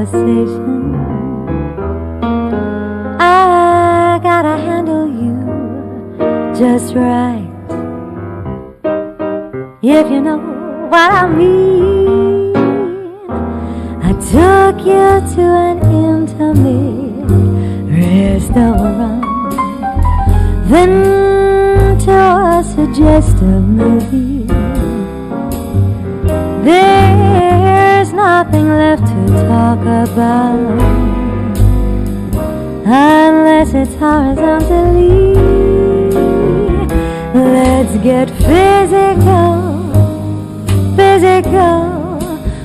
conversation. I gotta handle you just right, if you know what I mean. I took you to an intimate restaurant, then to a suggestive movie. There's nothing left to talk about unless it's horizontally. Let's get physical, physical.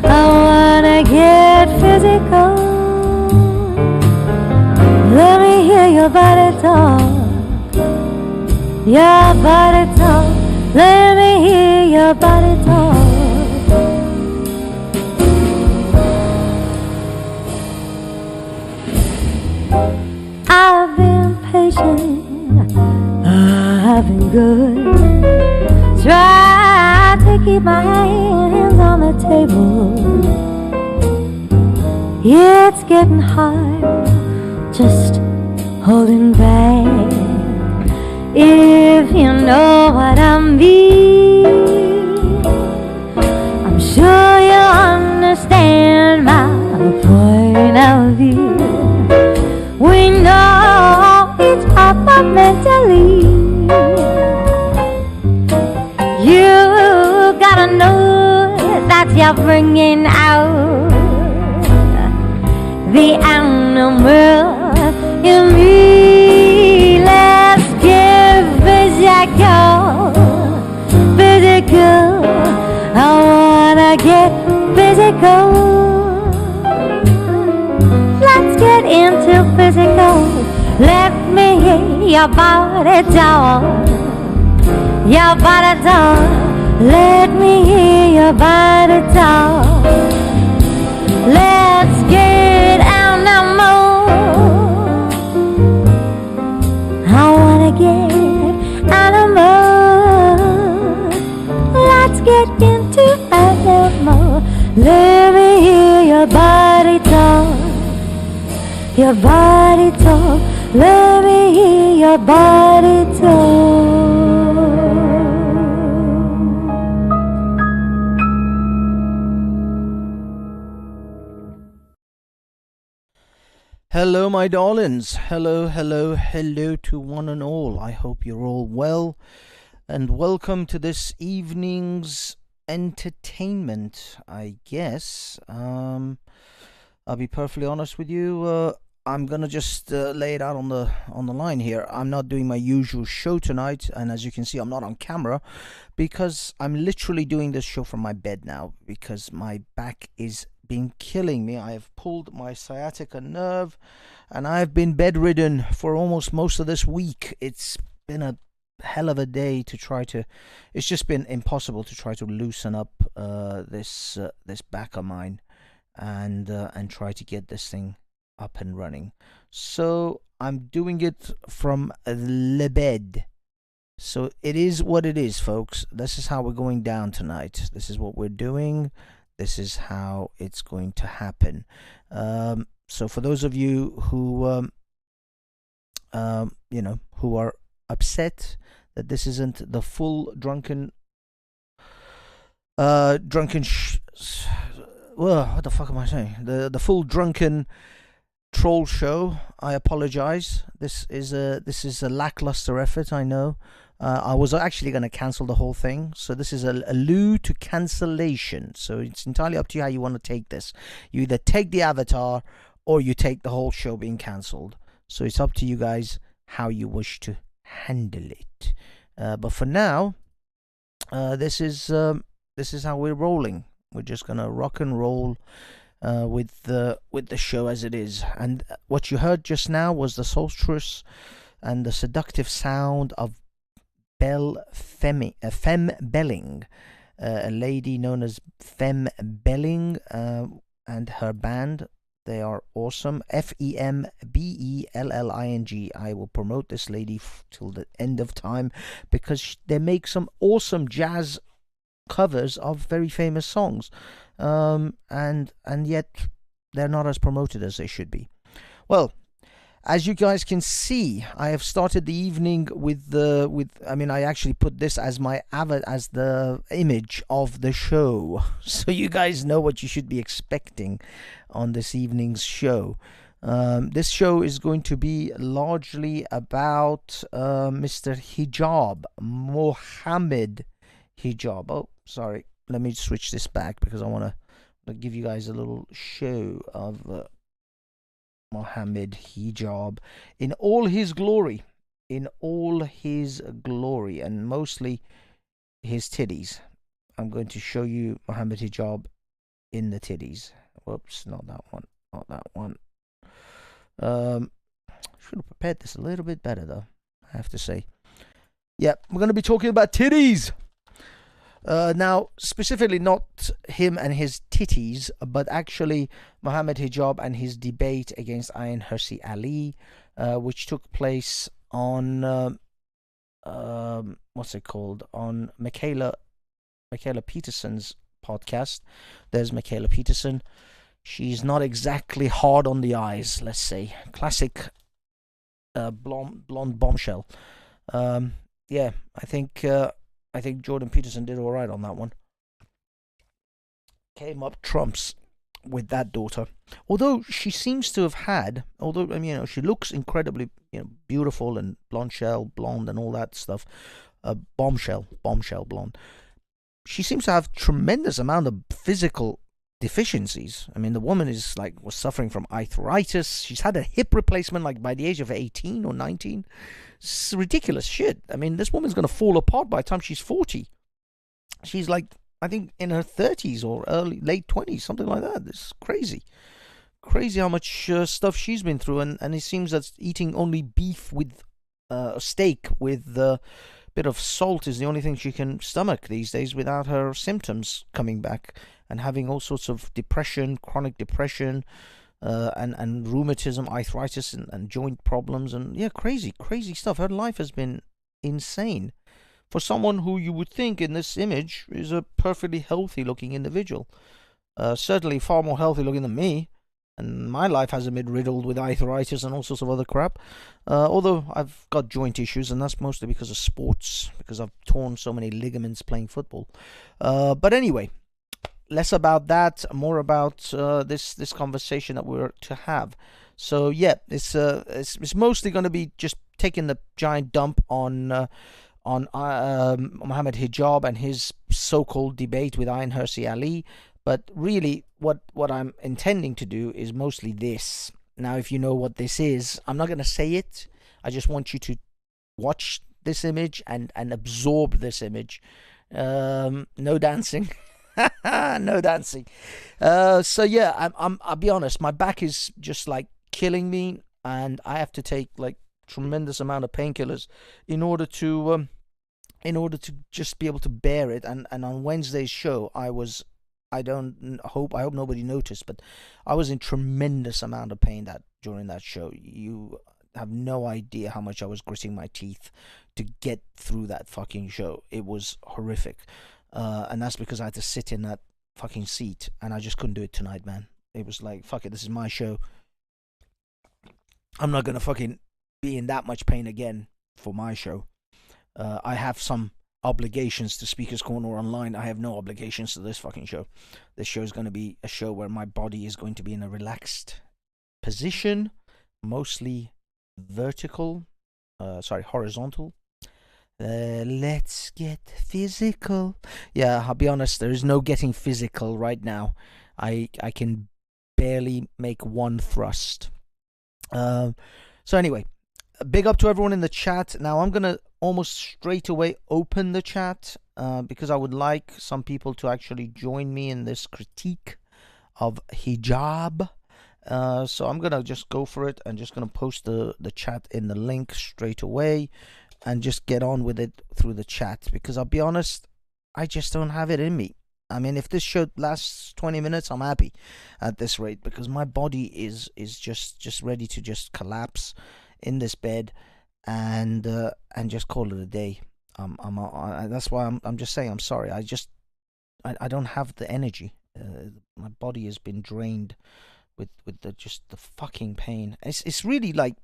I wanna get physical. Let me hear your body talk, your body talk. Let me hear your body talk. I've been patient, I've been good. Try to keep my hands on the table. It's getting hard, just holding back. If you know what I mean, I'm sure you'll understand my point of view. We know each other mentally. You gotta know that you're bringing out the animal in me. Let's get physical, physical. I wanna get physical. Let's get into physical. Let me hear your body talk, your body talk. Let me hear your body talk. Let's get animal. I wanna get animal. Let's get into animal. Let me hear your body talk, your body talk. Let me hear your body talk. Hello, my darlings. Hello, hello, hello to one and all. I hope you're all well, and welcome to this evening's entertainment, I guess. I'll be perfectly honest with you. I'm gonna just lay it out on the line here. I'm not doing my usual show tonight, and as you can see, I'm not on camera because I'm literally doing this show from my bed now because my back is been killing me. I have pulled my sciatica nerve and I've been bedridden for almost most of this week. It's been a hell of a day to try to, it's just been impossible to try to loosen up this back of mine and try to get this thing up and running. So I'm doing it from the bed. So it is what it is, folks. This is how we're going down tonight. This is what we're doing. This is how it's going to happen. So for those of you who, who are upset that this isn't the full drunken, what the fuck am I saying? The full drunken troll show. I apologize. This is a lackluster effort. I know. I was actually going to cancel the whole thing, so this is a allude to cancellation. So it's entirely up to you how you want to take this. You either take the avatar or you take the whole show being cancelled. So it's up to you guys how you wish to handle it. But for now, this is how we're rolling. We're just gonna rock and roll with the show as it is. And what you heard just now was the sorceress and the seductive sound of Femme Belling, a lady known as Femme Belling, and her band. They are awesome. FEMBELLING. I will promote this lady till the end of time because they make some awesome jazz covers of very famous songs. And yet they're not as promoted as they should be. Well, as you guys can see, I have started the evening I actually put this as my as the image of the show, so you guys know what you should be expecting on this evening's show. This show is going to be largely about Mr. Hijab, Mohammed Hijab. Oh, sorry. Let me switch this back because I want to give you guys a little show of Mohammed Hijab in all his glory, and mostly his titties. I'm going to show you Mohammed Hijab in the titties. Whoops, not that one. Should have prepared this a little bit better, though, I have to say. Yeah, we're going to be talking about titties. Now, specifically not him and his titties, but actually Mohammed Hijab and his debate against Ayaan Hirsi Ali, which took place on what's it called? On Michaela Peterson's podcast. There's Michaela Peterson. She's not exactly hard on the eyes, let's say. Classic blonde bombshell. Yeah, I think Jordan Peterson did all right on that one. Came up trumps with that daughter. Although she seems to have had, she looks incredibly, beautiful and blonde and all that stuff. Bombshell blonde. She seems to have tremendous amount of physical deficiencies. I mean, the woman was suffering from arthritis. She's had a hip replacement by the age of 18 or 19. It's ridiculous shit. I mean, this woman's going to fall apart by the time she's 40. She's I think in her 30s or late 20s, something like that. It's crazy how much stuff she's been through, and it seems that eating only beef with steak with a bit of salt is the only thing she can stomach these days without her symptoms coming back, and having all sorts of depression, chronic depression, and rheumatism, arthritis, and joint problems, and crazy stuff. Her life has been insane for someone who you would think in this image is a perfectly healthy looking individual. Certainly far more healthy looking than me, and my life hasn't been riddled with arthritis and all sorts of other crap. Although I've got joint issues, and that's mostly because of sports, because I've torn so many ligaments playing football. But anyway, less about that, more about this conversation that we're to have. So yeah, it's mostly going to be just taking the giant dump on Mohammed Hijab and his so-called debate with Ayaan Hirsi Ali. But really, what I'm intending to do is mostly this. Now, if you know what this is, I'm not going to say it. I just want you to watch this image and absorb this image. No dancing. No dancing. So yeah, I'll be honest, my back is just killing me, and I have to take tremendous amount of painkillers in order to just be able to bear it. And on Wednesday's show, I hope nobody noticed, but I was in tremendous amount of pain during that show. You have no idea how much I was gritting my teeth to get through that fucking show. It was horrific. And that's because I had to sit in that fucking seat, and I just couldn't do it tonight, man. It was fuck it, this is my show. I'm not gonna fucking be in that much pain again for my show. I have some obligations to Speaker's Corner Online. I have no obligations to this fucking show. This show is going to be a show where my body is going to be in a relaxed position, mostly horizontal. Let's get physical. Yeah, I'll be honest, there is no getting physical right now. I can barely make one thrust. So anyway, big up to everyone in the chat. Now I'm going to almost straight away open the chat because I would like some people to actually join me in this critique of hijab. So I'm going to just go for it and just going to post the chat in the link straight away and just get on with it through the chat, because I'll be honest, I just don't have it in me. I mean, if this show lasts 20 minutes, I'm happy at this rate, because my body is just ready to just collapse in this bed and just call it a day. That's why I'm just saying I'm sorry. I don't have the energy. My body has been drained with the just the fucking pain. It's really like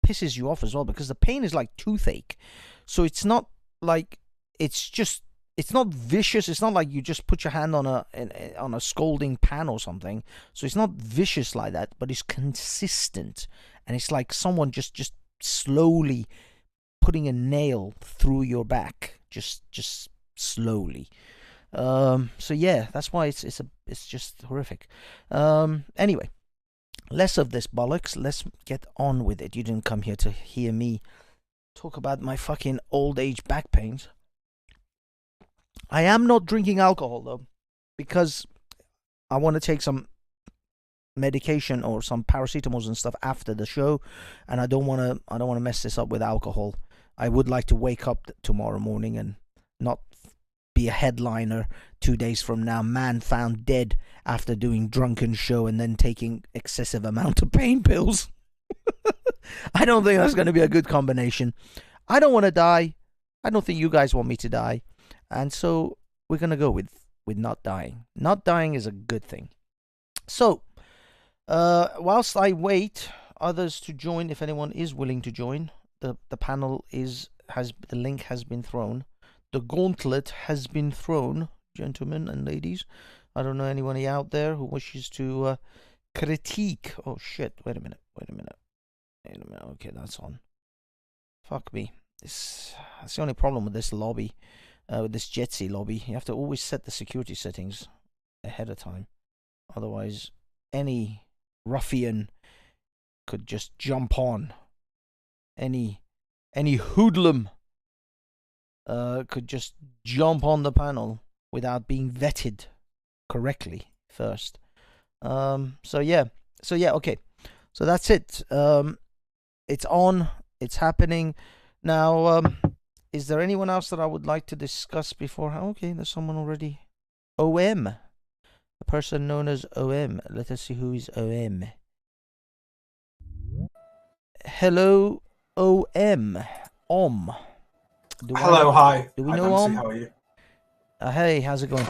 pisses you off as well, because the pain is like toothache. So it's not like it's not vicious. It's not like you just put your hand on a scalding pan or something. So it's not vicious like that, but it's consistent, and it's like someone just slowly putting a nail through your back, just slowly. So yeah, that's why it's just horrific. Anyway, less of this bollocks. Let's get on with it. You didn't come here to hear me talk about my fucking old age back pains. I am not drinking alcohol though, because I want to take some medication or some paracetamols and stuff after the show, and I don't want to mess this up with alcohol. I would like to wake up tomorrow morning and not be a headliner 2 days from now. Man found dead after doing Drunken show and then taking excessive amount of pain pills. I don't think that's going to be a good combination. I don't want to die. I don't think you guys want me to die. And so we're going to go with not dying. Not dying is a good thing. So, whilst I wait others to join, if anyone is willing to join, the panel the link has been thrown. The gauntlet has been thrown, gentlemen and ladies. I don't know anybody out there who wishes to critique. Oh shit! Wait a minute. Okay, that's on. Fuck me. That's the only problem with this lobby, with this Jetsy lobby. You have to always set the security settings ahead of time. Otherwise, any ruffian could just jump on. Any hoodlum could just jump on the panel without being vetted correctly first. So yeah, okay. So that's it. It's on. It's happening now. Is there anyone else that I would like to discuss before? Okay, there's someone already. OM, a person known as OM. Let us see who is OM. Hello, OM. Hello, hi. Do we know Om? How are you? Hey, how's it going?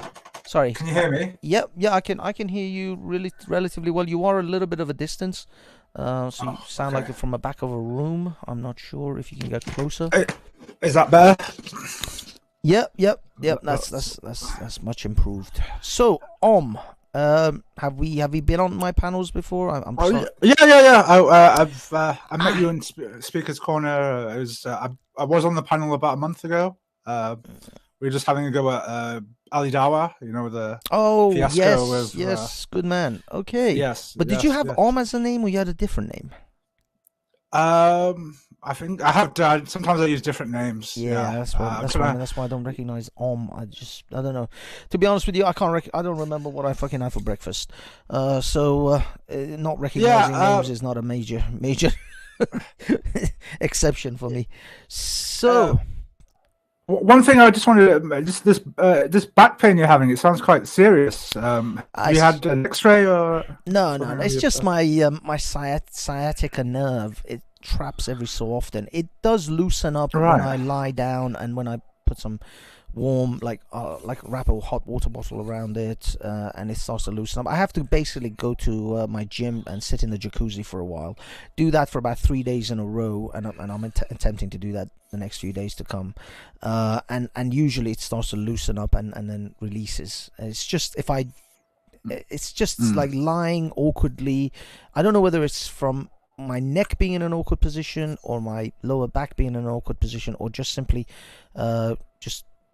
Sorry. Can you hear me? Yep, yeah, I can hear you really relatively well. You are a little bit of a distance, so you sound like you're from the back of a room. I'm not sure if you can get closer. Is that better? Yep. That's much improved. So, have we been on my panels before? I'm sorry. Yeah. I met you in Speaker's Corner. I was on the panel about a month ago. We were just having a go at Ali Dawa, the fiasco yes, good man. Okay. Yes. But did you have as a name, or you had a different name? I think I have done. Sometimes I use different names. Yeah, that's why I don't recognize I don't know. To be honest with you, I don't remember what I fucking had for breakfast. So not recognizing names is not a major exception for me. So. One thing I just wanted to, this back pain you're having, it sounds quite serious. You had an X-ray or no, it's just my sciatica nerve. It traps every so often. It does loosen up when I lie down and when I put some warm, wrap a hot water bottle around it, and it starts to loosen up. I have to basically go to my gym and sit in the jacuzzi for a while. Do that for about 3 days in a row, and I'm attempting to do that the next few days to come. And usually it starts to loosen up and then releases. It's just like lying awkwardly. I don't know whether it's from my neck being in an awkward position or my lower back being in an awkward position, or just simply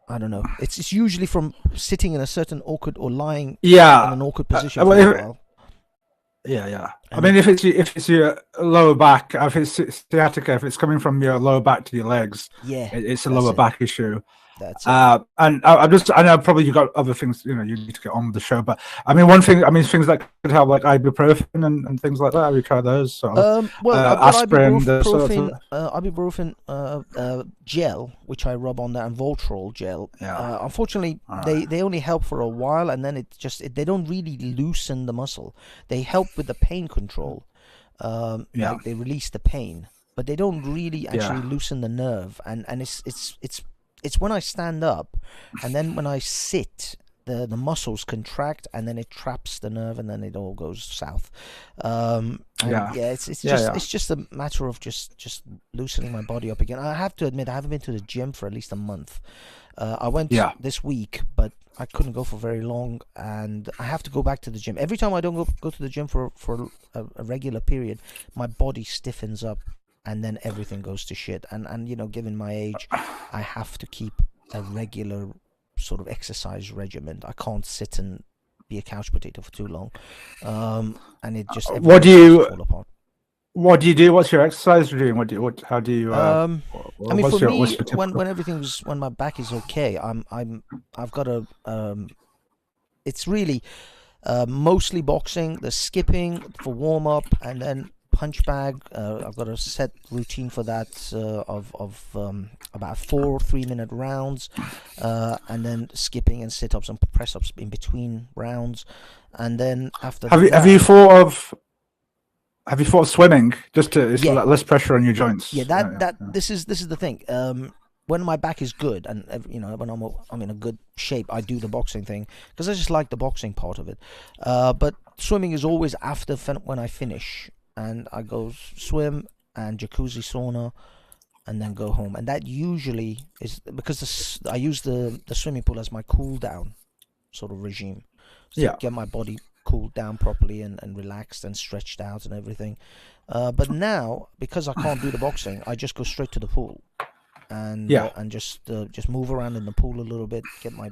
I don't know. It's usually from sitting in a certain awkward or lying in an awkward position for a while. Yeah. I mean, if it's your lower back, if it's sciatica, if it's coming from your lower back to your legs, it's a lower back issue. That's it. And I know probably you've got other things, you need to get on with the show, but I mean, things that could help, like ibuprofen and things like that. Have you tried those? Aspirin, ibuprofen gel, which I rub on there, and Voltarol gel. Unfortunately, they only help for a while, and then they don't really loosen the muscle. They help with the pain control. Like they release the pain, but they don't really actually loosen the nerve. And it's when I stand up, and then when I sit, the muscles contract, and then it traps the nerve, and then it all goes south. It's just a matter of just loosening my body up again. I have to admit, I haven't been to the gym for at least a month. I went this week, but I couldn't go for very long, and I have to go back to the gym. Every time I don't go to the gym for a regular period, my body stiffens up, and then everything goes to shit. And you know, given my age, I have to keep a regular sort of exercise regimen. I can't sit and be a couch potato for too long, and it just what do you fall apart. What do you do? What's your exercise routine? How do you? I mean, for me, when my back is okay, I've got a it's really mostly boxing, the skipping for warm up, and then punch bag. I've got a set routine for that of about 4 3-minute rounds, and then skipping and sit ups and press ups in between rounds, and then after. Have you thought of swimming just to less pressure on your joints? This is the thing. When my back is good, and you know, when I'm in a good shape, I do the boxing thing because I just like the boxing part of it. But swimming is always after when I finish, and I go swim and jacuzzi sauna, and then go home. And that usually is because I use the swimming pool as my cool down sort of regime, to get my body cooled down properly and relaxed and stretched out and everything. But now, because I can't do the boxing, I just go straight to the pool and just move around in the pool a little bit, get my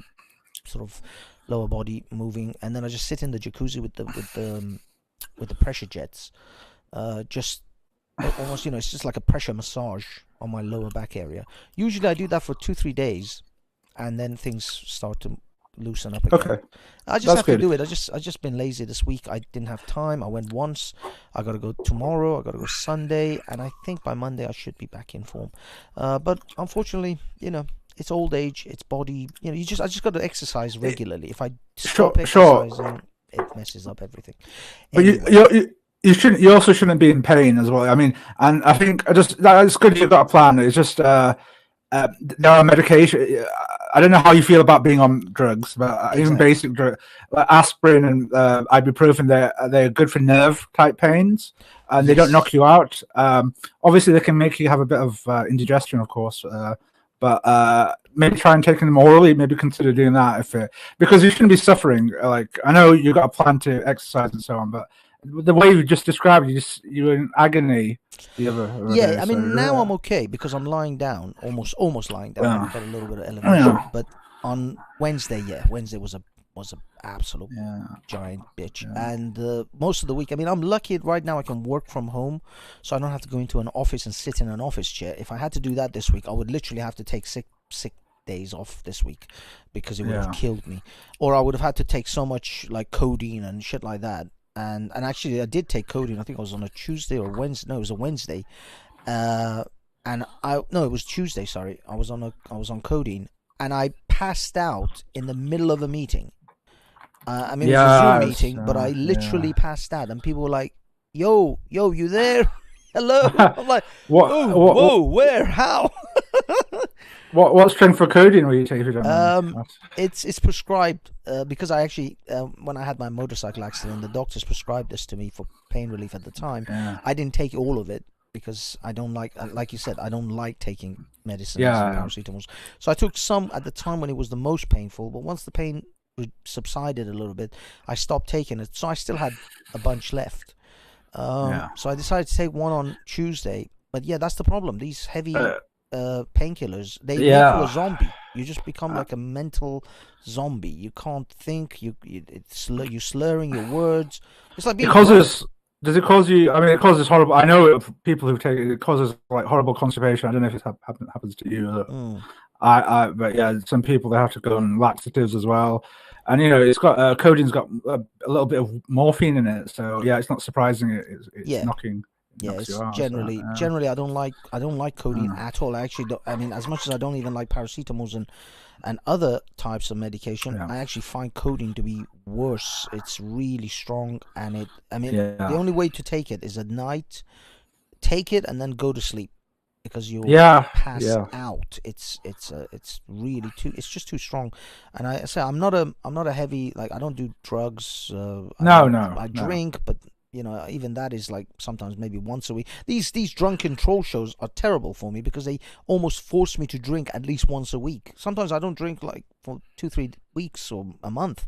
sort of lower body moving, and then I just sit in the jacuzzi with the pressure jets. Just almost, you know, it's just like a pressure massage on my lower back area. Usually I do that for 2-3 days, and then things start to loosen up again. Okay. I just have to do it. I just been lazy this week. I didn't have time. I went once. I got to go tomorrow. I got to go Sunday, and I think by Monday I should be back in form. But unfortunately, you know, it's old age. It's body. You know, I just got to exercise regularly. If I stop exercising, it messes up everything. Anyway. But you shouldn't. You also shouldn't be in pain as well. I mean, and I think it's good you've got a plan. It's just there are medication. I don't know how you feel about being on drugs, but even basic drugs, like aspirin and ibuprofen, they're good for nerve type pains, and they don't knock you out. Obviously, they can make you have a bit of indigestion, of course, but maybe try and take them orally. Maybe consider doing that because you shouldn't be suffering. Like, I know you got a plan to exercise and so on, but the way you just described, you were in agony the other day. I mean, now I'm okay because I'm lying down, almost lying down. I've got a little bit of elevation, but on Wednesday was a absolute giant bitch. And most of the week, I mean, I'm lucky right now I can work from home, so I don't have to go into an office and sit in an office chair. If I had to do that this week, I would literally have to take sick days off this week because it would have killed me, or I would have had to take so much like codeine and shit like that. And actually, I did take codeine. I think I was on a Tuesday or Wednesday. No, it was a Wednesday. It was Tuesday. Sorry, I was on codeine, and I passed out in the middle of a meeting. I mean, it was a Zoom meeting, but I literally passed out, and people were like, "Yo, you there? Hello?" I'm like, "Whoa, where? How?" What strength for codeine were you taking? It's prescribed because I actually when I had my motorcycle accident, the doctors prescribed this to me for pain relief at the time. I didn't take all of it because I don't like you said, I don't like taking medicines and paracetamols. So I took some at the time when it was the most painful, but once the pain subsided a little bit, I stopped taking it. So I still had a bunch left. So I decided to take one on Tuesday. But yeah, that's the problem. These heavy painkillers, they make you a zombie. You just become like a mental zombie. You can't think. You're slurring your words. It's like being does it cause you? I mean, it causes horrible. I know people who take it. It causes like horrible constipation. I don't know if it happens to you. But yeah, some people they have to go on laxatives as well. And you know, it's got codeine's got a little bit of morphine in it, so yeah, it's not surprising. It's knocking. Yeah, it's generally I don't like codeine at all. I actually don't. I mean, as much as I don't even like paracetamols and other types of medication, I actually find codeine to be worse. It's really strong, and the only way to take it is at night. Take it and then go to sleep. because you'll Yeah, pass yeah. out. It's really too. It's just too strong. And I say I'm not a heavy, like, I don't do drugs. I drink, but even that is like sometimes maybe once a week. These drunken troll shows are terrible for me because they almost force me to drink at least once a week. Sometimes I don't drink like for 2-3 weeks or a month.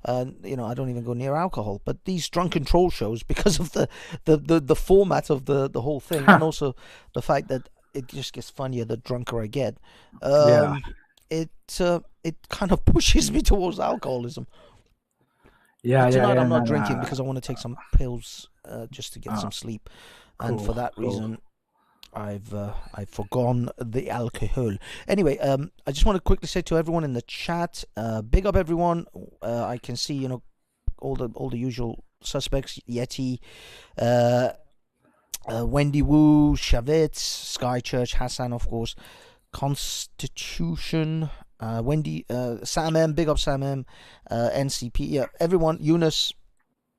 I don't even go near alcohol. But these drunken troll shows, because of the format of the whole thing, and also the fact that it just gets funnier the drunker I get. It kind of pushes me towards alcoholism. Yeah, tonight I'm not drinking because I want to take some pills just to get some sleep, and for that reason, I've forgone the alcohol. Anyway, I just want to quickly say to everyone in the chat, big up everyone. I can see all the usual suspects: Yeti, Wendy Wu, Shavitz, Sky Church, Hassan, of course, Constitution. Wendy, Sam M, big up Sam M, NCP, yeah, everyone, Eunice.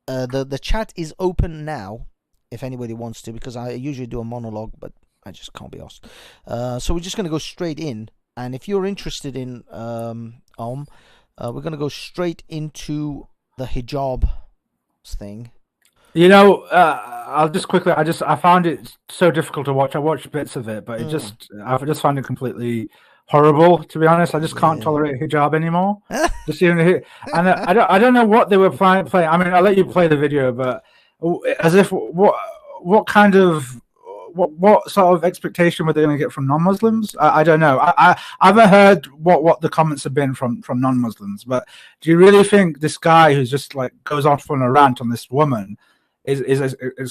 The chat is open now, if anybody wants to, because I usually do a monologue, but I just can't be asked. So we're just going to go straight in, and if you're interested in we're going to go straight into the hijab thing. I'll just quickly. I found it so difficult to watch. I watched bits of it, but I just found it completely horrible, to be honest. I just can't tolerate hijab anymore. And I don't know what they were playing. I mean, I'll let you play the video, but as if what kind of what sort of expectation were they going to get from non-Muslims? I don't know. I haven't heard what the comments have been from non-Muslims, but do you really think this guy who's just like goes off on a rant on this woman is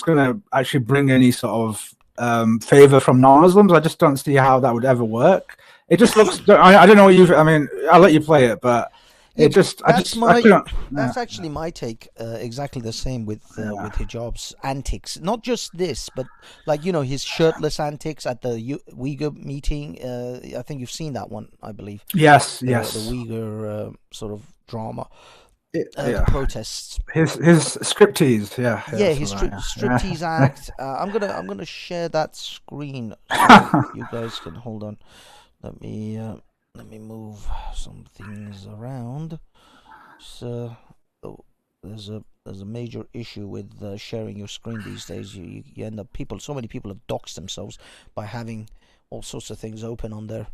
going to actually bring any sort of favor from non-Muslims? I just don't see how that would ever work. It just looks. I don't know what you. I mean, I'll let you play it, but it just. That's actually my take. Exactly the same with hijab's antics. Not just this, but like his shirtless antics at the Uyghur meeting. I think you've seen that one, I believe. Yes. The Uyghur sort of drama. The protests. His striptease, his striptease act. I'm gonna share that screen so you guys can hold on. Let me move some things around. So there's a major issue with sharing your screen these days. You end up so many people have doxed themselves by having all sorts of things open on their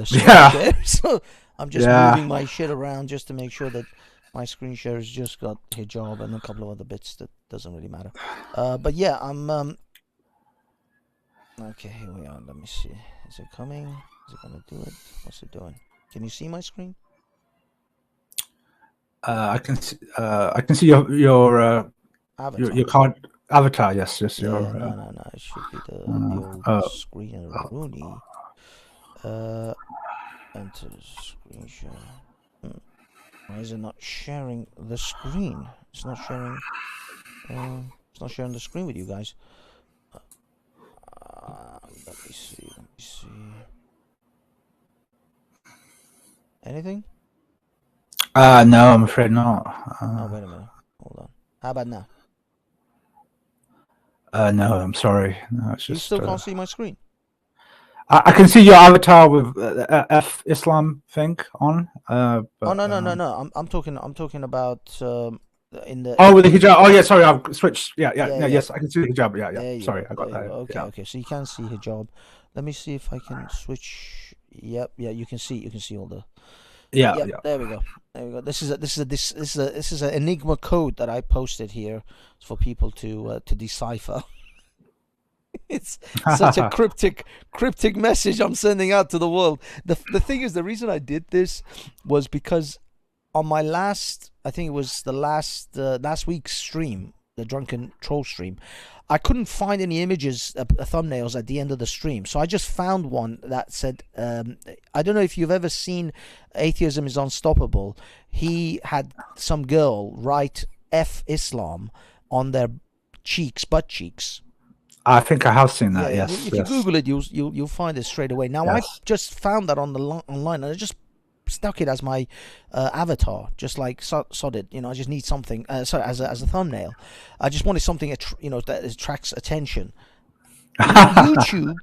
screen share. So I'm just moving my shit around just to make sure that my screen share has just got hijab and a couple of other bits that doesn't really matter. But yeah, I'm okay, here we are. Let me see. Is it coming? Is it gonna do it? What's it doing? Can you see my screen? I can see your avatar. Your card avatar. Yes. No. It should be the old screen of Rooney. Enter screen share. Why is it not sharing the screen? It's not sharing. It's not sharing the screen with you guys. Let me see. Anything? No, I'm afraid not. Oh, wait a minute. Hold on. How about now? No, I'm sorry. No, it's you just. Still can't see my screen. I can see your avatar with F Islam thing on. But, no. I'm talking about in the. Oh, with the hijab. Oh, yeah. Sorry, I've switched. Yeah. Yes, I can see the hijab. Yeah. Sorry, I got that. Okay. So you can see hijab. Let me see if I can switch. Yep. Yeah, you can see all the. Yeah. There we go. This is an Enigma code that I posted here for people to decipher. It's such a cryptic message I'm sending out to the world. The thing is, the reason I did this was because on my I think it was the last week's stream, the Drunken Troll stream, I couldn't find any images, thumbnails at the end of the stream. So I just found one that said, I don't know if you've ever seen Atheism is Unstoppable. He had some girl write F Islam on their butt cheeks. I think I have seen that. Yeah, yes. If you Google it, you'll find it straight away. Now I just found that online, and I just stuck it as my avatar, just like sod it. I just need something. As a thumbnail, I just wanted something that attracts attention. YouTube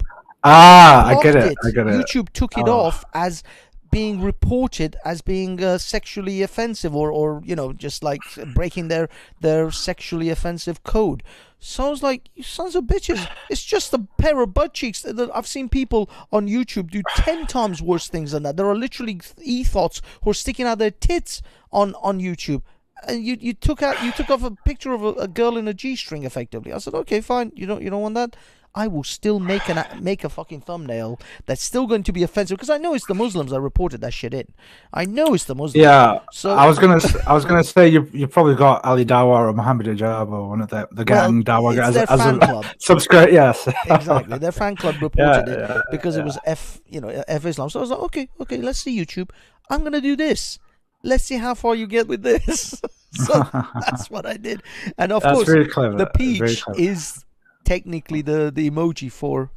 I get blocked it. I get it. YouTube took it off as being reported as being sexually offensive, or just like breaking their sexually offensive code. So I was like, you sons of bitches, it's just a pair of butt cheeks. I've seen people on YouTube do 10 times worse things than that. There are literally e-thoughts who are sticking out their tits on YouTube. And you took off a picture of a girl in a G-string effectively. I said, okay, fine, you don't want that. I will still make a fucking thumbnail that's still going to be offensive, because I know it's the Muslims that reported that shit in. I know it's the Muslims. Yeah. So I was gonna say you probably got Ali Dawa or Mohammed Hijab or one of the gang Dawa guys their as fan a club. subscribe. Yes. Exactly. Their fan club reported Yeah, because it was F Islam. So I was like, okay, let's see YouTube. I'm gonna do this. Let's see how far you get with this. So that's what I did. And of course, very clever. The peach is technically the emoji for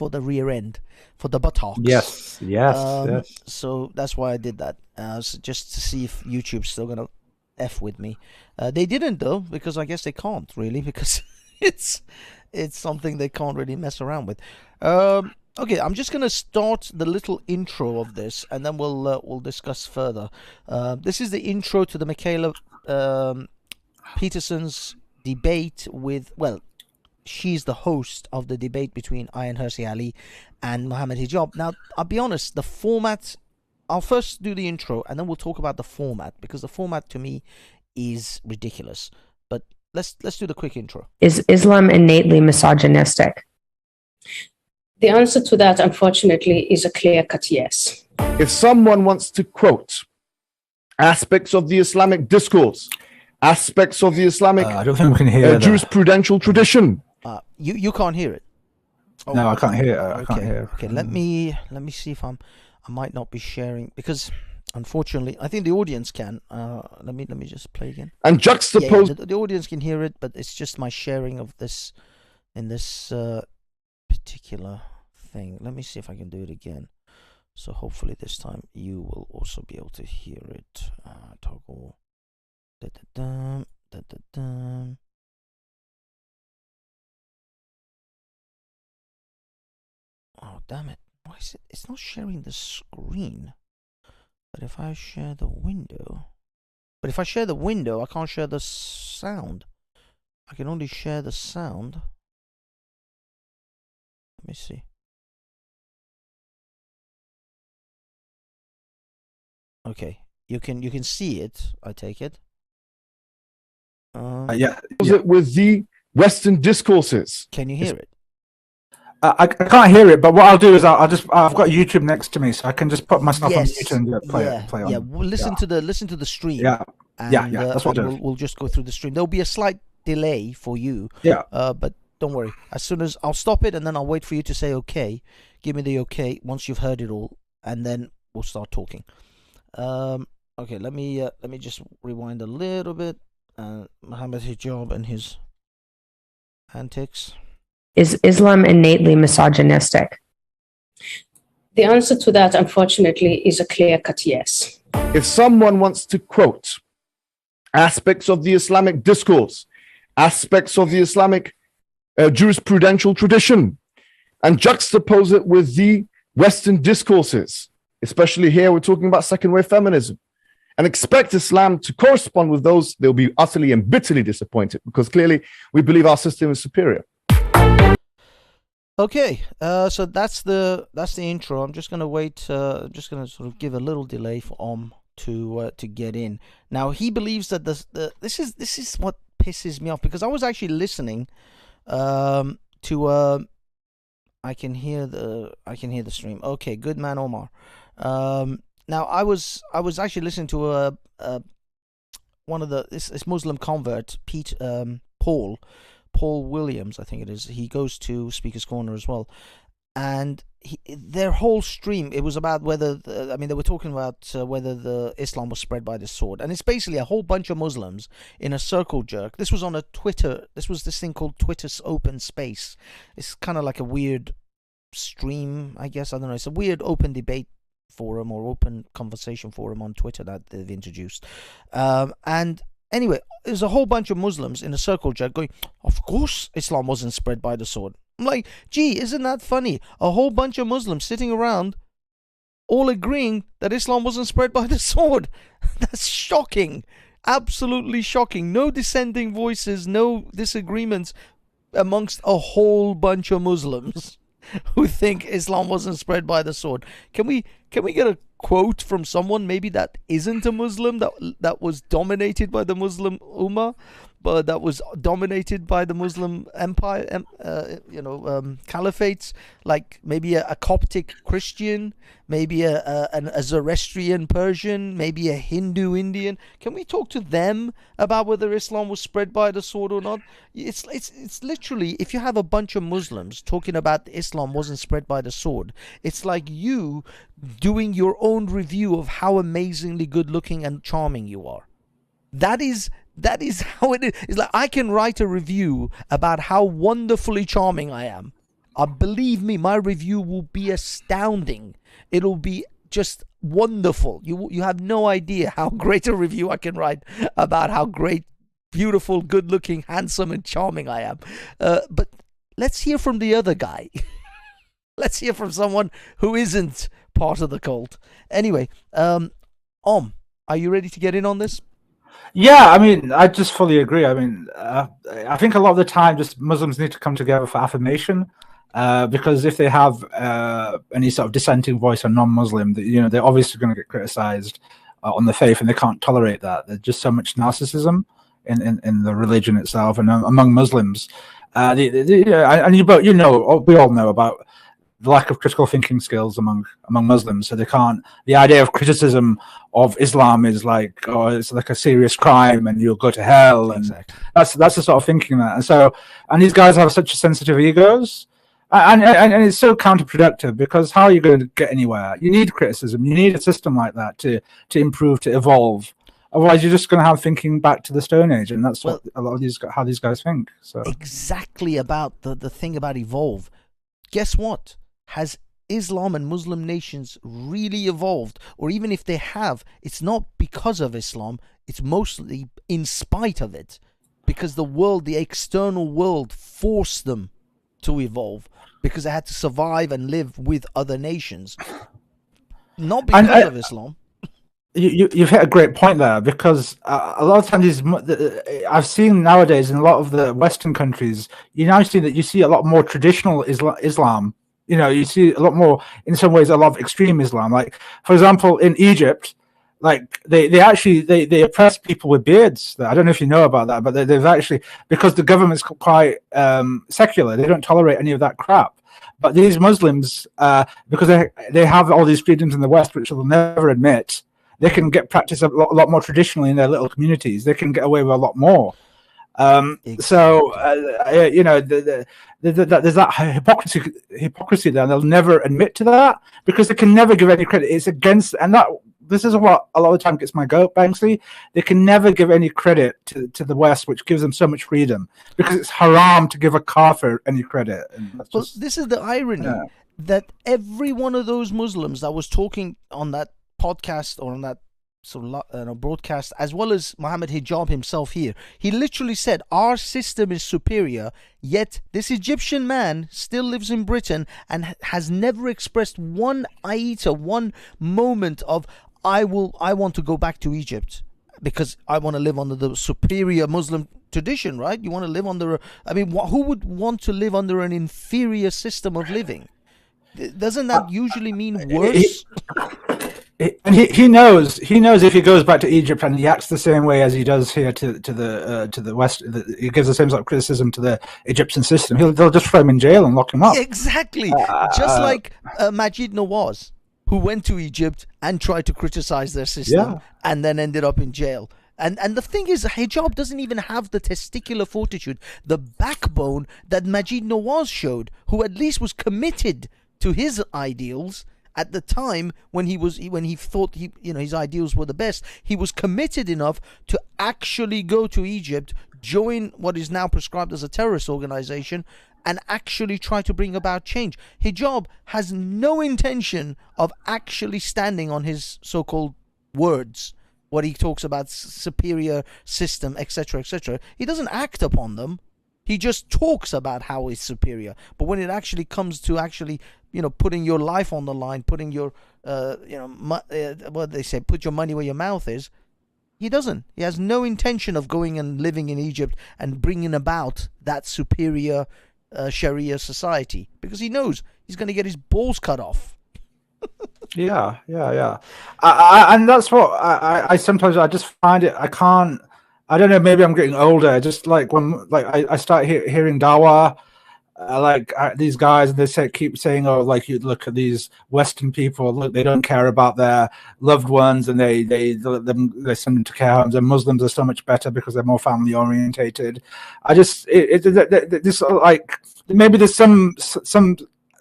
the rear end, for the buttocks. Yes. So that's why I did that, so just to see if YouTube's still gonna F with me. They didn't though, because I guess they can't really, because it's something they can't really mess around with. Okay, I'm just gonna start the little intro of this, and then we'll discuss further. This is the intro to the Michaela Peterson's debate with, she's the host of the debate between Ayaan Hirsi Ali and Mohammed Hijab. Now, I'll be honest, the format, I'll first do the intro and then we'll talk about the format, because the format to me is ridiculous. But let's do the quick intro. Is Islam innately misogynistic? The answer to that, unfortunately, is a clear-cut yes. If someone wants to quote aspects of the Islamic discourse, aspects of the Islamic I don't think we can hear jurisprudential tradition. You can't hear it. Oh, no, I can't hear it. I can't hear. Okay, let me see if I might not be sharing, because unfortunately I think the audience can. Let me just play again. And juxtapose. Yeah, the audience can hear it, but it's just my sharing of this in this particular thing. Let me see if I can do it again. So hopefully this time you will also be able to hear it. Toggle. Da-da-dum, da-da-dum. Oh, damn it. Why is it? It's not sharing the screen. But if I share the window... But if I share the window, I can't share the sound. I can only share the sound. Let me see. Okay. You can see it, I take it. Yeah. With the Western discourses. Can you hear it? I can't hear it, but what I'll do is I've got YouTube next to me, so I can just put myself on mute and play on. Yeah. Well, listen to the stream. Yeah. And, That's what we'll just go through the stream. There'll be a slight delay for you. Yeah. But don't worry. As soon as I'll stop it, and then I'll wait for you to say okay. Give me the okay once you've heard it all, and then we'll start talking. Okay. Let me just rewind a little bit. Mohammed Hijab and his antics. Is Islam innately misogynistic? The answer to that, unfortunately, is a clear-cut yes. If someone wants to quote aspects of the Islamic discourse, aspects of the Islamic jurisprudential tradition, and juxtapose it with the Western discourses, especially here we're talking about second-wave feminism, and expect Islam to correspond with those, they'll be utterly and bitterly disappointed, because clearly we believe our system is superior. Okay, so that's the intro. I'm just gonna wait. I'm just gonna sort of give a little delay for to get in. Now he believes that this is what pisses me off, because I was actually listening to I can hear the stream. Okay, good man Omar. Now I was actually listening to one of this Muslim convert, Paul Williams, I think it is. He goes to Speaker's Corner as well, and their whole stream, it was about whether they were talking about whether the Islam was spread by the sword, and it's basically a whole bunch of Muslims in a circle jerk. This was on a Twitter. This was this thing called Twitter's Open Space. It's kind of like a weird stream, I guess. I don't know. It's a weird open debate forum or open conversation forum on Twitter that they've introduced, and anyway, there's a whole bunch of Muslims in a circle jerk going, of course Islam wasn't spread by the sword. I'm like, gee, isn't that funny? A whole bunch of Muslims sitting around all agreeing that Islam wasn't spread by the sword. That's shocking. Absolutely shocking. No dissenting voices, no disagreements amongst a whole bunch of Muslims who think Islam wasn't spread by the sword. Can we get a quote from someone maybe that isn't a Muslim, that was dominated by the Muslim Ummah, but that was dominated by the Muslim empire, caliphates, like maybe a Coptic Christian, maybe a Zoroastrian Persian, maybe a Hindu Indian? Can we talk to them about whether Islam was spread by the sword or not? It's literally, if you have a bunch of Muslims talking about Islam wasn't spread by the sword, it's like you doing your own review of how amazingly good looking and charming you are. That is how it is. It's like I can write a review about how wonderfully charming I am. Believe me, my review will be astounding. It'll be just wonderful. You have no idea how great a review I can write about how great, beautiful, good-looking, handsome, and charming I am. But let's hear from the other guy. Let's hear from someone who isn't part of the cult. Anyway, are you ready to get in on this? Yeah, I mean, I just fully agree. I mean, I think a lot of the time, just Muslims need to come together for affirmation, because if they have any sort of dissenting voice or non-Muslim, they're obviously going to get criticized on the faith, and they can't tolerate that. There's just so much narcissism in the religion itself and among Muslims. And we all know about the lack of critical thinking skills among Muslims, so they can't. The idea of criticism of Islam is like, oh, it's like a serious crime and you'll go to hell, and exactly. That's the sort of thinking that. And these guys have such sensitive egos, and it's so counterproductive, because how are you going to get anywhere? You need criticism. You need a system like that to improve, to evolve. Otherwise, you're just going to have thinking back to the Stone Age, and that's what a lot of how these guys think. So exactly about the thing about evolve. Guess what? Has Islam and Muslim nations really evolved? Or even if they have, it's not because of Islam, it's mostly in spite of it, because the external world forced them to evolve, because they had to survive and live with other nations, not because of Islam. You've hit a great point there, because a lot of times I've seen nowadays in a lot of the Western countries, you see a lot more traditional Islam. You see a lot more, in some ways, a lot of extreme Islam. Like, for example, in Egypt, like they oppress people with beards. I don't know if you know about that, but they've actually, because the government's quite secular, they don't tolerate any of that crap. But these Muslims, because they have all these freedoms in the West, which they'll never admit, they can practice a lot more traditionally in their little communities. They can get away with a lot more. So there's that hypocrisy there. They'll never admit to that, because they can never give any credit. It's against, and this is what a lot of the time gets my goat, Banksy. They can never give any credit to the West, which gives them so much freedom, because it's haram to give a kafir any credit. And this is the irony, that every one of those Muslims that was talking on that podcast or on that broadcast, as well as Mohammed Hijab himself here, he literally said our system is superior, yet this Egyptian man still lives in Britain and has never expressed one iota, one moment of I want to go back to Egypt because I want to live under the superior Muslim tradition, right? You want to live under who would want to live under an inferior system of living? Doesn't that usually mean worse? And he knows if he goes back to Egypt and he acts the same way as he does here to the West, he gives the same sort of criticism to the Egyptian system, they'll just throw him in jail and lock him up. Exactly, just like Majid Nawaz, who went to Egypt and tried to criticize their system and then ended up in jail. And the thing is, Hijab doesn't even have the testicular fortitude, the backbone that Majid Nawaz showed, who at least was committed to his ideals. At the time when he thought his ideals were the best, he was committed enough to actually go to Egypt, join what is now prescribed as a terrorist organization, and actually try to bring about change. Hijab has no intention of actually standing on his so-called words, what he talks about superior system, etc., etc. He doesn't act upon them. He just talks about how it's superior, but when it actually comes to putting your life on the line, putting your what they say, put your money where your mouth is, he doesn't. He has no intention of going and living in Egypt and bringing about that superior Sharia society, because he knows he's going to get his balls cut off. Yeah. And that's what I sometimes I just find it. I don't know. Maybe I'm getting older. Just like when I start hearing dawah, these guys, and they keep saying, "Oh, like you look at these Western people. Look, they don't care about their loved ones, and they send them to care homes. And Muslims are so much better because they're more family orientated." I just this like maybe there's some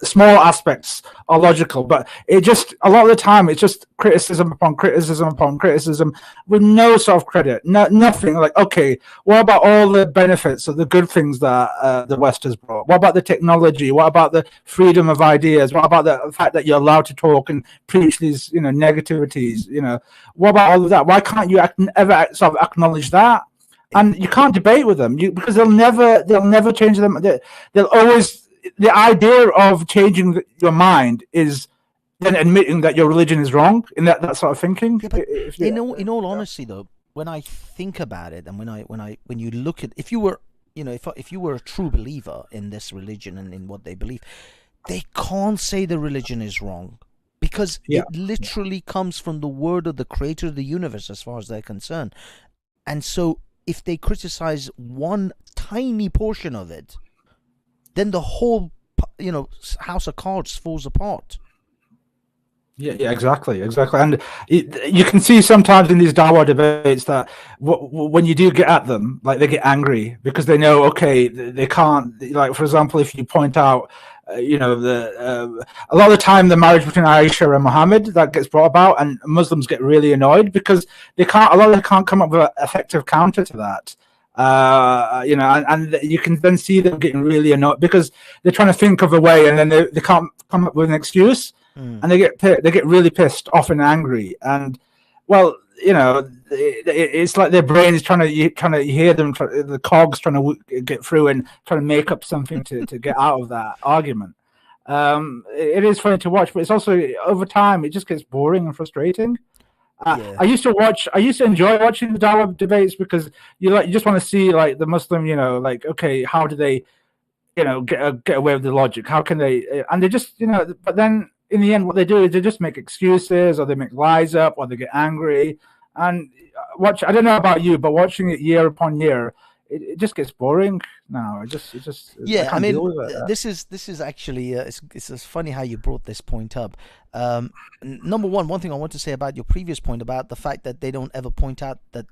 small aspects are logical, but it just a lot of the time it's just criticism upon criticism upon criticism with no sort of credit, nothing. Like, okay, what about all the benefits of the good things that the West has brought? What about the technology? What about the freedom of ideas? What about the fact that you're allowed to talk and preach these negativities? What about all of that? Why can't you ever sort of acknowledge that? And you can't debate with them because they'll never change them. They'll always. The idea of changing your mind is then admitting that your religion is wrong, in that sort of thinking. Yeah, but in all honesty, though, when I think about it, and when you look at, if you were a true believer in this religion and in what they believe, they can't say the religion is wrong, because it literally comes from the word of the creator of the universe, as far as they're concerned. And so, if they criticize one tiny portion of it, then the whole, house of cards falls apart. Yeah, exactly. And you can see sometimes in these Dawa debates that when you do get at them, like, they get angry because they know, okay, they can't. Like, for example, if you point out, a lot of the time the marriage between Aisha and Mohammed that gets brought about, and Muslims get really annoyed because they can't come up with an effective counter to that. And you can then see them getting really annoyed because they're trying to think of a way, and then they can't come up with an excuse, and they get really pissed off and angry. And well, it's like their brain is trying to hear them, the cogs trying to get through and trying to make up something to get out of that argument. It is funny to watch, but it's also, over time, it just gets boring and frustrating. I used to enjoy watching the Dawa debates because you just want to see, like, the Muslim, okay, how do they, get away with the logic? How can they? And they just, but then in the end, what they do is they just make excuses, or they make lies up, or they get angry. And I don't know about you, but watching it year upon year, it just gets boring now. It just yeah. I mean, this is actually it's funny how you brought this point up. Number one thing I want to say about your previous point about the fact that they don't ever point out that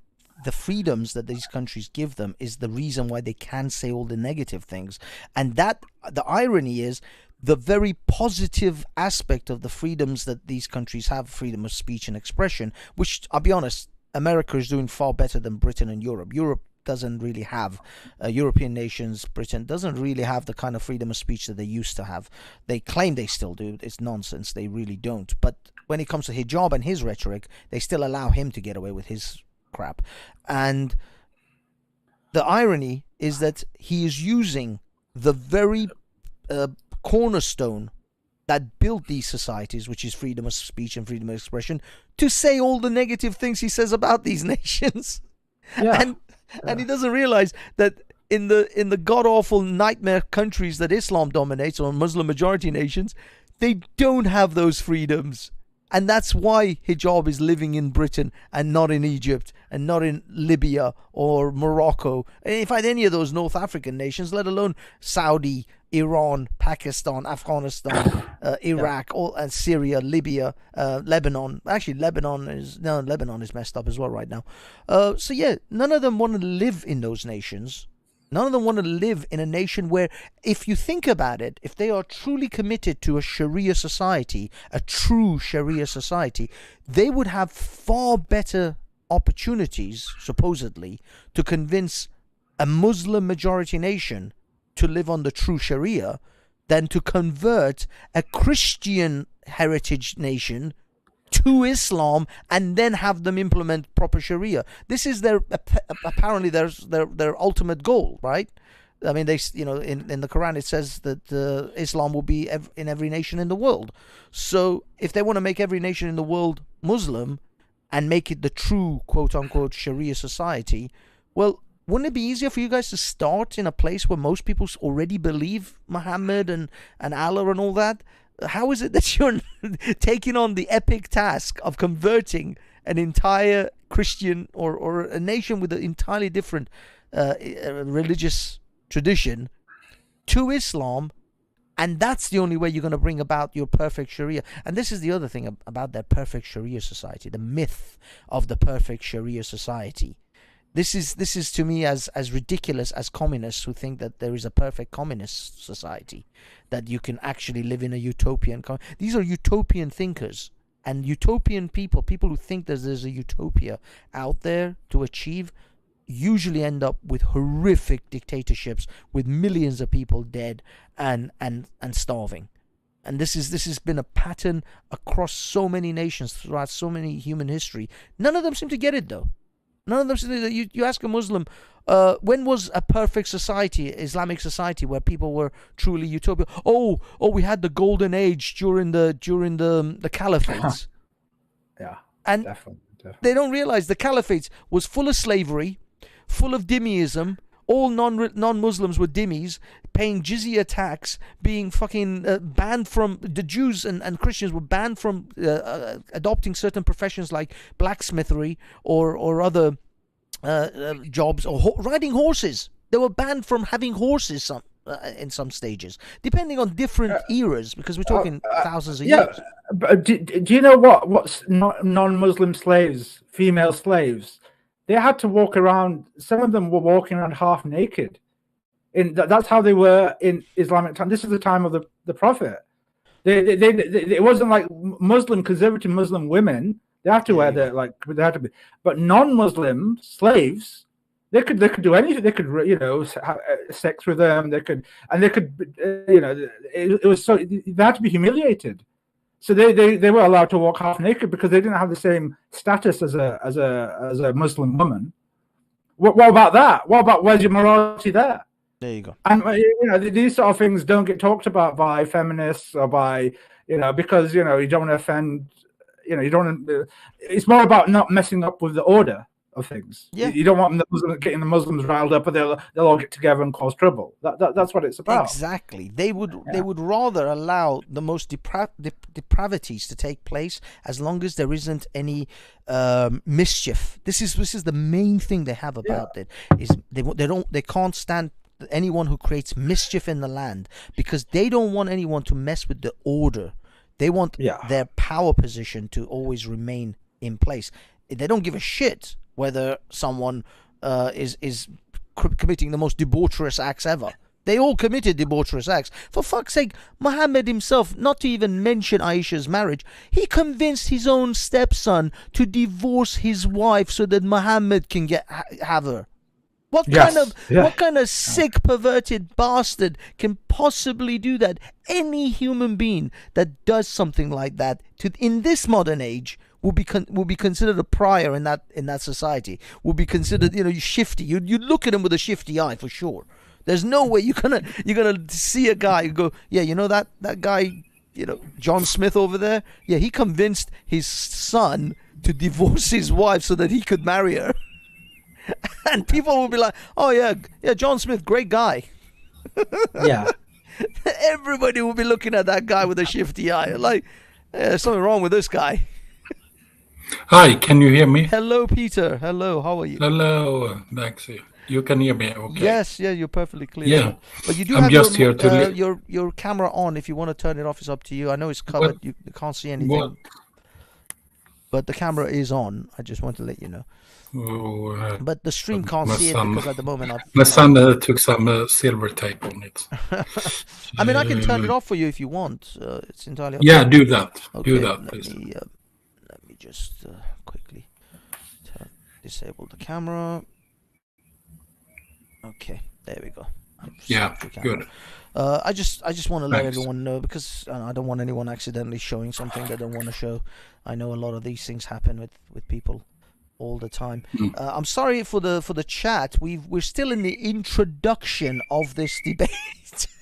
the freedoms that these countries give them is the reason why they can say all the negative things, and that the irony is the very positive aspect of the freedoms that these countries have, freedom of speech and expression, which, I'll be honest, America is doing far better than Britain and Europe. Europe doesn't really have, European nations, Britain doesn't really have the kind of freedom of speech that they used to have. They claim they still do. It's nonsense. They really don't. But when it comes to hijab and his rhetoric, they still allow him to get away with his crap. And the irony is that he is using the very cornerstone that built these societies, which is freedom of speech and freedom of expression, to say all the negative things he says about these nations. Yeah. And he doesn't realize that in the god-awful nightmare countries that Islam dominates, or Muslim majority nations, they don't have those freedoms. And that's why hijab is living in Britain and not in Egypt and not in Libya or Morocco. In fact, any of those North African nations, let alone Saudi, Iran, Pakistan, Afghanistan, Iraq, and Syria, Libya, Lebanon. Actually, Lebanon is messed up as well right now. So yeah, none of them want to live in those nations. None of them want to live in a nation where, if you think about it, if they are truly committed to a Sharia society, a true Sharia society, they would have far better opportunities, supposedly, to convince a Muslim majority nation to live on the true Sharia than to convert a Christian heritage nation to Islam and then have them implement proper Sharia. This is apparently their ultimate goal, right? I mean, in the Quran it says that Islam will be in every nation in the world. So if they want to make every nation in the world Muslim and make it the true quote-unquote Sharia society, well, wouldn't it be easier for you guys to start in a place where most people already believe Muhammad and Allah and all that? How is it that you're taking on the epic task of converting an entire Christian or a nation with an entirely different religious tradition to Islam, and that's the only way you're going to bring about your perfect Sharia? And this is the other thing about that perfect Sharia society, the myth of the perfect Sharia society. This is to me as ridiculous as communists who think that there is a perfect communist society, that you can actually live in a utopian. These are utopian thinkers, and utopian people who think that there's a utopia out there to achieve, usually end up with horrific dictatorships with millions of people dead and starving. And this has been a pattern across so many nations throughout so many human history. None of them seem to get it, though. None of them seem to. You ask a Muslim, when was a perfect society, Islamic society, where people were truly utopia? Oh, we had the golden age during the caliphates. Yeah, and definitely. They don't realize the caliphates was full of slavery, full of dhimmism. All non-Muslims were dhimmis, paying jizya tax, being fucking banned from, the Jews and Christians were banned from adopting certain professions like blacksmithery or other jobs, or riding horses. They were banned from having horses in some stages, depending on different eras, because we're talking thousands of years. But do you know what's non-Muslim slaves, female slaves? They had to walk around. Some of them were walking around half naked. That's how they were in Islamic time. This is the time of the Prophet. It wasn't like conservative Muslim women. They have to wear they had to be. But non-Muslim slaves, they could do anything. They could have sex with them. It was so they had to be humiliated. So they were allowed to walk half naked because they didn't have the same status as a Muslim woman. What about that? What about, where's your morality there? There you go. And these sort of things don't get talked about by feminists or by because you don't want to offend. You don't want to. It's more about not messing up with the order of things. Yeah. You don't want getting the Muslims riled up, or they'll all get together and cause trouble. That's what it's about. Exactly. They would rather allow the most depravities to take place as long as there isn't any mischief. This is the main thing they have about it. Is they can't stand anyone who creates mischief in the land, because they don't want anyone to mess with the order. They want their power position to always remain in place. They don't give a shit whether someone is committing the most debaucherous acts ever. They all committed debaucherous acts. For fuck's sake, Muhammad himself, not to even mention Aisha's marriage, he convinced his own stepson to divorce his wife so that Muhammad can have her. What kind of sick, perverted bastard can possibly do that? Any human being that does something like that in this modern age will be considered a pariah in that society. Will be considered shifty. You look at him with a shifty eye for sure. There's no way you're gonna see a guy who go, that guy, John Smith over there. Yeah, he convinced his son to divorce his wife so that he could marry her. And people will be like, oh yeah, John Smith, great guy. Yeah. Everybody will be looking at that guy with a shifty eye, like, there's something wrong with this guy. Hi, can you hear me? Hello, Peter. Hello, how are you? Hello, Maxi. You can hear me, okay? Yes, you're perfectly clear. Yeah, but you do I'm have just here to your camera on. If you want to turn it off, it's up to you. I know it's covered. You can't see anything. But the camera is on. I just want to let you know. Oh, but the stream can't see it because at the moment my son took some silver tape on it. I mean, I can turn it off for you if you want. It's entirely up to you. do that. Okay, do that, please. Let me just quickly disable the camera. Okay, there we go. Yeah, good. I just want to let everyone know, because I don't want anyone accidentally showing something they don't want to show. I know a lot of these things happen with people. all the time. I'm sorry for the chat. We're still in the introduction of this debate.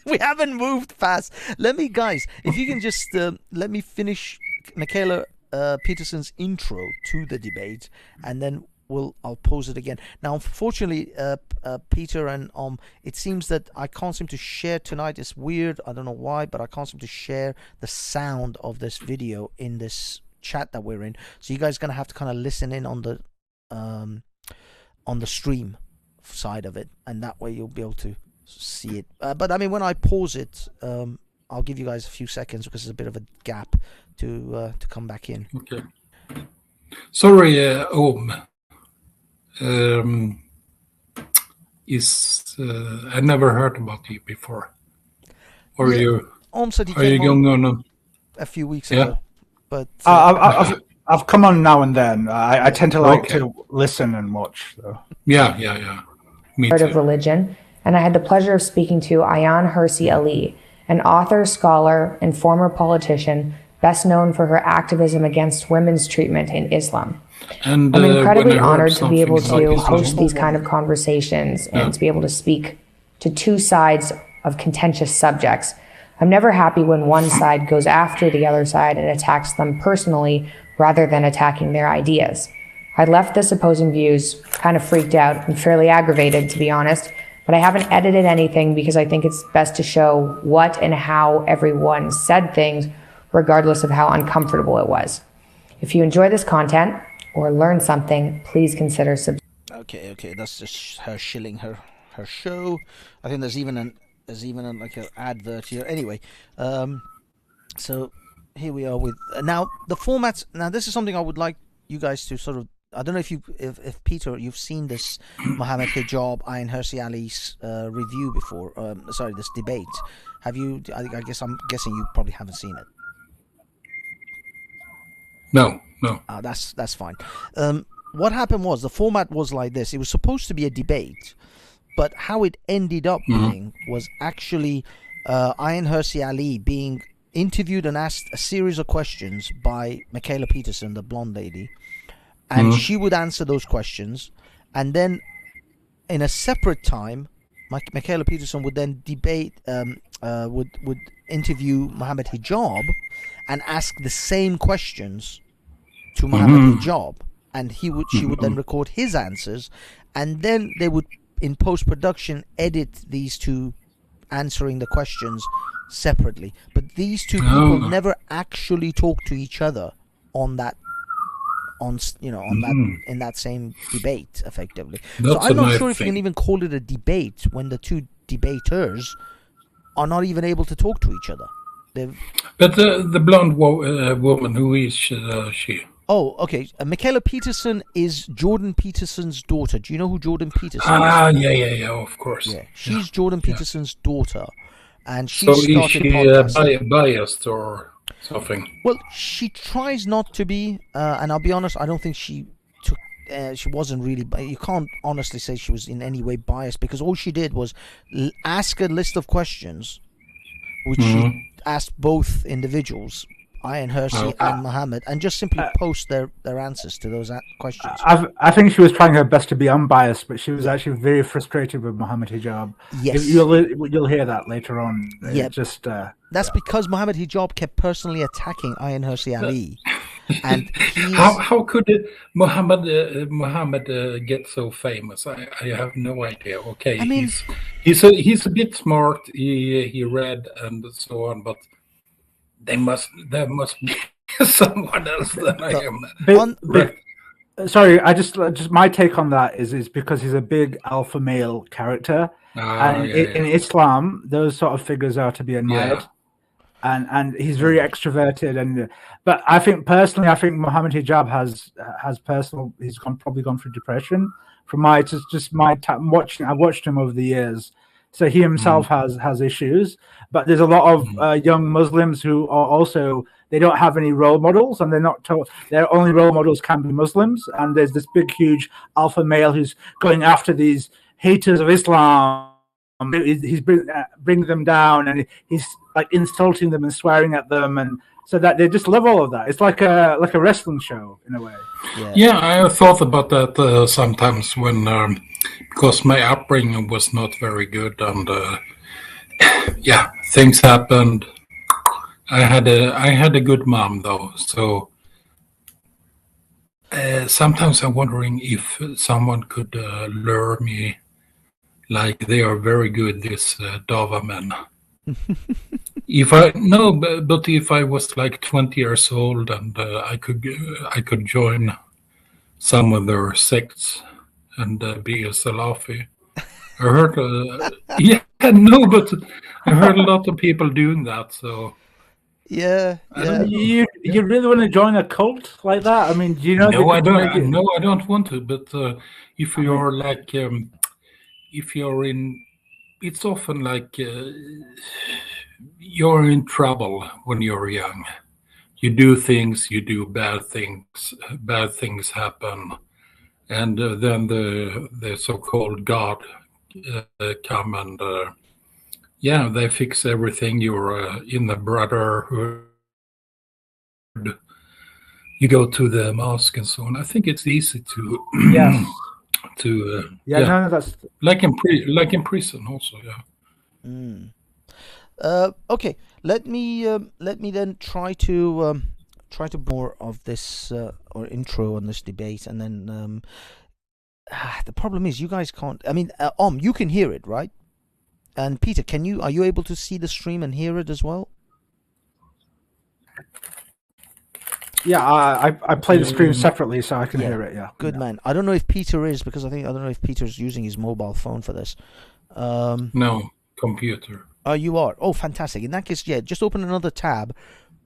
We haven't moved fast. Let me, guys, if you can just let me finish Michaela Peterson's intro to the debate, and then I'll pose it again. Now, unfortunately, Peter and it seems that I can't seem to share tonight. It's weird. I don't know why, but I can't seem to share the sound of this video in this chat that we're in. So you guys are gonna have to kind of listen in on the stream side of it, and that way you'll be able to see it. But I mean, when I pause it, I'll give you guys a few seconds because there's a bit of a gap to come back in. Okay. Sorry, I never heard about you before. Or yeah, said he came on a few weeks ago. But I've come on now and then. I tend to like to listen and watch. So. Yeah. Me too. Of religion, and I had the pleasure of speaking to Ayaan Hirsi Ali, an author, scholar, and former politician, best known for her activism against women's treatment in Islam. And, I'm incredibly honored to be able to host these kind of conversations and to be able to speak to two sides of contentious subjects. I'm never happy when one side goes after the other side and attacks them personally rather than attacking their ideas. I left this opposing views kind of freaked out and fairly aggravated, to be honest, but I haven't edited anything because I think it's best to show what and how everyone said things, regardless of how uncomfortable it was. If you enjoy this content or learn something, please consider subscribing. Okay, that's just her shilling her show. I think there's even like an advert here. Anyway, so here we are with now the formats. Now this is something I would like you guys to sort of. I don't know if Peter, you've seen this Mohammed Hijab, Ayaan Hirsi Ali's review before. This debate. Have you? I'm guessing you probably haven't seen it. No. That's fine. What happened was the format was like this. It was supposed to be a debate, but how it ended up being was actually Ayaan Hirsi Ali being interviewed and asked a series of questions by Michaela Peterson, the blonde lady, and she would answer those questions, and then in a separate time, Michaela Peterson would then would interview Mohammed Hijab and ask the same questions to Mohammed Hijab, and she would then record his answers, and then they would in post-production edit these two answering the questions separately. But these two people never actually talked to each other in that same debate effectively. So I'm not sure if you can even call it a debate when the two debaters are not even able to talk to each other. But the blonde woman, who is she? Oh, okay. Michaela Peterson is Jordan Peterson's daughter. Do you know who Jordan Peterson is? Yeah, of course. Yeah, she's Jordan Peterson's daughter, and she started podcasting. Biased or something? Well, she tries not to be, and I'll be honest, I don't think she wasn't really. You can't honestly say she was in any way biased, because all she did was ask a list of questions, which she asked both individuals, Ayaan Hirsi and Mohammed, and just simply post their answers to those questions. I think she was trying her best to be unbiased, but she was actually very frustrated with Mohammed Hijab. Yes, you'll hear that later on. Yeah, that's because Mohammed Hijab kept personally attacking Ayaan Hirsi Ali, and how could Mohammed get so famous? I have no idea. Okay, I mean, he's a bit smart. He read and so on, but there must be someone else than I am. Sorry, I just my take on that is because he's a big alpha male character, and in Islam, those sort of figures are to be admired. And he's very extroverted, but I think personally, Mohammed Hijab he's probably gone through depression. From I've watched him over the years. So he himself has issues, but there's a lot of young Muslims who are also, they don't have any role models, and they're not told their only role models can be Muslims. And there's this big, huge alpha male who's going after these haters of Islam. He's bringing them down, and he's like insulting them and swearing at them. And so that they just love all of that. It's like a wrestling show in a way. Yeah, I thought about that sometimes when because my upbringing was not very good, and things happened. I had a good mom though, so sometimes I'm wondering if someone could lure me, like they are very good, this Dava men. But if I was like 20 years old and I could join some of their sects and be a Salafi. I heard, but I heard a lot of people doing that. So yeah. You really want to join a cult like that? I mean, do you know? No, I don't. No, I don't want to. But if you're like, if you're in, it's often like you're in trouble when you're young. You do things, you do bad things happen, and then the so-called God come and they fix everything. You're in the brotherhood. You go to the mosque and so on. I think it's easy to No, that's like in prison also. Okay, let me then try to more of this or intro on this debate, and then the problem is you guys can't. I mean, you can hear it, right? And Peter, are you able to see the stream and hear it as well? Yeah, I play the stream separately, so I can hear it. Yeah, good man. I don't know if Peter is, because I don't know if Peter's using his mobile phone for this. No, computer. Oh, you are. Oh, fantastic. In that case, just open another tab,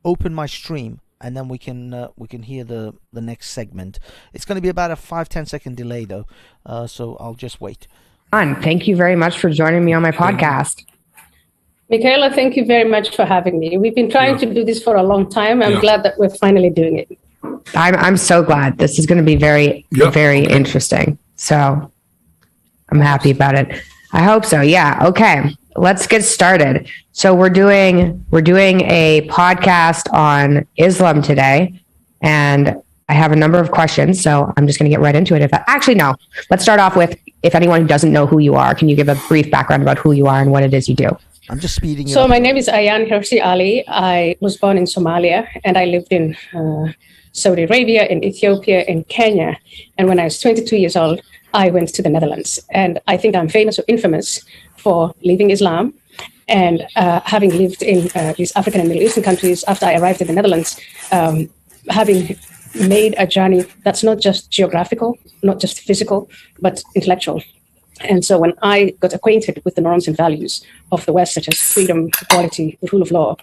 open my stream, and then we can hear the next segment. It's going to be about a 5-10 second delay though, so I'll just wait. Thank you very much for joining me on my podcast. Michaela, thank you very much for having me. We've been trying to do this for a long time. I'm glad that we're finally doing it. I'm so glad. This is going to be very, very interesting. So I'm happy about it. I hope so. Yeah. Okay. Let's get started. So we're doing a podcast on Islam today, and I have a number of questions. So I'm just going to get right into it. No, let's start off with, if anyone doesn't know who you are, can you give a brief background about who you are and what it is you do? I'm just speeding it up. So my name is Ayaan Hirsi Ali. I was born in Somalia, and I lived in Saudi Arabia, in Ethiopia, in Kenya. And when I was 22 years old, I went to the Netherlands. And I think I'm famous or infamous for leaving Islam and having lived in these African and Middle Eastern countries after I arrived in the Netherlands, having made a journey that's not just geographical, not just physical, but intellectual. And so when I got acquainted with the norms and values of the West, such as freedom, equality, the rule of law,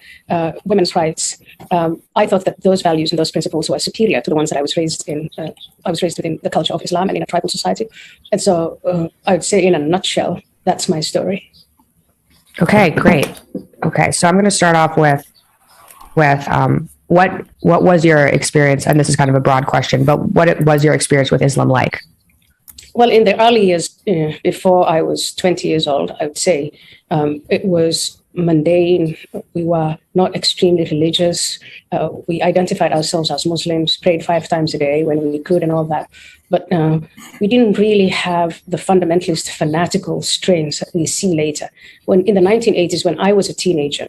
women's rights, I thought that those values and those principles were superior to the ones that I was raised in. I was raised within the culture of Islam and in a tribal society. And so I would say in a nutshell, that's my story. Okay, great. Okay, so I'm going to start off with what was your experience, and this is kind of a broad question, but what was your experience with Islam like? Well, in the early years, before I was 20 years old, I would say it was mundane. We were not extremely religious. We identified ourselves as Muslims, prayed 5 times a day when we could and all that. But we didn't really have the fundamentalist fanatical strains that we see later. When in the 1980s, when I was a teenager,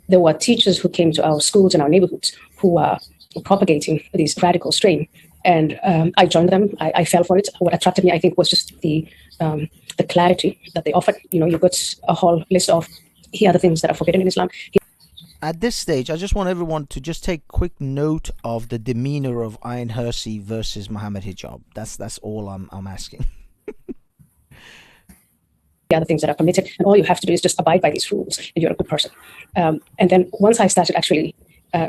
there were teachers who came to our schools and our neighborhoods who were propagating this radical strain. And I joined them. I fell for it. What attracted me, I think, was just the clarity that they offered. You know, you've got a whole list of here are the things that are forbidden in Islam. At this stage, I just want everyone to just take quick note of the demeanor of Ayaan Hirsi versus Mohammed Hijab. That's all I'm asking. The other things that are permitted, and all you have to do is just abide by these rules, and you're a good person. And then once I started actually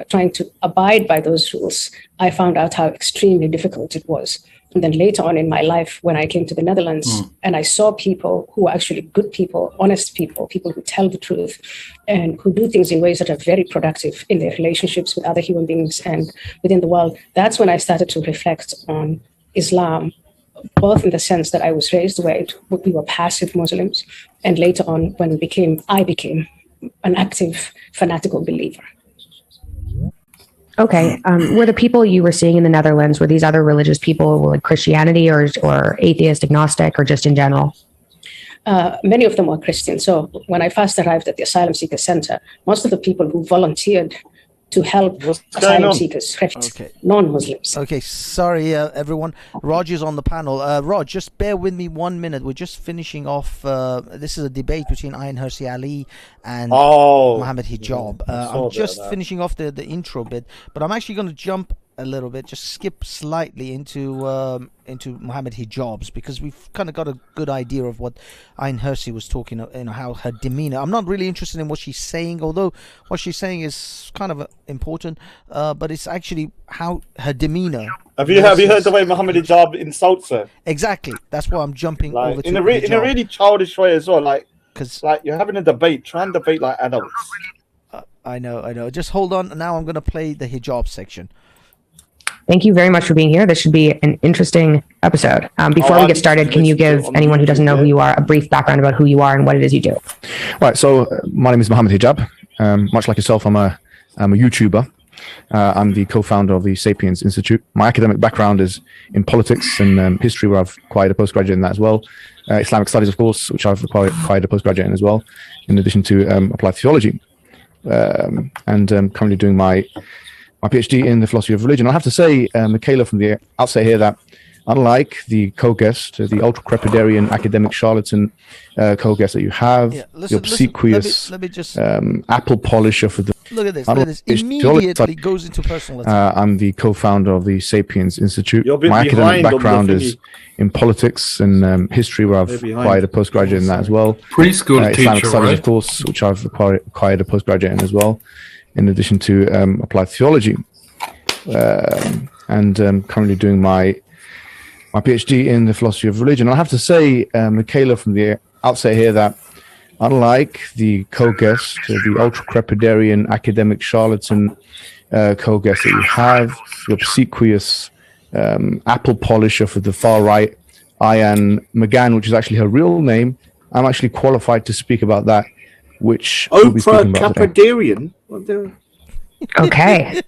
trying to abide by those rules, I found out how extremely difficult it was. And then later on in my life, when I came to the Netherlands and I saw people who are actually good people, honest people, people who tell the truth and who do things in ways that are very productive in their relationships with other human beings and within the world, that's when I started to reflect on Islam, both in the sense that I was raised where we were passive Muslims, and later on when I became an active fanatical believer. Okay. Were the people you were seeing in the Netherlands, were these other religious people, like Christianity or atheist, agnostic, or just in general? Many of them were Christian. So when I first arrived at the Asylum Seeker Center, most of the people who volunteered to help asylum seekers, refugees, non-Muslims. Okay, sorry everyone. Raj is on the panel. Raj, just bear with me 1 minute. We're just finishing off. This is a debate between Ayaan Hirsi Ali and Mohammed Hijab. I'm just finishing off the intro bit, but I'm actually going to jump a little bit, just skip slightly into Mohammed Hijab's, because we've kind of got a good idea of what Ayaan Hirsi was talking, how her demeanor. I'm not really interested in what she's saying, although what she's saying is kind of important, but it's actually how her demeanor. Have you heard the way Mohammed Hijab insults her? Exactly. That's why I'm jumping over to in a really childish way as well. Because you're having a debate, try and debate like adults. I know. Just hold on. Now I'm going to play the hijab section. Thank you very much for being here. This should be an interesting episode. Before we get started, can you give anyone who doesn't know who you are a brief background about who you are and what it is you do? Right. So my name is Mohammed Hijab. Much like yourself, I'm a YouTuber. I'm the co-founder of the Sapiens Institute. My academic background is in politics and history, where I've acquired a postgraduate in that as well. Islamic studies, of course, which I've acquired a postgraduate in as well, in addition to applied theology. And currently doing my PhD in the philosophy of religion. I have to say, Michaela, from the outset here, that unlike the co-guest, the ultra-crepidarian academic charlatan co-guest that you have, the obsequious let me just apple polisher for the... Look at this. Immediately goes into personal attack. I'm the co-founder of the Sapiens Institute. My academic background is in politics and history, where I've acquired a postgraduate in that as well. Preschool teacher, Islamic studies, right? of course, which I've acquired a postgraduate in as well, in addition to applied theology. And currently doing my PhD in the philosophy of religion. I have to say, Michaela, from the outset here, that unlike the co-guest, the ultra-crepidarian academic charlatan co-guest that you have, the obsequious apple polisher for the far right, Ayaan McGann, which is actually her real name, I'm actually qualified to speak about that, which ultra-crepidarian? Okay,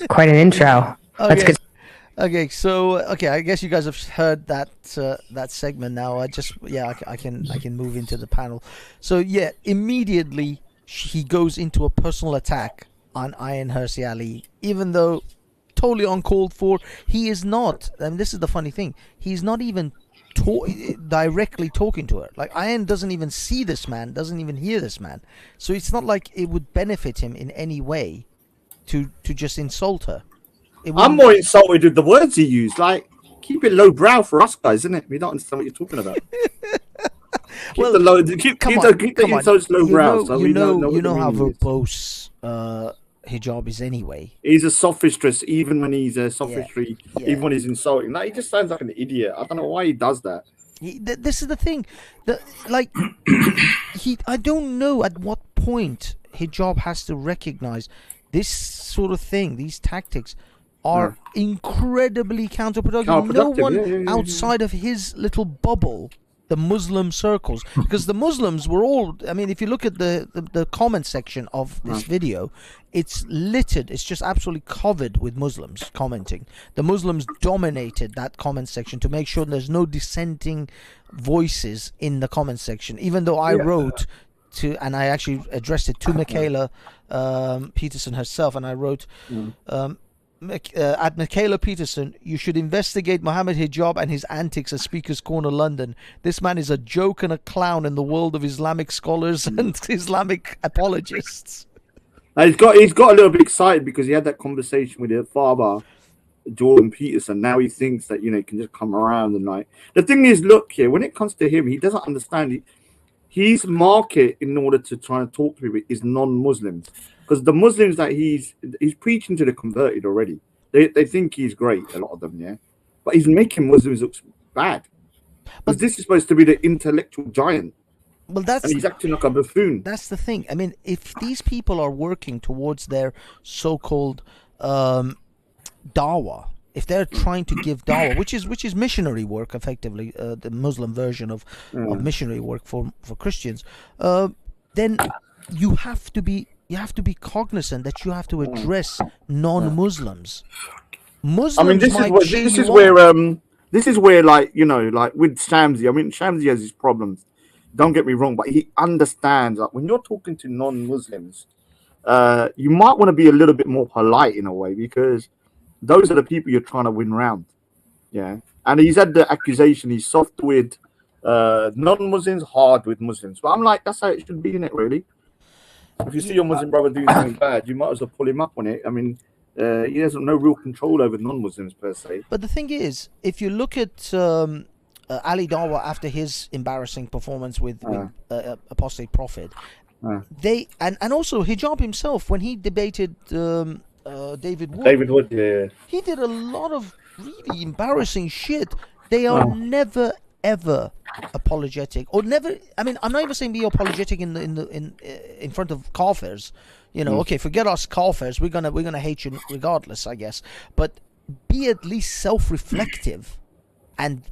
quite an intro. That's good. Okay, so I guess you guys have heard that segment now. I can move into the panel. So immediately he goes into a personal attack on Ayaan Hirsi Ali, even though totally uncalled for. He is not. And this is the funny thing. He's not even directly talking to her. Like, Ayaan doesn't even see this man, doesn't even hear this man. So it's not like it would benefit him in any way to just insult her. I'm more insulted with the words he used. Like, keep it lowbrow for us guys, isn't it? We don't understand what you're talking about. keep the insults lowbrow. You know how verbose Hijab is anyway. He's a sophistry, even when he's a sophistry, even when he's insulting. Like, he just sounds like an idiot. I don't know why he does that. This is the thing. I don't know at what point Hijab has to recognize this sort of thing, these tactics are incredibly counterproductive. No one outside of his little bubble, the Muslim circles, because the Muslims were all, I mean, if you look at the comment section of this video, it's littered, it's just absolutely covered with Muslims commenting. The Muslims dominated that comment section to make sure there's no dissenting voices in the comment section, even though I wrote and I actually addressed it to Michaela Peterson herself, and I wrote, at Michaela Peterson, you should investigate Mohammed Hijab and his antics at Speaker's Corner, London. This man is a joke and a clown in the world of Islamic scholars and Islamic apologists. He's got a little bit excited because he had that conversation with his father, Jordan Peterson. Now he thinks that, he can just come around and like. The thing is, look here, when it comes to him, he doesn't understand. His market, in order to try and talk to people, is non-Muslims. Because the Muslims that he's preaching to the converted already. They think he's great, a lot of them, yeah. But he's making Muslims look bad. Because this is supposed to be the intellectual giant. Well, and he's acting like a buffoon. That's the thing. I mean, if these people are working towards their so-called dawah, if they're trying to give dawah, which is missionary work, effectively, the Muslim version of missionary work for Christians, then you have to be you have to be cognizant that you have to address non-Muslims. Muslims. I mean, this is where, like, you know, like with Shamsi. I mean, Shamsi has his problems. Don't get me wrong, but he understands that when you're talking to non-Muslims, you might want to be a little bit more polite in a way, because those are the people you're trying to win round. Yeah, and he's had the accusation he's soft with non-Muslims, hard with Muslims. But I'm like, that's how it should be, in it, really. If you see your Muslim brother doing something bad, you might as well pull him up on it. I mean, he has no real control over non-Muslims per se. But the thing is, if you look at Ali Dawa after his embarrassing performance with Apostate Prophet, they and also Hijab himself, when he debated David Wood. Yeah. He did a lot of really embarrassing shit. They are never ever apologetic, or never. I mean, I'm not even saying be apologetic in front of kafirs. You know, okay, forget us kafirs. We're gonna hate you regardless, I guess. But be at least self-reflective, and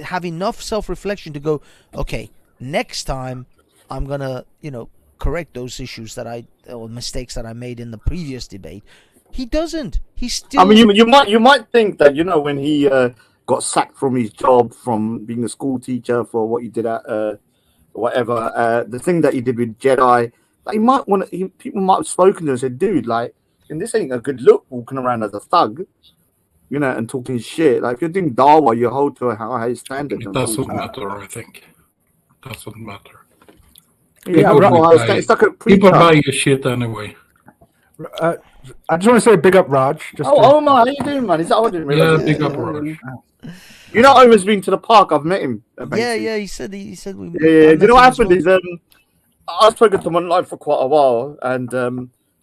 have enough self-reflection to go, okay, next time I'm gonna, you know, correct those issues or mistakes that I made in the previous debate. He doesn't. He's still. I mean, you might think that, you know, when he got sacked from his job from being a school teacher for what he did at whatever, the thing that he did with Jedi, like, people might have spoken to him and said, dude, like, and this ain't a good look walking around as a thug, you know, and talking shit. Like, if you're doing Dawa, you hold to a high standard. It doesn't matter, I think. It doesn't matter. People buy your shit anyway. I just want to say big up Raj. Man, how you doing, man? I didn't realize. Yeah, big up Raj. You know, Omar's been to the park. I've met him. Yeah. He said we. Yeah. Do you know what happened? Is I've spoken to him online for quite a while, and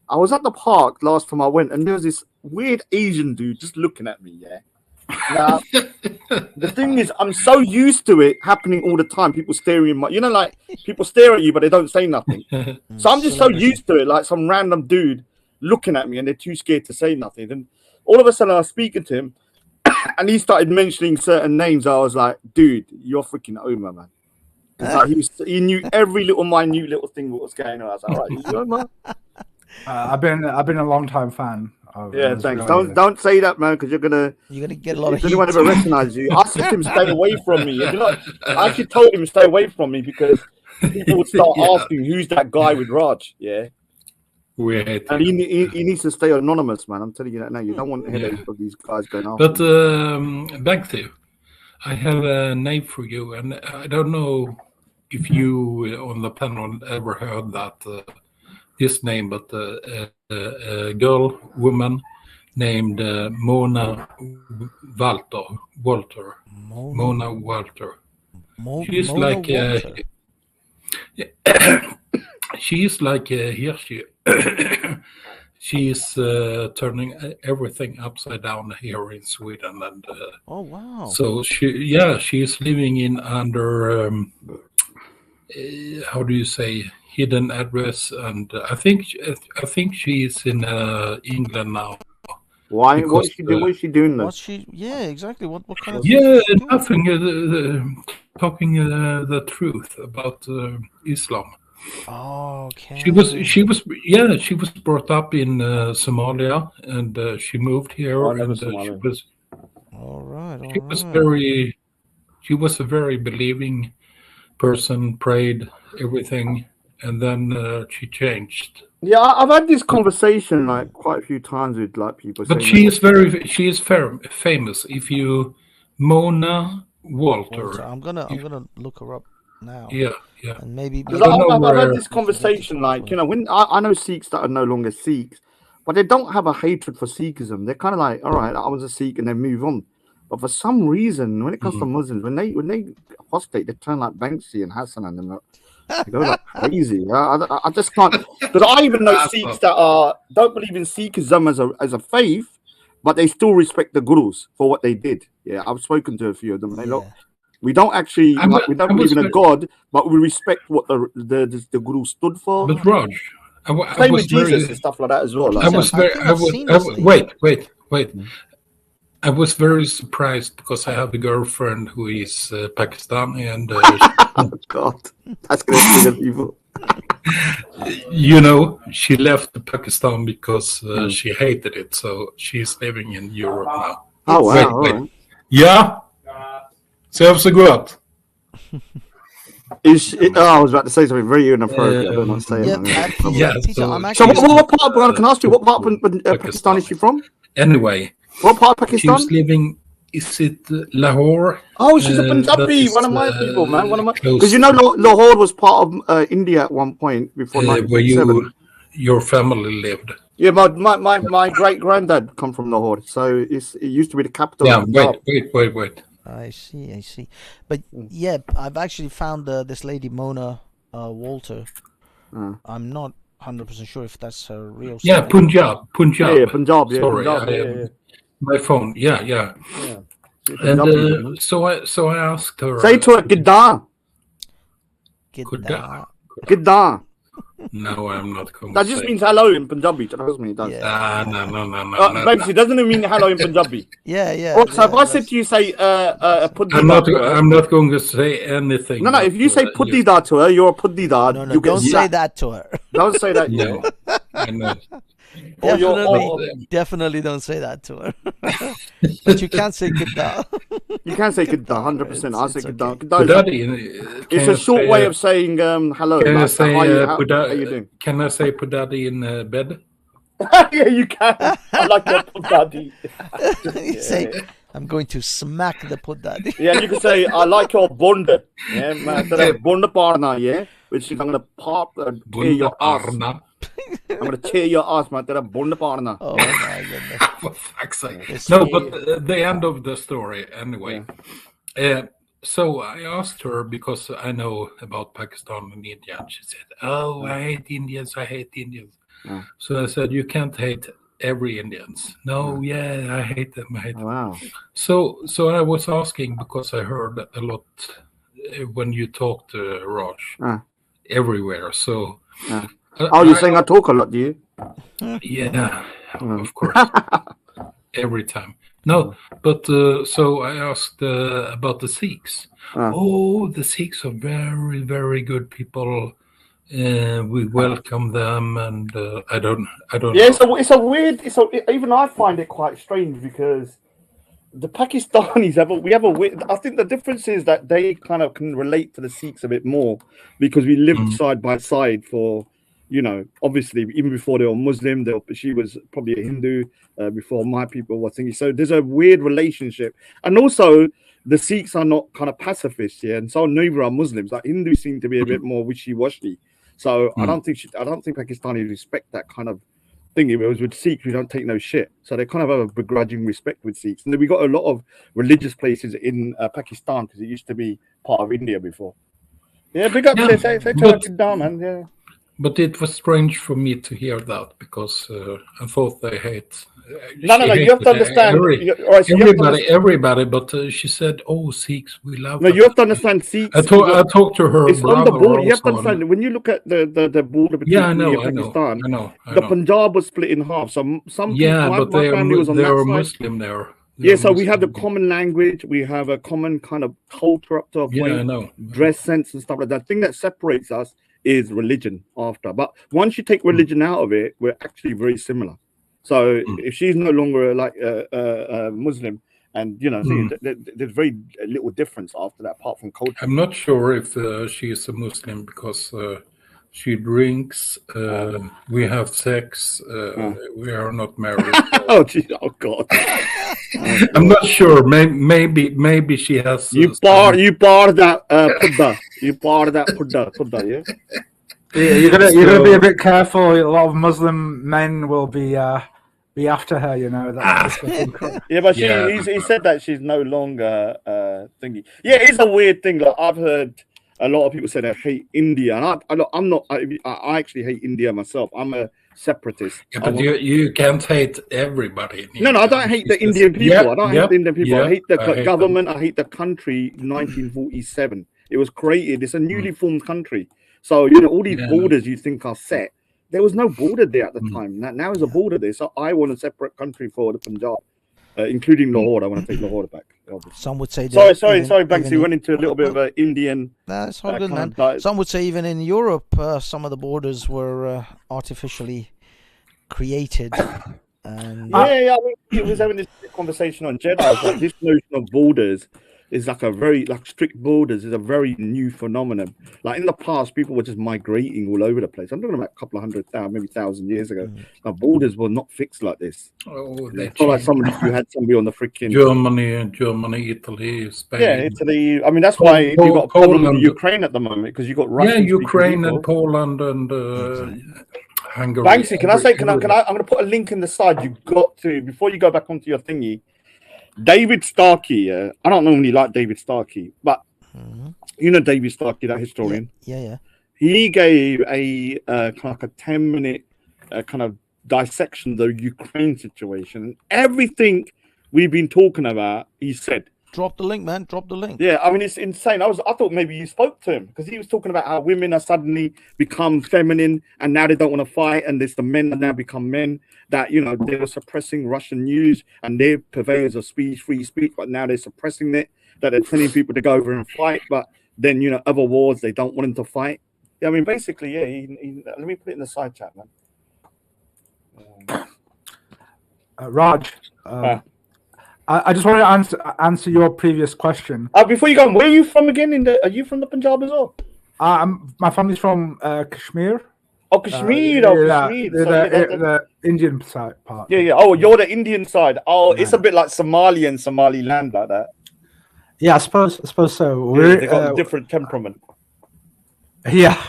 I was at the park last time I went, and there was this weird Asian dude just looking at me. Yeah. Now, the thing is, I'm so used to it happening all the time. People staring at you know, like, people stare at you, but they don't say nothing. So I'm just so used to it, like some random dude looking at me, and they're too scared to say nothing. And all of a sudden, I was speaking to him, and he started mentioning certain names. I was like, "Dude, you're freaking Omar, man." Like, he knew every minute little thing what was going on. I was like, "All right, you Omar?" I've been a long time fan. Thanks. Don't say that, man, because you're gonna get a lot of heat. If anyone ever recognizes you, I said to him, stay away from me. You know, I actually told him stay away from me, because people would start asking, who's that guy with Raj? Yeah. Weird. And he needs to stay anonymous, man. I'm telling you that now. You don't want headaches of these guys going off. But back to, I have a name for you, and I don't know if you on the panel ever heard that this name, but a woman named Mona Walter. Mona Walter. She's like she's like Hirsi. She's turning everything upside down here in Sweden, and oh wow! So she's living in under how do you say, hidden address, and I think she's in England now. Why? What is she doing? What's she? Yeah, exactly. What kind of? Yeah, nothing. Talking the truth about Islam. Oh, okay. She was brought up in Somalia, and she moved here, and she was. All right. She was a very believing person, prayed everything, and then she changed. Yeah, I've had this conversation like quite a few times with like people. But she is famous. If you Mona Walter. I'm gonna look her up now. Yeah. And maybe I've had this conversation, like, you know, when I know Sikhs that are no longer Sikhs, but they don't have a hatred for Sikhism. They're kind of like, all right, I was a Sikh, and they move on. But for some reason, when it comes to Muslims, when they apostate, they turn like Banksy and Hassan, and they go like crazy. I just can't, because I even know Sikhs that don't believe in Sikhism as a faith, but they still respect the gurus for what they did. Yeah, I've spoken to a few of them. They look. We don't actually, we don't believe in a god, but we respect what the guru stood for. But Raj, same with Jesus and stuff like that as well. Wait. I was very surprised because I have a girlfriend who is Pakistani, and God, that's going to be the people. You know, she left Pakistan because she hated it, so she's living in Europe now. Oh, wow. Wait. Yeah? Serves så gott. I was about to say something very inappropriate. I don't want to say it. Yeah, Peter, I'm So actually what part, can I ask you, what part of Pakistan is she from? Anyway, What part of Pakistan? she's living, is it Lahore? Oh, she's a Punjabi, one of my people, man. Because you know, Lahore was part of India at one point before where 1947. your family lived. Yeah, my great granddad come from Lahore, so it used to be the capital. Yeah, of Punjab. wait. I see. But yeah, I've actually found this lady Mona Walter. I'm not 100% sure if that's her real. Yeah, Punjab. Yeah, Punjab. Yeah, Sorry, Punjab, my phone. Yeah. And so I asked her. Say to her, Gidda. Gidda. No, I'm not going That to just say. means hello in Punjabi. Trust me, it does. No. Basically, doesn't it mean hello in Punjabi? Yeah. Oh, so if I said to you, say, I'm not going to say anything. No, if you say puddida to her, you're a puddida. No, don't say that to her. Don't say that. No, I know. Definitely don't say that to her. But you can't say Gidda. You can say Gidda, 100%. I'll say Gidda. Pudadi, It's a short way of saying hello. Can I Like, say how you doing? Can I say Pudadi in bed? Yeah, you can. I like your puddadi. You say, I'm going to smack the puddadi. Yeah, you can say, I like your bunda. Yeah, man. Bunda parna, yeah? Which is, I'm going to tear your ass. I'm going to tear your ass, man. Bunda parna. Oh my goodness. For fuck's sake. No, but the end of the story, anyway. So I asked her, because I know about Pakistan and India, and she said, oh, I hate Indians. So I said, you can't hate every Indians. No, yeah, I hate them. Wow. So I was asking, because I heard a lot when you talk to Raj everywhere. So you're saying I talk a lot, do you? Yeah, of course. Every time. No, but so I asked about the Sikhs. Oh, the Sikhs are very, very good people. We welcome them, and I don't know. Yeah, it's a weird. Even I find it quite strange, because the Pakistanis have a weird. I think the difference is that they kind of can relate to the Sikhs a bit more, because we lived side by side for, obviously even before they were Muslim. She was probably a Hindu before my people were thinking. So there's a weird relationship, and also the Sikhs are not kind of pacifists, and so neither are Muslims. Like Hindus seem to be a bit more wishy-washy. So I don't think Pakistanis respect that kind of thing. It was with Sikhs, we don't take no shit. So they kind of have a begrudging respect with Sikhs. And then we got a lot of religious places in Pakistan, because it used to be part of India before. Yeah, big up to say man. Yeah. But it was strange for me to hear that, because I thought they hate. No, you have to understand. Everybody, but she said, "Oh, Sikhs, we love." No, you have to understand Sikhs. I talked to her. It's on the border. You have to understand, when you look at the border between India and Pakistan, I know. The Punjab was split in half. So some but my family was on that side. Muslim there. So we have the common language, we have a common kind of culture up to a point, I know. Dress sense and stuff like that. The thing that separates us is religion after. But once you take religion out of it, we're actually very similar. So if she's no longer like a Muslim, and there's very little difference after that, apart from culture. I'm not sure if she is a Muslim, because she drinks, we have sex, we are not married. Oh God! I'm not sure. Maybe she has. You bar that pudda. You bar that pudda. Yeah. Yeah, you're gonna be a bit careful. A lot of Muslim men will be after her. Yeah, but he said that she's no longer thingy. Yeah, it's a weird thing. Like, I've heard a lot of people say they hate India, and I'm not. I actually hate India myself. I'm a separatist. Yeah, but you can't hate everybody. No, I don't hate the Indian people. I don't hate the Indian people. I hate the government. I hate the country. 1947, it was created. It's a newly formed country. So all these borders you think are set. There was no border there at the time. Now there's a border there. So I want a separate country for the Punjab. including Lahore. I want to take Lahore back. Obviously. Some would say. Sorry, Banksy. We went into a little bit of an Indian. That's all good, man. Some would say even in Europe, some of the borders were artificially created. And I mean, it was having this conversation on Jeddah. Like, this notion of borders is like a very strict borders is a very new phenomenon. Like in the past, people were just migrating all over the place. I'm talking about a couple of 100,000, maybe 1,000 years ago. Now borders were not fixed like this. It's not like you had somebody on the freaking Germany, Italy, Spain. Yeah, Italy. I mean, that's why if you've got a problem with Ukraine at the moment because you've got Russia. Yeah, Ukraine and Poland and Hungary. Banksy, can I say? I'm going to put a link in the side. You've got to before you go back onto your thingy. David Starkey, I don't normally like David Starkey, but you know David Starkey, that historian. Yeah. He gave a kind of like a 10-minute kind of dissection of the Ukraine situation. Everything we've been talking about, he said. Drop the link, man. Drop the link. Yeah, I mean it's insane. I thought maybe you spoke to him because he was talking about how women are suddenly become feminine and now they don't want to fight, and there's the men that now become men. That they were suppressing Russian news and they're purveyors of free speech, but now they're suppressing it. That they're telling people to go over and fight, but then other wars they don't want them to fight. Yeah, I mean basically, yeah. Let me put it in the side chat, man. Raj. I just want to answer your previous question. Before you go, where are you from again? Are you from the Punjab as well? My family's from Kashmir. Oh, Kashmir. Kashmir. The Indian side part. Yeah. Oh, you're the Indian side. Oh, it's a bit like Somali and Somaliland like that. Yeah, I suppose so. Yeah, they got a different temperament. Yeah.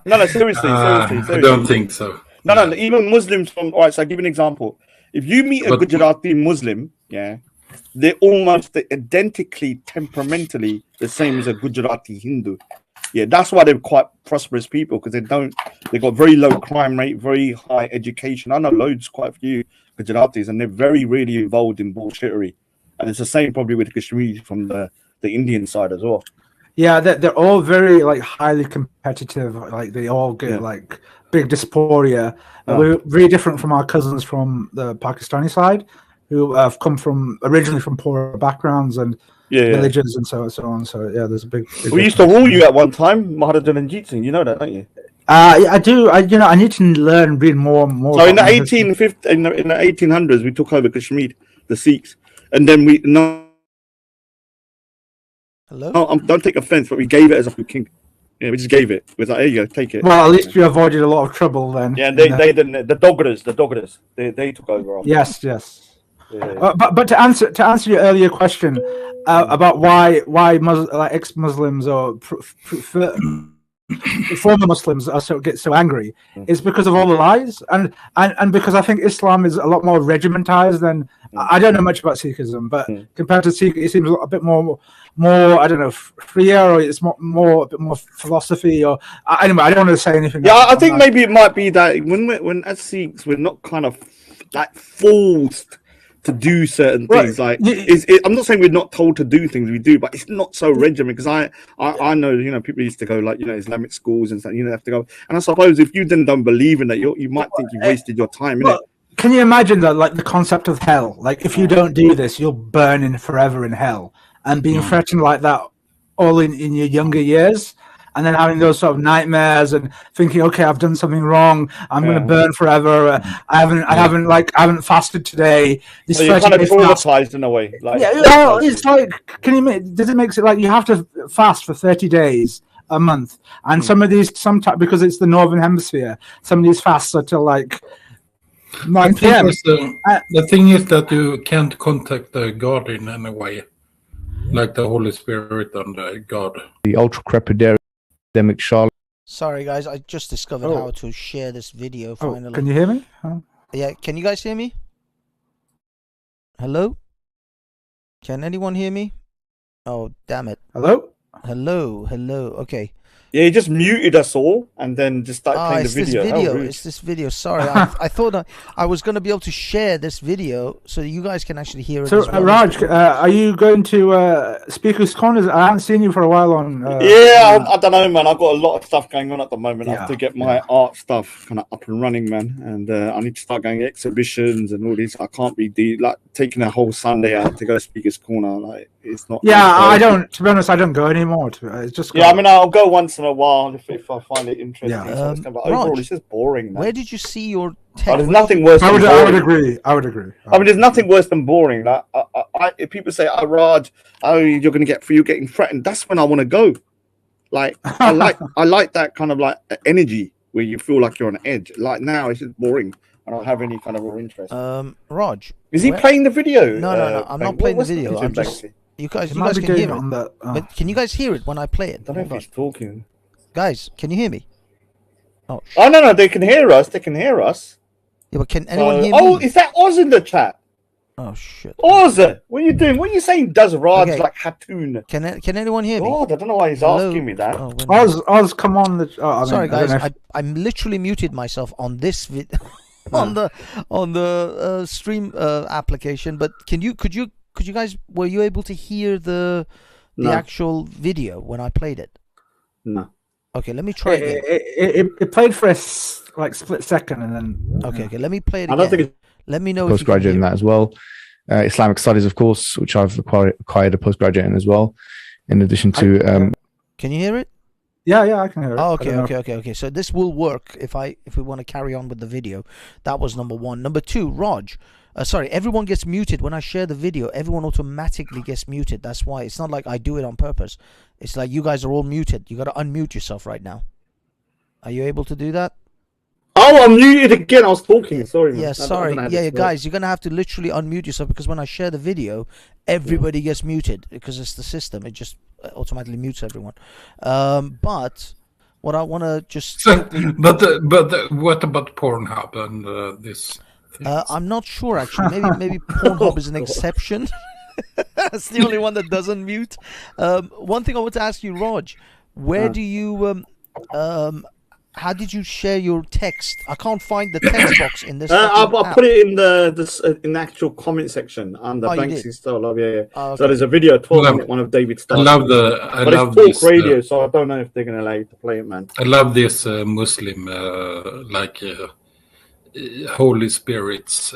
No, seriously. I don't think so. No. Even Muslims from. All right, so I'll give you an example. If you meet a Gujarati Muslim, they're almost identically temperamentally the same as a Gujarati Hindu. Yeah, that's why they're quite prosperous people because they got very low crime rate, very high education. I know quite a few Gujaratis, and they're very, really involved in bullshittery. And it's the same probably with Kashmir from the Indian side as well. Yeah, they're all very highly competitive. Like they all get big dysphoria. We're very different from our cousins from the Pakistani side, who have come originally from poorer backgrounds and villages and so on. So yeah, there's a big we used to rule you at one time, Maharajan and Jeet Singh. You know that, don't you? I do. I need to read more. So in the 1800s, we took over Kashmir, the Sikhs, and then Hello? No, don't take offense, but we gave it as a king. Yeah, we just gave it. We was like, here you go, take it. Well, at least you avoided a lot of trouble then. Yeah, they didn't. The Dogras, they took over. Yes. Yeah. But to answer your earlier question about why ex-Muslims or former Muslims get so angry, is because of all the lies and because I think Islam is a lot more regimentized than I don't know much about Sikhism, but compared to Sikh, it seems a bit more I don't know, freer, or it's a bit more philosophy, or anyway, I don't want to say anything. Yeah, I think maybe it might be that when as Sikhs we're not kind of forced to do certain things. I'm not saying we're not told to do things, we do, but it's not so regimented. Because I know people used to go Islamic schools and stuff. Have to go, and I suppose if you then don't believe in that, you might think you've wasted your time. Can you imagine that, the concept of hell? If you don't do this, you'll burn in forever in hell, and being threatened like that all in your younger years. And then having those sort of nightmares and thinking, okay, I've done something wrong. I'm going to burn forever. I haven't fasted today. So you're kind of traumatized in a way. It's does it make it you have to fast for 30 days a month? And some of these, because it's the Northern Hemisphere, some of these fasts are till 9 p.m. The thing is that you can't contact the God in any way, like the Holy Spirit and the God. The ultra crepidarian. Sorry guys, I just discovered how to share this video finally. Can you hear me? Yeah, can you guys hear me? Hello? Can anyone hear me? Oh, damn it. Hello? Hello. Okay. Yeah, he just muted us all and then just started playing the video. It's this video. Sorry, I thought I was going to be able to share this video so you guys can actually hear it. So, as well. Raj, are you going to Speaker's Corners? I haven't seen you for a while on. I don't know, man. I've got a lot of stuff going on at the moment. I have to get my art stuff kind of up and running, man. And I need to start going to exhibitions and all this. I can't be taking a whole Sunday out to go to Speaker's Corner. Like, it's not. Yeah, I don't. To be honest, I don't go anymore. It's just. I mean, I'll go once in a while if I find it interesting. Yeah. But overall, it's just boring, man. Where did you see your text? There's nothing worse. I would agree. I would agree. I mean, there's nothing worse than boring. Like, if people say, "Oh, Raj, you're going to you're getting threatened," that's when I want to go. Like, I like that kind of like energy where you feel like you're on edge. Like now, it's just boring. I don't have any kind of real interest. Raj, is he playing the video? No. I'm not playing the video. I'm just. You guys can hear it. But can you guys hear it when I play it? I don't know if he's talking. Guys, can you hear me? Oh no, they can hear us. They can hear us. Yeah, but can anyone hear me? Oh, is that Oz in the chat? Oh shit. Oz, what are you doing? What are you saying? Does Raj like Hattoon? Can anyone hear me? God, I don't know why he's asking me that. Oz, come on. Sorry, guys. I'm literally muted myself on this on the stream application. But could you guys, were you able to hear the actual video when I played it? No. Okay, let me try again. It played for a split second and then. Okay, let me play it again. I don't think let me know. Postgraduate in that as well. Islamic studies, of course, which I've acquired a postgraduate in as well. In addition to, can you hear it? Yeah, I can hear it. Oh, okay. So this will work if we want to carry on with the video. That was number one. Number two, Raj. Everyone gets muted when I share the video. Everyone automatically gets muted. That's why it's not like I do it on purpose. It's like you guys are all muted. You got to unmute yourself right now. Are you able to do that? Oh, I'm muted again. I was talking. Sorry. Yeah, sorry. Yeah, guys, you're gonna have to literally unmute yourself because when I share the video, everybody gets muted because it's the system. It just automatically mutes everyone. But what I want to just. But what about Pornhub and this? I'm not sure actually. Maybe Pornhub is an exception. That's the only one that doesn't mute. One thing I want to ask you, Raj, where do you how did you share your text? I can't find the text box in this. I put it in in the actual comment section under Banksy Style. Yeah. Oh, okay. So there's a video 12-minute one of David Starr. I love it's talk radio, so I don't know if they're gonna allow you to play it, man. I love this Muslim Holy Spirits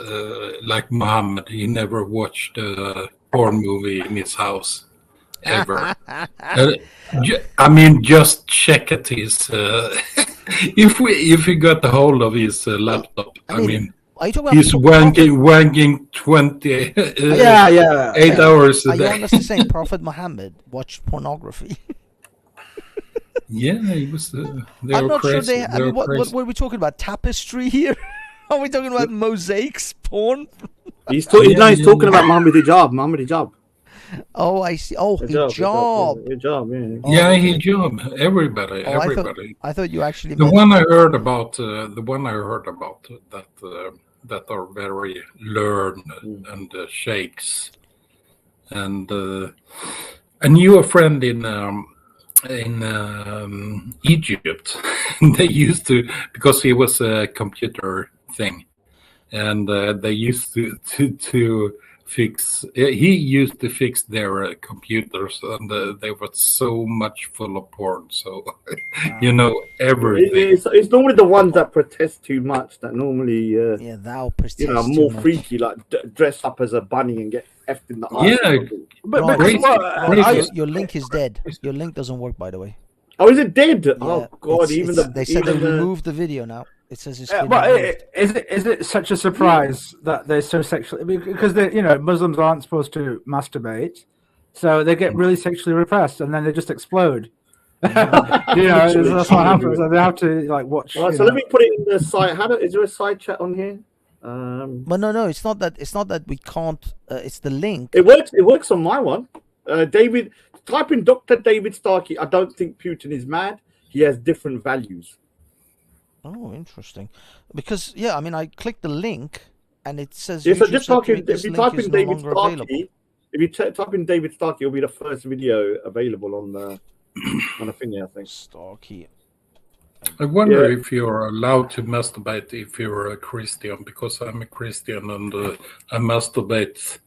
like Mohammed. He never watched a porn movie in his house ever. I mean, just check at his. If we got a hold of his laptop, I mean he's wanking 28 hours a day. Are you honestly saying Prophet Muhammad watched pornography? Yeah, he was. I'm not crazy. Sure I mean, what were we talking about? Tapestry here? Are we talking about mosaics, porn? He's talking about Mohammed Hijab. Mohammed Hijab. Oh, I see. Oh, hijab. Hijab, yeah. Yeah, hijab. Everybody. I thought you actually. The one I heard about that are very learned and sheikhs, and I knew a friend in Egypt. They used to, because he was a computer thing, and they used to fix. He used to fix their computers, and they were so much full of porn. So everything. It's normally the ones that protest too much that normally thou protest more freaky, like dress up as a bunny and get effed in the eye. Yeah, but your link is dead. Your link doesn't work, by the way. Oh, is it dead? Yeah, oh God! They said they removed the video now. It says it's. Is it such a surprise that they're so sexually, because Muslims aren't supposed to masturbate, so they get really sexually repressed and then they just explode. That's what happens. So they have to watch. Right, so let me put it in the side. Is there a side chat on here? But no, it's not that. It's not that we can't. It's the link. It works. It works on my one. David, type in Dr. David Starkey. I don't think Putin is mad. He has different values. Oh, interesting. Because I clicked the link and it says. Yeah, so just talking. If you type in David Starkey, it'll be the first video available on the kind of thing. I think. Starkey. I wonder if you're allowed to masturbate if you're a Christian, because I'm a Christian and I masturbate.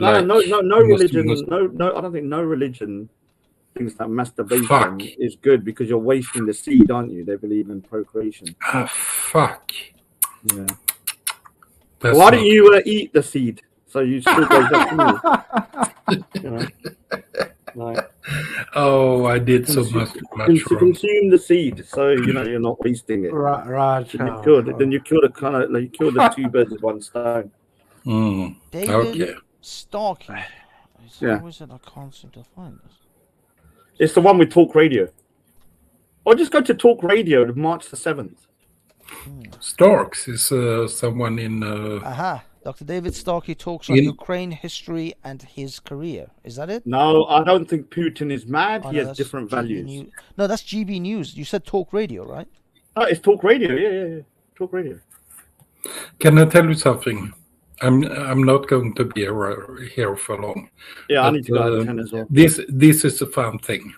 No religion. No. I don't think no religion thinks that masturbation is good because you're wasting the seed, aren't you? They believe in procreation. Fuck. Yeah. Why don't you eat the seed so you still go you know? Like, oh, I did so much to consume the seed, so you know you're not wasting it. Right. Then you kill the kind of you kill the two birds with one stone. David Starkey. Yeah. How is it I can't seem to find this? It's the one with Talk Radio. Or just go to Talk Radio March the 7th. Starks is someone in. Dr. David Starkey talks on Ukraine history and his career. Is that it? No, I don't think Putin is mad. He has different values. No, that's GB News. You said Talk Radio, right? Oh, it's Talk Radio. Yeah. Talk Radio. Can I tell you something? I'm not going to be here for long. Yeah, I need to go at 10 as well. This is a fun thing.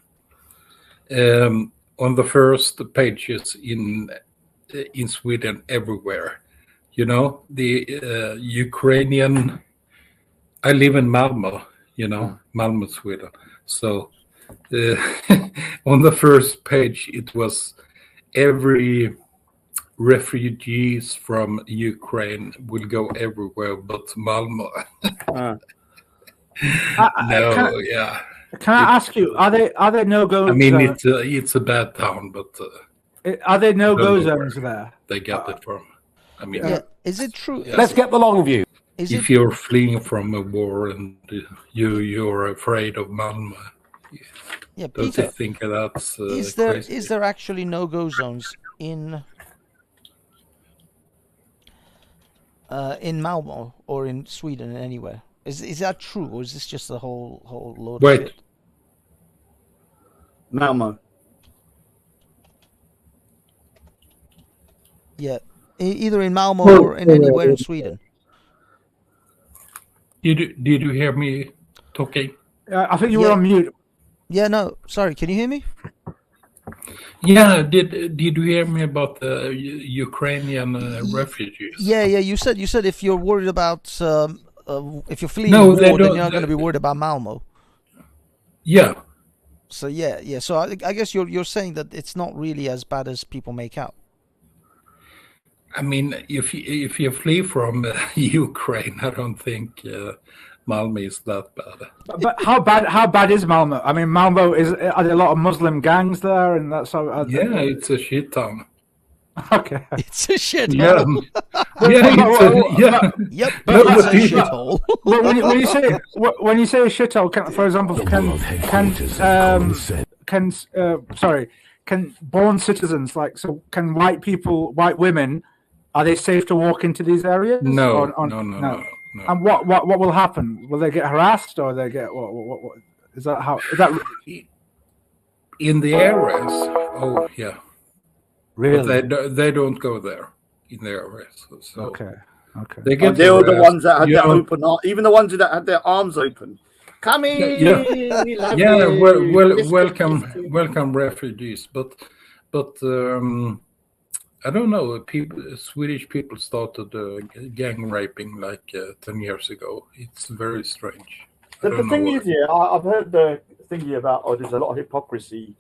On the first pages in Sweden, everywhere, you know, the Ukrainian. I live in Malmö, you know, Malmö, Sweden. So on the first page, it was every refugees from Ukraine will go everywhere but Malmö. Can I ask you, are they no-go? I mean, it's a bad town, but are there no-go zones there? They got it from. I mean, is it true? Yes. Let's get the long view. If you're fleeing from a war and you're afraid of Malmö, don't you think that's crazy? Is there actually no-go zones in Malmö or in Sweden anywhere? Is that true, or is this just a whole load of shit? Malmö. Yeah, either in Malmö or in anywhere in Sweden. Did you hear me talking? I think you were on mute. Yeah, no, sorry. Can you hear me? Yeah, did you hear me about the Ukrainian refugees? Yeah. You said if you're worried about if you're fleeing war, then you're not going to be worried about Malmö. Yeah. So yeah. So I guess you're saying that it's not really as bad as people make out. I mean, if you flee from Ukraine, I don't think Malmö is that bad. But how bad is Malmö? I mean, Malmö are there a lot of Muslim gangs there, and that's how. It's a shit town. Okay, it's a shit hole. Yep, it's a shit hole. When you say a shit hole, for example, can born citizens can white women, are they safe to walk into these areas? No. And what will happen? Will they get harassed, or they get what is that? How is that? In the areas? Oh yeah. Really? But they don't go there in the areas. So okay. They get they're the ones that had their open arms, even the ones that had their arms open. Come in. Yeah. Welcome refugees, but I don't know. Swedish people started gang raping 10 years ago. It's very strange. The thing is, I've heard the thingy about there's a lot of hypocrisy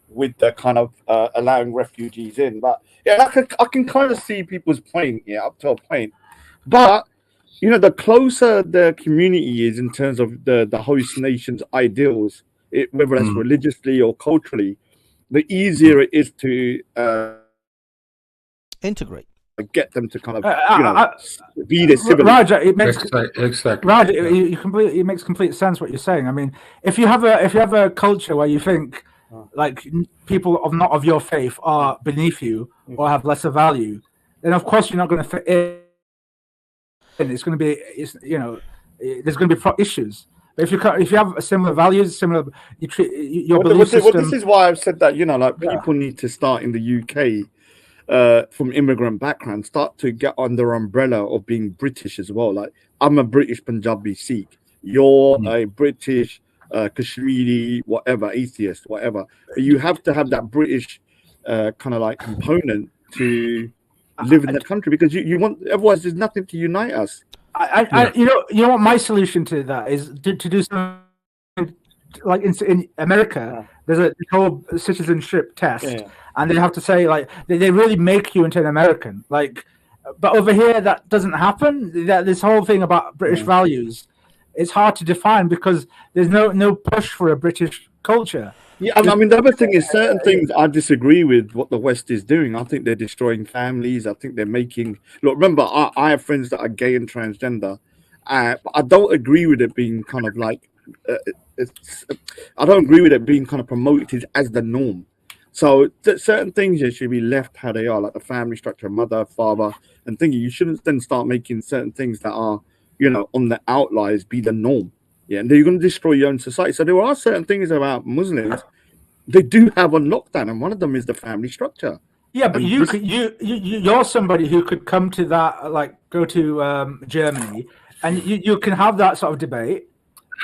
with the kind of allowing refugees in, but I can kind of see people's point, up to a point. But the closer the community is in terms of the host nation's ideals, whether that's religiously or culturally, the easier it is to integrate, get them to kind of be the civil. Raja, it makes exactly. Raja, it makes complete sense what you're saying. I mean, if you have a culture where you think people not of your faith are beneath you or have lesser value, then of course you're not going to fit in. It's going to be, there's going to be issues. But if you have similar values, you treat your belief system. This is why I've said that people need to start in the UK from immigrant background, start to get under umbrella of being British as well. I'm a British Punjabi Sikh. You're a British Kashmiri, whatever, atheist, whatever. But you have to have that British kind of like component to live in the country, because you want, otherwise there's nothing to unite us. You know what my solution to that is to do something like in America. There's a whole citizenship test, and they have to say like they really make you into an American. Like, but over here that doesn't happen. This whole thing about British values, it's hard to define because there's no push for a British culture. Yeah, I mean, the other thing is certain things I disagree with what the West is doing. I think they're destroying families. I think they're making... Look, remember, I have friends that are gay and transgender. But I don't agree with it being kind of like... I don't agree with it being kind of promoted as the norm. So certain things should be left how they are, like the family structure, mother, father, and thinking. You shouldn't then start making certain things that are, on the outliers be the norm. Yeah, and you're going to destroy your own society. So there are certain things about Muslims they do have on lockdown, and one of them is the family structure. Yeah, but you're somebody who could come to that, like go to Germany, and you can have that sort of debate,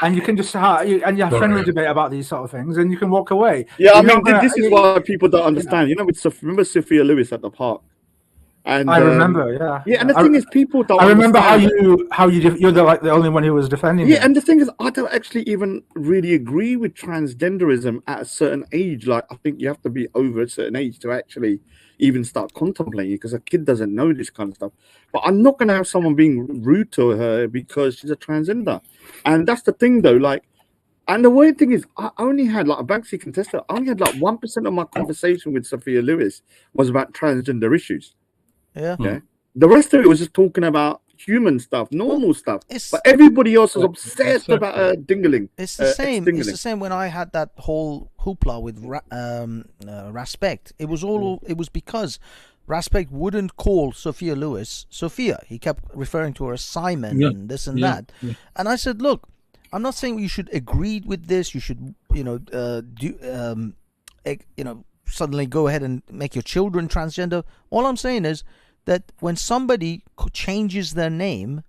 and you can just have friendly debate about these sort of things, and you can walk away. Yeah, I mean, this is why people don't understand. Remember Sophia Lewis at the park? And I remember, yeah, and the thing is, people don't. I remember how you're the only one who was defending. Yeah, and the thing is, I don't actually even really agree with transgenderism at a certain age. Like, I think you have to be over a certain age to actually even start contemplating, because a kid doesn't know this kind of stuff. But I'm not going to have someone being rude to her because she's a transgender, and that's the thing, though. Like, and the weird thing is, I only had like a Banksy contestant. I only had like 1% of my conversation with Sophia Lewis was about transgender issues. Yeah. The rest of it was just talking about human stuff, normal stuff. But everybody else was obsessed about dingling. It's the same. It's the same when I had that whole hoopla with Respect. It was because Respect wouldn't call Sophia Lewis Sophia. He kept referring to her as Simon and this and that. Yeah. And I said, look, I'm not saying you should agree with this. You should, suddenly go ahead and make your children transgender. All I'm saying is that when somebody changes their name,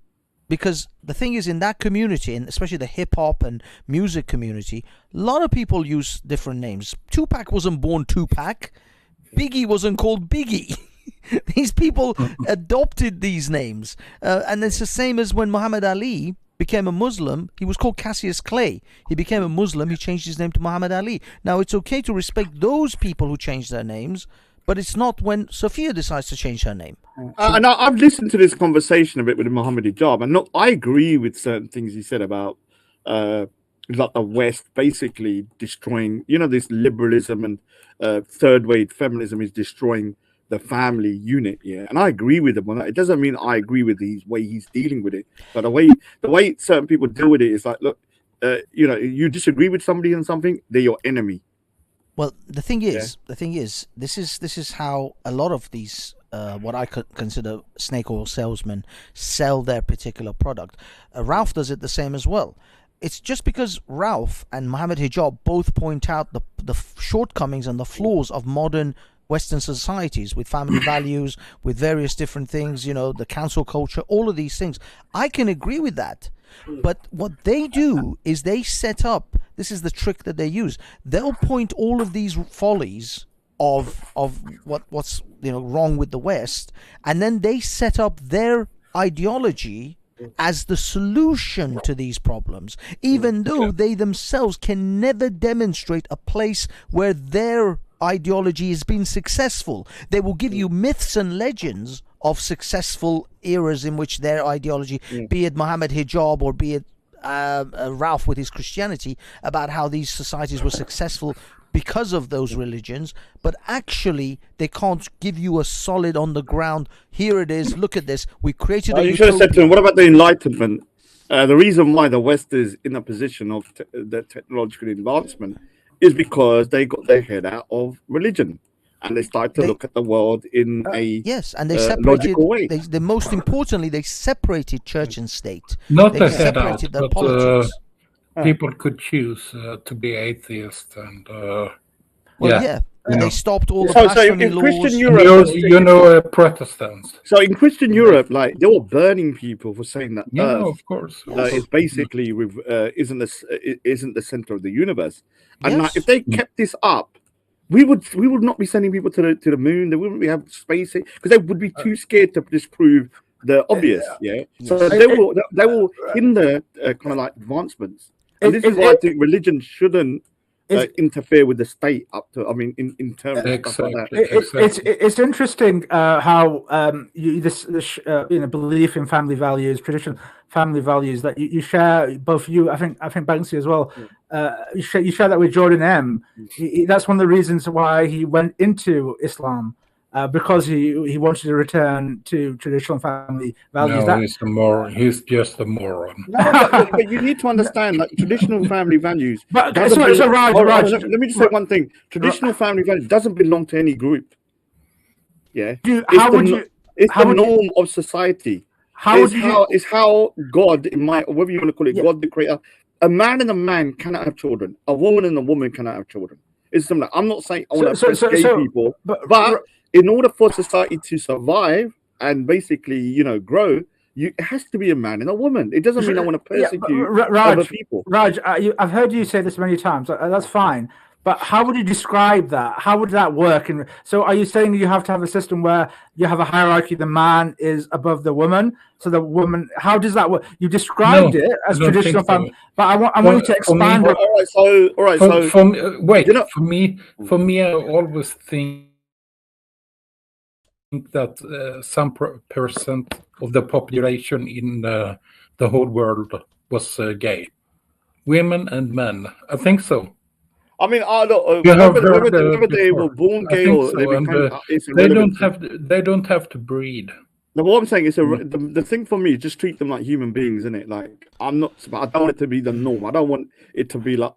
because the thing is, in that community, and especially the hip-hop and music community, a lot of people use different names. Tupac wasn't born Tupac. Biggie wasn't called Biggie. These people adopted these names. And it's the same as when Muhammad Ali became a Muslim. He was called Cassius Clay. He became a Muslim. He changed his name to Muhammad Ali. Now, it's okay to respect those people who change their names, but it's not when Sophia decides to change her name. And I've listened to this conversation a bit with Mohammed Hijab, and I agree with certain things he said about like the West basically destroying, this liberalism and third-wave feminism is destroying the family unit, and I agree with him on that. It doesn't mean I agree with the way he's dealing with it, but the way certain people deal with it is like, look, you disagree with somebody on something, they're your enemy. Well, the thing is, this is how a lot of these what I could consider snake oil salesmen sell their particular product. Ralph does it the same as well. It's just because Ralph and Mohammed Hijab both point out the shortcomings and the flaws of modern Western societies with family values, with various different things, the cancel culture, all of these things. I can agree with that. But what they do is they set up, this is the trick that they use. They'll point all of these follies of what's wrong with the West, and then they set up their ideology as the solution to these problems, even though they themselves can never demonstrate a place where their ideology has been successful. They will give you myths and legends of successful eras in which their ideology, be it Mohammed Hijab or be it Ralph with his Christianity, about how these societies were successful because of those religions, but actually they can't give you a solid on the ground. Here it is, look at this, we created a you should have said to him, what about the Enlightenment? The reason why the West is in a position of the technological advancement is because they got their head out of religion and they started to look at the world in a and they separated, logical way. They most importantly, they separated church and state. Not they the head out, their but people could choose to be atheist and and they stopped all the blasphemy in laws. Christian Europe, Protestants. So in Christian Europe, like they were burning people for saying that Earth, of course, is basically isn't the center of the universe. And like, if they kept this up, we would not be sending people to the moon. They wouldn't be having space because they would be too scared to disprove the obvious. So they will hinder kind of like advancements. And this is why I think religion shouldn't interfere with the state up to. I mean, in terms of stuff like that. It's interesting how this belief in family values, traditional family values that you share. Both you, I think Banksy as well. You share that with Jordan M. That's one of the reasons why he went into Islam. Because he wanted to return to traditional family values. No, he's just a moron. No, but you need to understand that traditional family values. But Raj, let me just say one thing: traditional family values doesn't belong to any group. Yeah, it's the norm of society. It's how God, whatever you want to call it, God the Creator. A man and a man cannot have children. A woman and a woman cannot have children. It's similar. I'm not saying I want to oppress gay people, but in order for society to survive and basically, grow, it has to be a man and a woman. It doesn't mean I want to persecute other people. Raj, I've heard you say this many times. That's fine. But how would you describe that? How would that work? And so are you saying you have to have a system where you have a hierarchy, the man is above the woman? So the woman, how does that work? You described it as traditional family, but I want you to expand. For me, I always think that some percent of the population in the whole world was gay, women and men. I think so. I mean, whether they were born gay or they became, they don't have to breed. No, what I'm saying is the thing for me is just treat them like human beings, isn't it? Like I don't want it to be the norm. I don't want it to be like,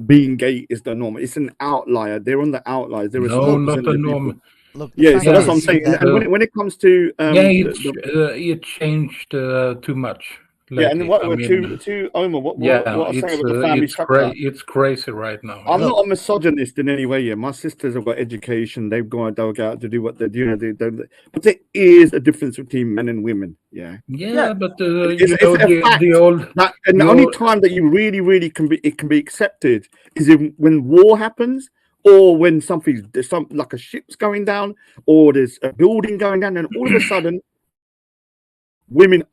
being gay is the norm. It's an outlier. They're on the outliers. There is not the norm. Look, so that's what I'm saying. And when it comes to it changed too much. And then what I'm saying about the family structure. It's crazy right now. I'm not a misogynist in any way. Yeah, my sisters have got education. They'll go out to do what they do. But there is a difference between men and women. But the only time that you really can be accepted is when war happens. Or when there's like a ship's going down, or there's a building going down, and all of a sudden, women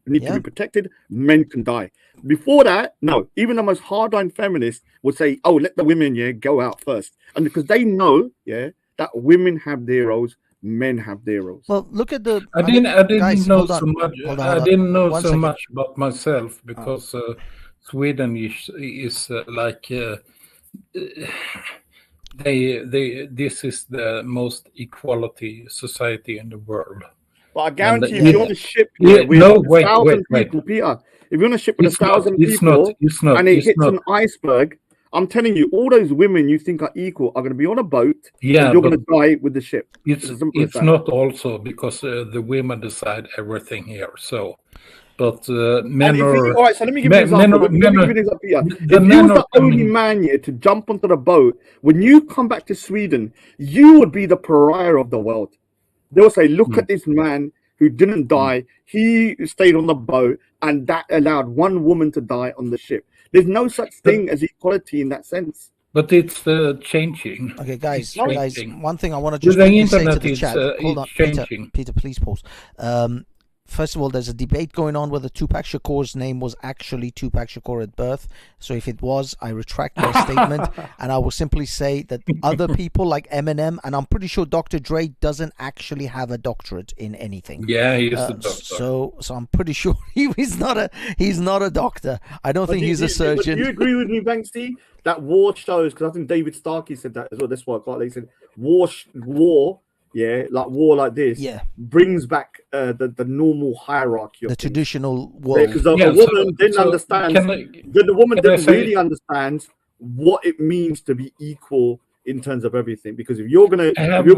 need to be protected. Men can die. Before that, no. Even the most hardline feminists would say, let the women go out first, and because they know that women have their roles, men have their roles. Well, look at the. I didn't know so much. I didn't know so much about myself because Sweden is like. This is the most equality society in the world. Well, I guarantee if you're on a ship with 1,000 people, Peter, if you're on a ship with 1,000 people and it hits an iceberg, I'm telling you, all those women you think are equal are going to be on a boat and you're going to die with the ship. It's not also because the women decide everything here. So. But men are... All right, so let me give you an example. If you were the only man to jump onto the boat, when you come back to Sweden, you would be the pariah of the world. They will say, look at this man who didn't die. He stayed on the boat, and that allowed one woman to die on the ship. There's no such thing as equality in that sense. But it's changing. Okay, guys, one thing I want to just say to the chat. Hold on, Peter, please pause. First of all, there's a debate going on whether Tupac Shakur's name was actually Tupac Shakur at birth. So if it was, I retract my statement. And I will simply say that other people like Eminem, and I'm pretty sure Dr. Dre doesn't actually have a doctorate in anything. Yeah, he is a doctor. So I'm pretty sure he's not a doctor. I don't think he's a surgeon. Do you agree with me, Banksy? That war shows, because I think David Starkey said that as well. That's why I quite like. He said war, like this, brings back the normal hierarchy of the traditional world. Because a woman didn't understand. The woman didn't really understand what it means to be equal in terms of everything. Because if you're gonna be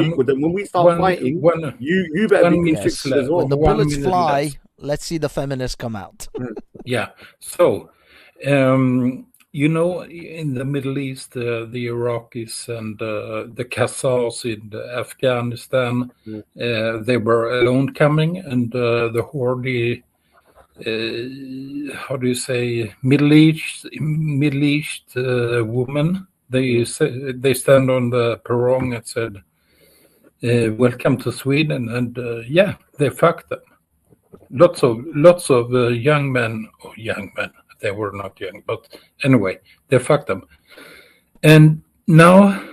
equal, then when we start fighting, you better be equal as well. When the bullets fly, let's see the feminists come out. So in the Middle East, the Iraqis and the Khazars in Afghanistan, they were alone coming, and the Hordy, how do you say, Middle East women, they stand on the perron and said, "Welcome to Sweden," and they fucked them. Lots of young men. They were not young, but anyway, they fucked them. And now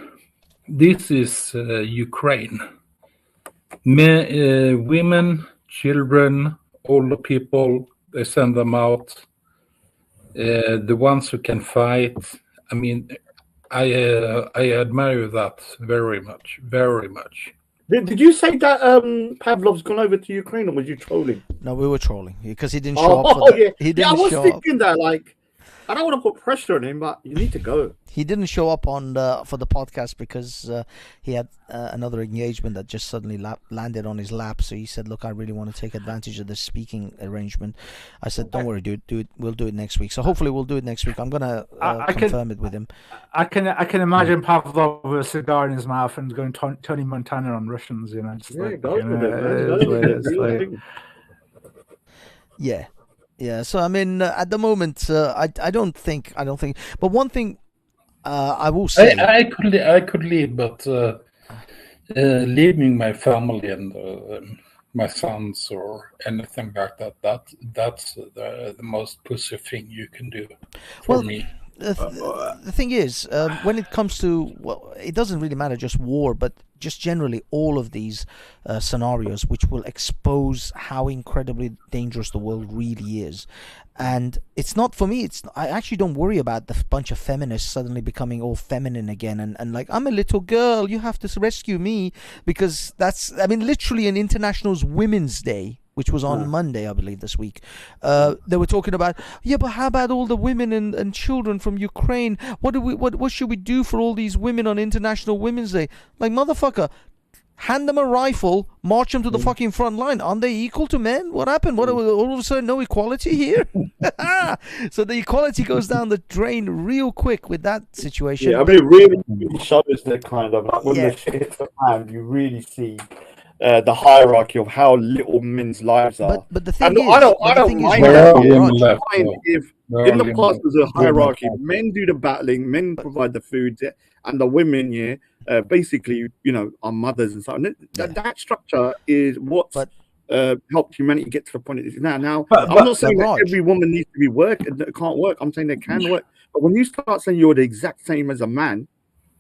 this is Ukraine. Women, children, older people, they send them out. The ones who can fight. I mean, I admire that very much, very much. Did you say that Pavlov's gone over to Ukraine, or was you trolling? No, we were trolling because he didn't show up. For yeah. He didn't I was show thinking up. that, like, I don't want to put pressure on him, but you need to go. He didn't show up for the podcast because he had another engagement that just suddenly landed on his lap. So he said, "Look, I really want to take advantage of this speaking arrangement." I said, "Don't worry, dude. Do it. We'll do it next week." So hopefully we'll do it next week. I'm gonna confirm it with him. I can imagine Pavlov with a cigar in his mouth and going Tony Montana on Russians. Yeah. Yeah, so I mean, at the moment, I don't think. But one thing, I will say, I could leave, but leaving my family and my sons or anything like that's the most pussy thing you can do for me. The thing is, when it comes to, well, it doesn't really matter just war, but just generally all of these scenarios which will expose how incredibly dangerous the world really is. And it's not, for me, I actually don't worry about the bunch of feminists suddenly becoming all feminine again and like, I'm a little girl, you have to rescue me, because that's, I mean, literally an International Women's Day, which was on Monday, I believe, this week. They were talking about, but how about all the women and children from Ukraine? What should we do for all these women on International Women's Day? Like, motherfucker, hand them a rifle, march them to the fucking front line. Aren't they equal to men? What happened? All of a sudden, no equality here? So the equality goes down the drain real quick with that situation. Yeah, I mean, it really shows the kind of, like, when the shit hits the fan, you really see the hierarchy of how little men's lives are. But the thing I don't mind if in the past there's a hierarchy. Men do the battling, men provide the food, and the women, basically, are mothers and so on. That structure is what's helped humanity get to the point it is now. Now, I'm not saying that every woman needs to be can't work. I'm saying they can work. But when you start saying you're the exact same as a man,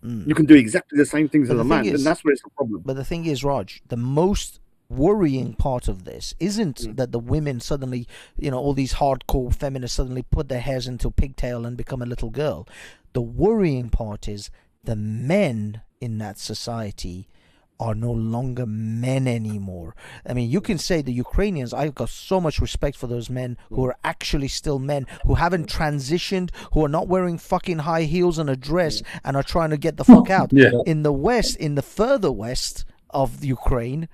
you can do exactly the same things as a man, and that's where it's a problem. But the thing is, Raj, the most worrying part of this isn't that the women suddenly, all these hardcore feminists suddenly put their hairs into a pigtail and become a little girl. The worrying part is the men in that society are no longer men anymore. I mean, you can say the Ukrainians, I've got so much respect for those men who are actually still men, who haven't transitioned, who are not wearing fucking high heels and a dress and are trying to get the fuck out. In the West, in the further West of Ukraine,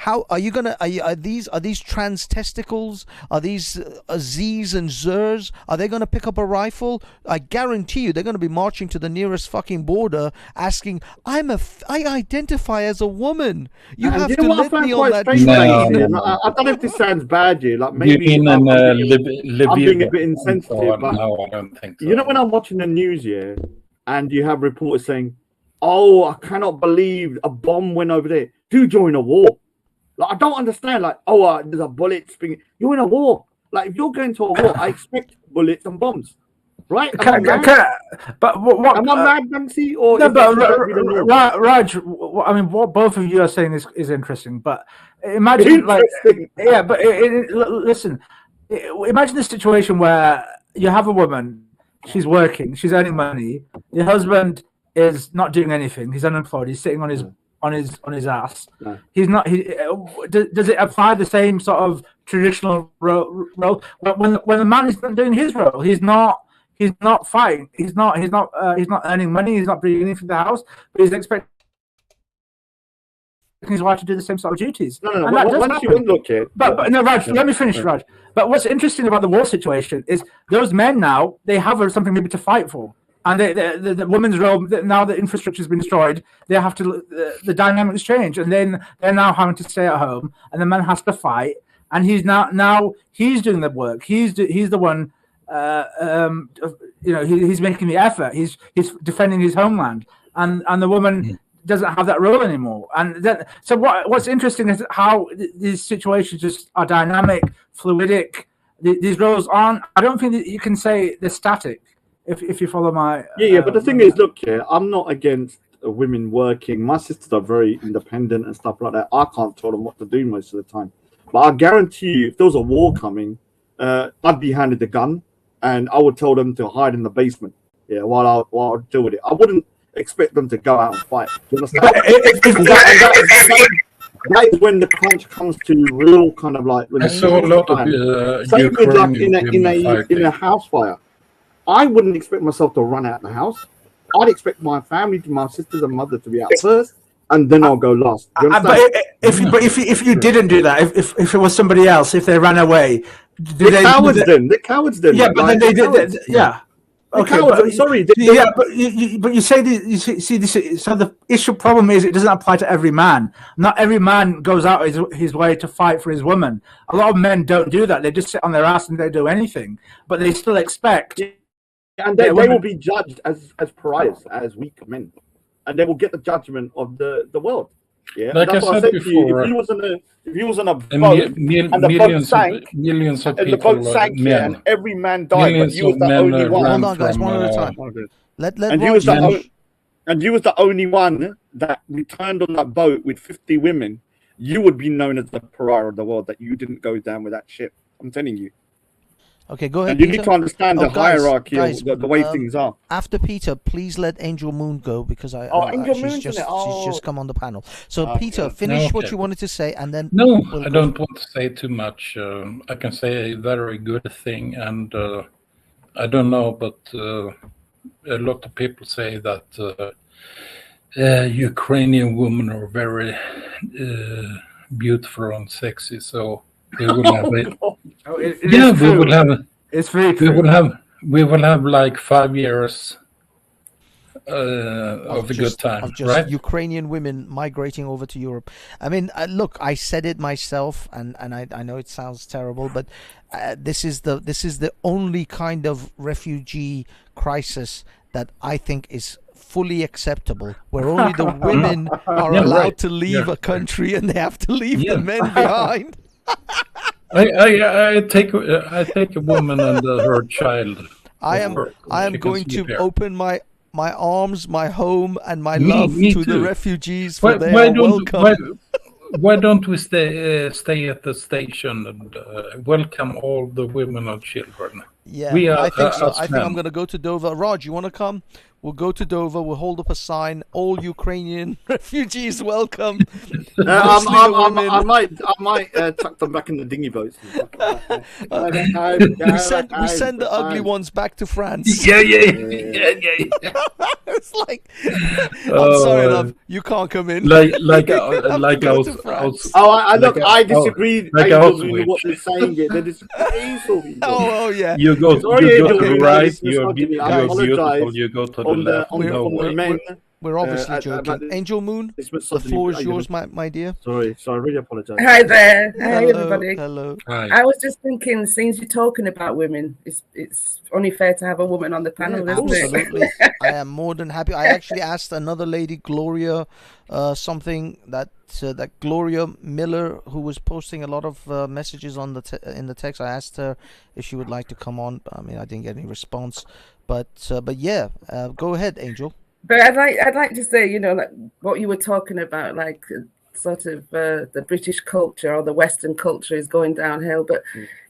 how are you gonna? Are these trans testicles? Are these Z's and Zers? Are they gonna pick up a rifle? I guarantee you, they're gonna be marching to the nearest fucking border, asking, "I identify as a woman. You have to let me on that train." I don't know if this sounds bad, like maybe I'm being a bit insensitive, but no, I don't think so. When I'm watching the news, and you have reporters saying, "Oh, I cannot believe a bomb went over there." Do join a war. Like, I don't understand. Like, there's a bullet springing. You're in a war. Like, if you're going to a war, I expect bullets and bombs, right? But what? Am I mad, Nancy? Or no, but Raj, I mean, what both of you are saying is interesting. But imagine, listen. Imagine the situation where you have a woman. She's working. She's earning money. Your husband is not doing anything. He's unemployed. He's sitting on his ass. No. He's not. Does it apply the same sort of traditional role when the man is not doing his role? He's not fighting. He's not earning money. He's not bringing anything to the house. But he's expected his wife to do the same sort of duties. No. Once you look at, but no, Raj, let me finish, Raj. But what's interesting about the war situation is those men now, they have something maybe to fight for. And the women's role, now the infrastructure has been destroyed, they have to, the dynamics change. And then they're now having to stay at home, and the man has to fight. And he's now he's doing the work. He's the one, he's making the effort. He's defending his homeland. And the woman doesn't have that role anymore. And so what's interesting is how these situations just are dynamic, fluidic. These roles aren't, I don't think that you can say they're static. If you follow my but the thing is, look here, I'm not against women working. My sisters are very independent and stuff like that. I can't tell them what to do most of the time, but I guarantee you, if there was a war coming, I'd be handed a gun and I would tell them to hide in the basement, while I deal with it. I wouldn't expect them to go out and fight. Do you understand? That is when the crunch comes to real kind of like. I saw a lot of in a house fire. I wouldn't expect myself to run out of the house. I'd expect my family, my sisters and mother, to be out first, and then I'll go last. But if you didn't do that, if it was somebody else, if they ran away, the cowards then. Yeah, but then they did. Yeah. Okay, I'm sorry. But you say this. So the issue problem is it doesn't apply to every man. Not every man goes out his way to fight for his woman. A lot of men don't do that. They just sit on their ass and they do anything, but they still expect. And they will be judged as pariahs, as weak men, and they will get the judgment of the world. Yeah, like that's I said before, if he was on a boat and the boat sank, millions of and people, the boat sank, men, and every man died, but you was the only one. Hold on, guys, one at a time. And you was the only one that returned on that boat with 50 women. You would be known as the pariah of the world, that you didn't go down with that ship. I'm telling you. Okay, go ahead. And you need to understand the hierarchy of the way things are. After Peter, please let Angel Moon go because she's just come on the panel. So Peter, finish what you wanted to say, and then I don't want to say too much. I can say a very good thing, and I don't know, but a lot of people say that Ukrainian women are very beautiful and sexy, so. We will have It's very true. We will have like 5 years of a good time, right? Ukrainian women migrating over to Europe. I mean, look, I said it myself, and I know it sounds terrible, but this is the only kind of refugee crisis that I think is fully acceptable, where only the women are allowed to leave a country and they have to leave the men behind. I take a woman and her child. I am going to open my arms, my home, and my love to the refugees. For welcome. Why don't we stay at the station and welcome all the women and children? Yeah, I think so. I think I'm going to go to Dover. Raj, you want to come? We'll go to Dover. We'll hold up a sign. All Ukrainian refugees welcome. I might tuck them back in the dinghy boats. We send the ugly ones back to France. Yeah. It's like, I'm sorry, love. You can't come in. I disagree. Like with what they're saying. They're disgraceful. Oh yeah. You go to the right. You're beautiful. You go to the men. We're obviously joking. Angel Moon, the floor is yours, my dear. Sorry, I really apologize. Hi there. Hi, everybody. Hello. Hi. I was just thinking, since you're talking about women, it's only fair to have a woman on the panel, isn't it? Absolutely. I am more than happy. I actually asked another lady, Gloria, something that Gloria Miller, who was posting a lot of messages on in the text. I asked her if she would like to come on. I mean, I didn't get any response, but yeah, go ahead, Angel. But I'd like to say, like what you were talking about, like sort of the British culture or the Western culture is going downhill. But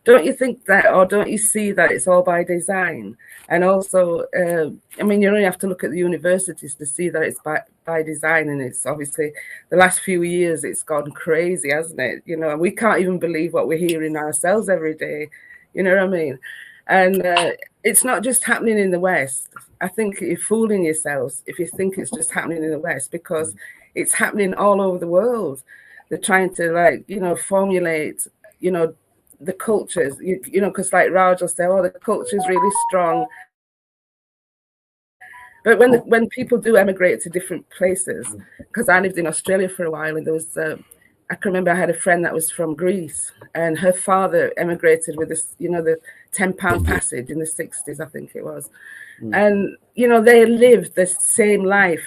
don't you think that, or don't you see that it's all by design? And also, I mean, you only have to look at the universities to see that it's by design. And it's obviously the last few years it's gone crazy, hasn't it? And we can't even believe what we're hearing ourselves every day. You know what I mean? And it's not just happening in the West. I think you're fooling yourselves if you think it's just happening in the West, because it's happening all over the world. They're trying to, like, you know, formulate, you know, the cultures, you know, because like Raj will say, oh, the culture is really strong. But when people do emigrate to different places, because I lived in Australia for a while, and there was, I can remember I had a friend that was from Greece, and her father emigrated with this, you know, the £10 passage in the 60s, I think it was. And, you know, they lived the same life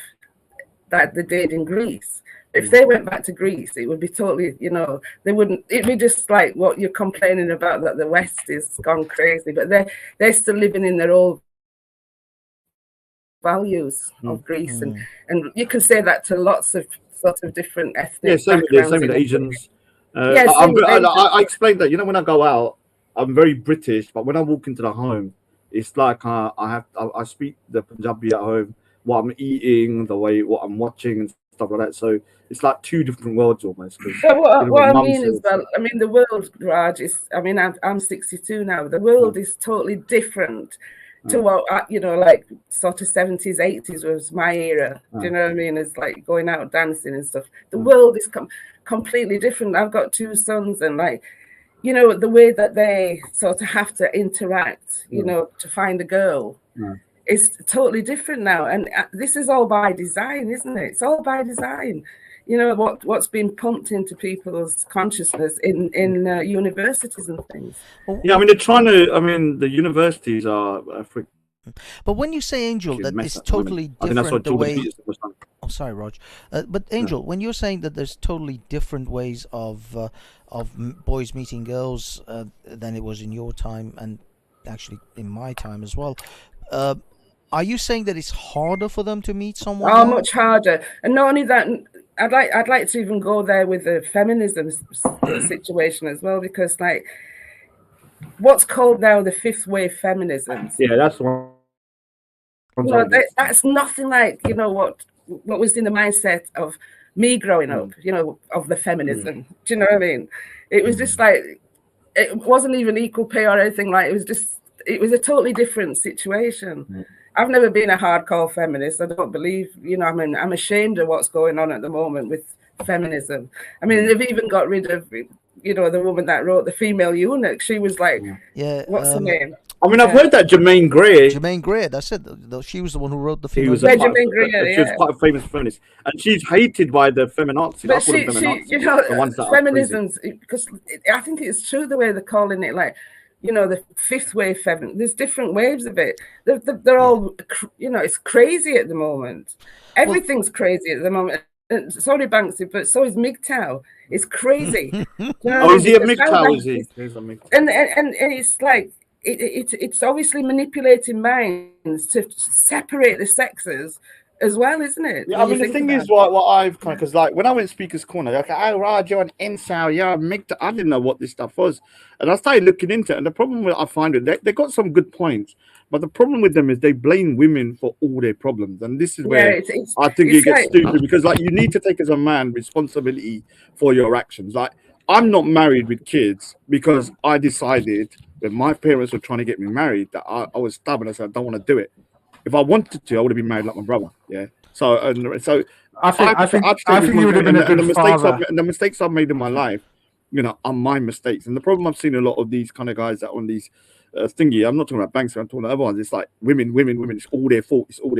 that they did in Greece. If they went back to Greece, it would be totally, you know, they wouldn't, it'd be just like what you're complaining about, that the West is gone crazy, but they're still living in their old values of Greece. And you can say that to lots of sort of different ethnic backgrounds. Same with Asians. I explained that, you know, when I go out, I'm very British, but when I walk into the home, it's like I speak the Punjabi at home, what I'm eating, what I'm watching and stuff like that. So it's like two different worlds almost. So what I mean is, well, I mean, the world, Raj, is, I mean, I'm 62 now. The world is totally different to what, you know, like sort of 70s, 80s was my era. Do you know what I mean? It's like going out dancing and stuff. The world is completely different. I've got two sons, and like, you know, the way that they sort of have to interact, you know, to find a girl is totally different now. And this is all by design, isn't it? It's all by design. You know, what's been pumped into people's consciousness in universities and things. Yeah, I mean, they're trying to, I mean, the universities are But when you say, Angel, that it's totally different the way... Oh, sorry, Raj. But Angel, when you're saying that there's totally different ways of boys meeting girls than it was in your time, and actually in my time as well, are you saying that it's harder for them to meet someone? Oh, much harder. And not only that, I'd like to even go there with the feminism situation as well, because like what's called now the fifth wave feminism. Yeah, that's one. You know, that's nothing like, you know, what was in the mindset of me growing up, you know, of the feminism. Do you know what I mean? It was just like, it wasn't even equal pay or anything. Like, it was a totally different situation. I've never been a hardcore feminist. I don't believe, you know, I'm ashamed of what's going on at the moment with feminism. I mean, they've even got rid of, you know, the woman that wrote The Female Eunuch. She was like, what's her name? I mean, I've heard that Germaine Gray, that's it. She was the one who wrote The Female Eunuch. Germaine Gray, she was quite a famous feminist. And she's hated by the feminazis. But she you know, feminism's, because I think it's true the way they're calling it, like, you know, the fifth wave feminism. There's different waves of it. They're all, you know, it's crazy at the moment. Everything's crazy at the moment. Sorry, Banksy, but so is MGTOW. It's crazy. You know, is he a MGTOW? Is he? And it's like, it's obviously manipulating minds to separate the sexes as well, isn't it? Yeah, I mean, the thing is, what I've kind of, because like when I went Speaker's Corner, they're like, oh, Raj, you're an incel, you're a MGTOW. I didn't know what this stuff was. And I started looking into it. And the problem with I find it, they got some good points. But the problem with them is they blame women for all their problems. And this is where I think it gets stupid, because like you need to take as a man responsibility for your actions. Like, I'm not married with kids because I decided when my parents were trying to get me married that I was stubborn. I said, I don't want to do it. If I wanted to, I would have been married like my brother. Yeah. So I think you would have been a good father. The mistakes I've made in my life, you know, are my mistakes. And the problem I've seen a lot of these kind of guys that on these thingy. I'm not talking about banks. I'm talking about other ones. It's like women. It's all their fault. It's all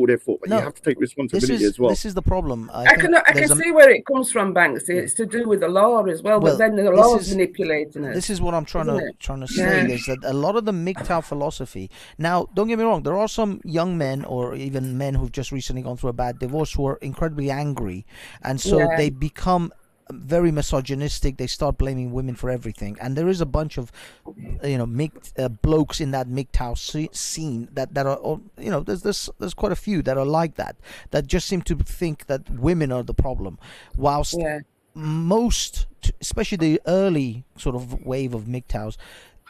their fault. But you have to take responsibility as well. This is the problem. I can see where it comes from, Banks. It's to do with the law as well. But then the law is manipulating it. This is what I'm trying to say is that a lot of the MGTOW philosophy. Now, don't get me wrong. There are some young men or even men who've just recently gone through a bad divorce who are incredibly angry, and so they become very misogynistic. They start blaming women for everything, and there is a bunch of blokes in that MGTOW scene that are, you know, there's quite a few that are like that just seem to think that women are the problem, whilst most, especially the early sort of wave of MGTOWs,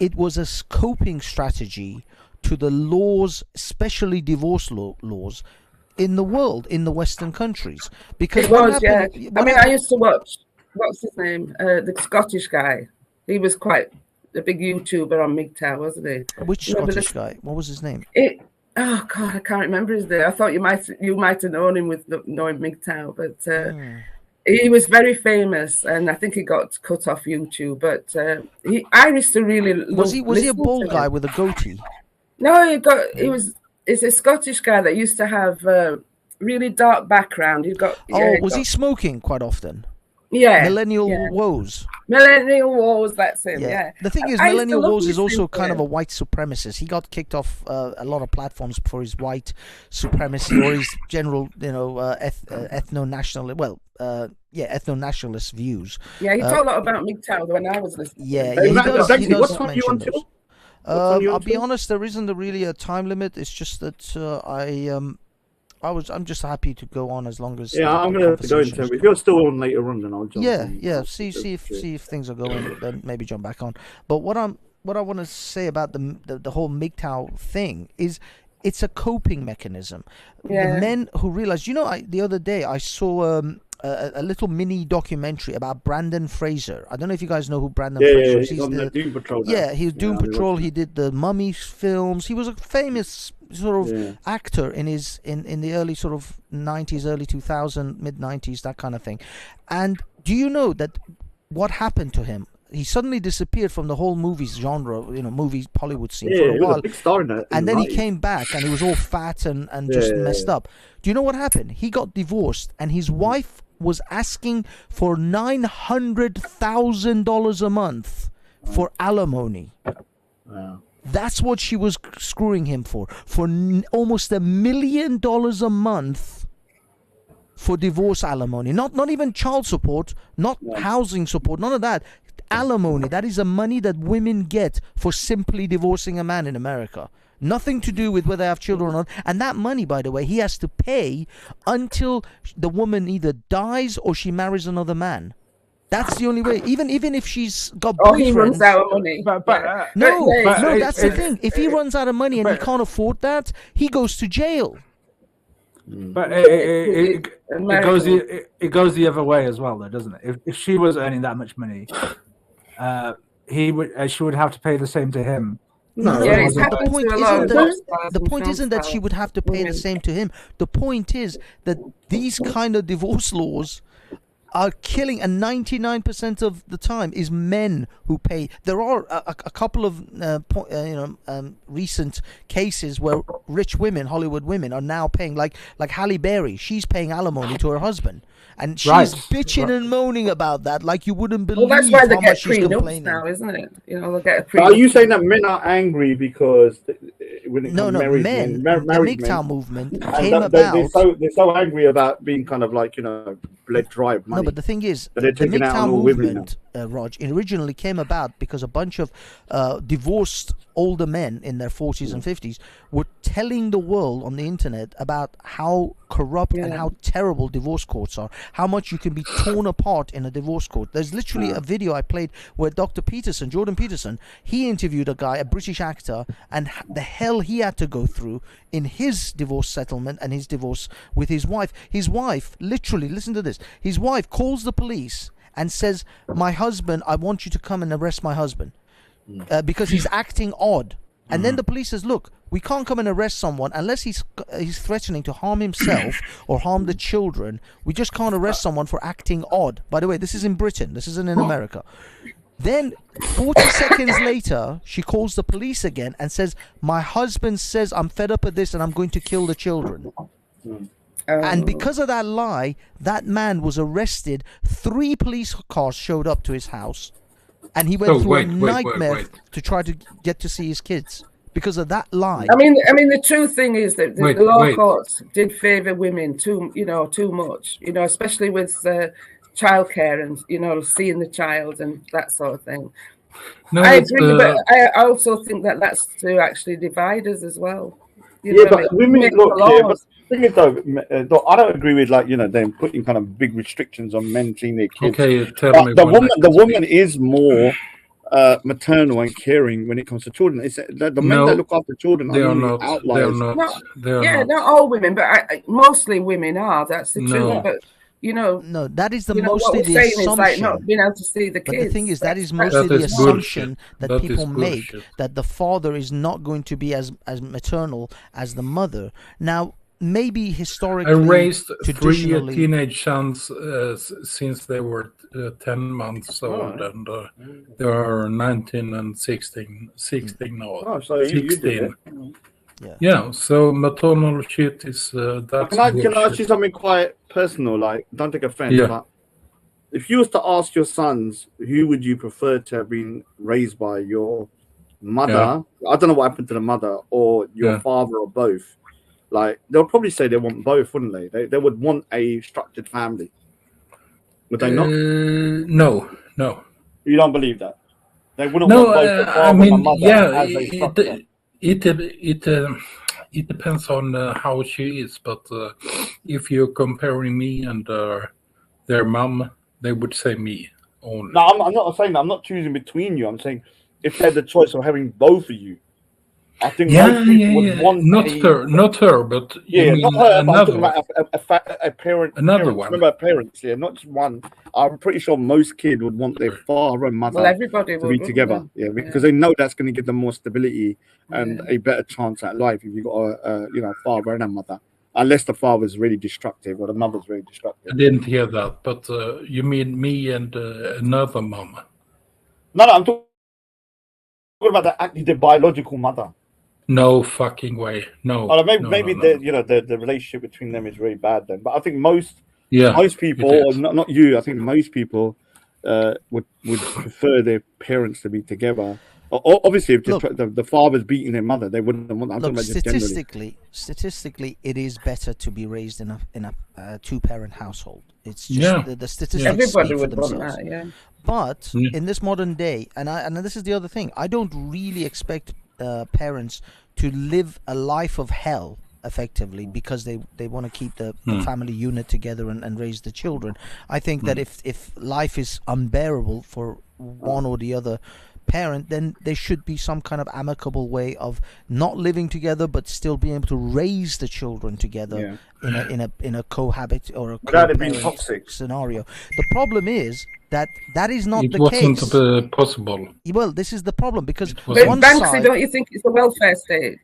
it was a coping strategy to the laws, especially divorce laws in the world, in the Western countries. Because I mean, I used to watch, what's his name? The Scottish guy. He was quite a big YouTuber on MGTOW, wasn't he? Which Scottish guy? What was his name? Oh God, I can't remember his name. I thought you might have known him with knowing MGTOW, but he was very famous, and I think he got cut off YouTube. But I used to really love. Was he a bald guy with a goatee? No, he's a Scottish guy that used to have really dark background. Was he smoking quite often? Yeah. Millennial Woes. Millennial Woes, that's him, yeah. The thing is, Millennial Woes is also kind of a white supremacist. He got kicked off a lot of platforms for his white supremacy or his general, ethno-nationalist views. Yeah, he talked a lot about MGTOW when I was listening. Yeah, he does what time are you on till? I'll be honest, there isn't really a time limit. It's just that I'm just happy to go on as long as I'm gonna have to go into it. If you're still on later on, then I'll jump. See if things are going, then maybe jump back on. But what I want to say about the whole MGTOW thing is it's a coping mechanism. The men who realize, the other day I saw a little mini documentary about Brandon Fraser. I don't know if you guys know who Brandon Fraser is. He's on the Doom Patrol. He was Doom Patrol. He did the Mummy films. He was a famous sort of actor in the early sort of 90s, early 2000s, mid 90s, that kind of thing. And do you know that what happened to him? He suddenly disappeared from the whole movies genre, movie Hollywood scene for a while. Was a big star in that, and then he came back and he was all fat and just messed up. Do you know what happened? He got divorced and his wife was asking for $900,000 a month for alimony. Wow. That's what she was screwing him for almost $1 million a month for divorce alimony. Not even child support, not housing support, none of that. Alimony, that is the money that women get for simply divorcing a man in America. Nothing to do with whether they have children or not. And that money, by the way, he has to pay until the woman either dies or she marries another man. That's the only way. Even if she's got boyfriends. He runs out of money. No, that's the thing. If he runs out of money and he can't afford that, he goes to jail. But it goes the other way as well, though, doesn't it? If she was earning that much money, she would have to pay the same to him. The point isn't that she would have to pay the same to him. The point is that these kind of divorce laws are killing, and 99% of the time is men who pay. There are a couple of recent cases where rich women, Hollywood women, are now paying, like Halle Berry. She's paying alimony to her husband, and she's bitching and moaning about that, like you wouldn't believe. Well, that's why they how get much she's complaining now, isn't it? They'll get a prenup. Are you saying that men are angry because when it comes to married men, the MGTOW movement came about. They're so angry about being kind of like bled dry of money. No, but the thing is, the MGTOW movement, Raj, originally came about because a bunch of divorced older men in their 40s and 50s were telling the world on the internet about how corrupt and how terrible divorce courts are, how much you can be torn apart in a divorce court. There's literally a video I played where Jordan Peterson, he interviewed a guy, a British actor, and the hell he had to go through in his divorce settlement and his divorce with his wife. His wife, literally, listen to this, his wife calls the police and says, "My husband, I want you to come and arrest my husband because he's acting odd." And then the police says, "Look, we can't come and arrest someone unless he's threatening to harm himself or harm the children. We just can't arrest someone for acting odd." By the way, this is in Britain. This isn't in America. Then 40 seconds later, she calls the police again and says, "My husband says I'm fed up with this and I'm going to kill the children." And because of that lie, that man was arrested. 3 police cars showed up to his house, and he went through a nightmare to try to get to see his kids because of that lie. I mean, the true thing is that the law courts did favour women too much. Especially with childcare and seeing the child and that sort of thing. No, I agree, but I also think that that's to actually divide us as well. But women look. But the thing is, though, I don't agree with them putting kind of big restrictions on men seeing their kids. Okay, the woman is more maternal and caring when it comes to children. It's the men that look after children are outliers. Not all women, but mostly women are. That's the truth. But No, that is mostly the assumption. Is like not being able to see the kids. But the thing is, that is mostly the assumption that people make, that the father is not going to be as maternal as the mother. Now, maybe historically, I raised 3 teenage sons since they were 10 months old, and they are 19 and 16 now. Oh, so 16. Yeah, so maternal shit is that's can I ask you something quite personal? Like, don't take offense, but if you was to ask your sons, who would you prefer to have been raised by, your mother? I don't know what happened to the mother, or your father, or both. Like, they'll probably say they want both, wouldn't they? They would want a structured family. Would they not? No. You don't believe that? They wouldn't want both the father and mother as a structure. It depends on how she is, but if you're comparing me and their mom, they would say me only. No, I'm not saying that. I'm not choosing between you. I'm saying if they had the choice of having both of you, I think most people would want not her, but not her. But I'm talking about a parent. Another one. Remember, parents, not just one. I'm pretty sure most kids would want their father and mother everybody to be together. Because they know that's going to give them more stability and a better chance at life if you've got a father and a mother. Unless the father's really destructive or the mother's very destructive. I didn't hear that, but you mean me and another mom? No, I'm talking about the biological mother. No fucking way. No. Maybe the relationship between them is very bad then. But I think most people, or not you, I think most people would prefer their parents to be together. Obviously, if the father's beating their mother, they wouldn't want that. Look, statistically, it is better to be raised in a two-parent household. It's just the statistics. Everybody would want that, But in this modern day, and this is the other thing, I don't really expect parents to live a life of hell effectively because they want to keep the family unit together and raise the children. I think that if life is unbearable for one or the other parent, then there should be some kind of amicable way of not living together but still being able to raise the children together in a cohabit or a co-parent scenario. The problem is that is not the case. It wasn't possible. Well, this is the problem because Banksy, don't you think it's a welfare state?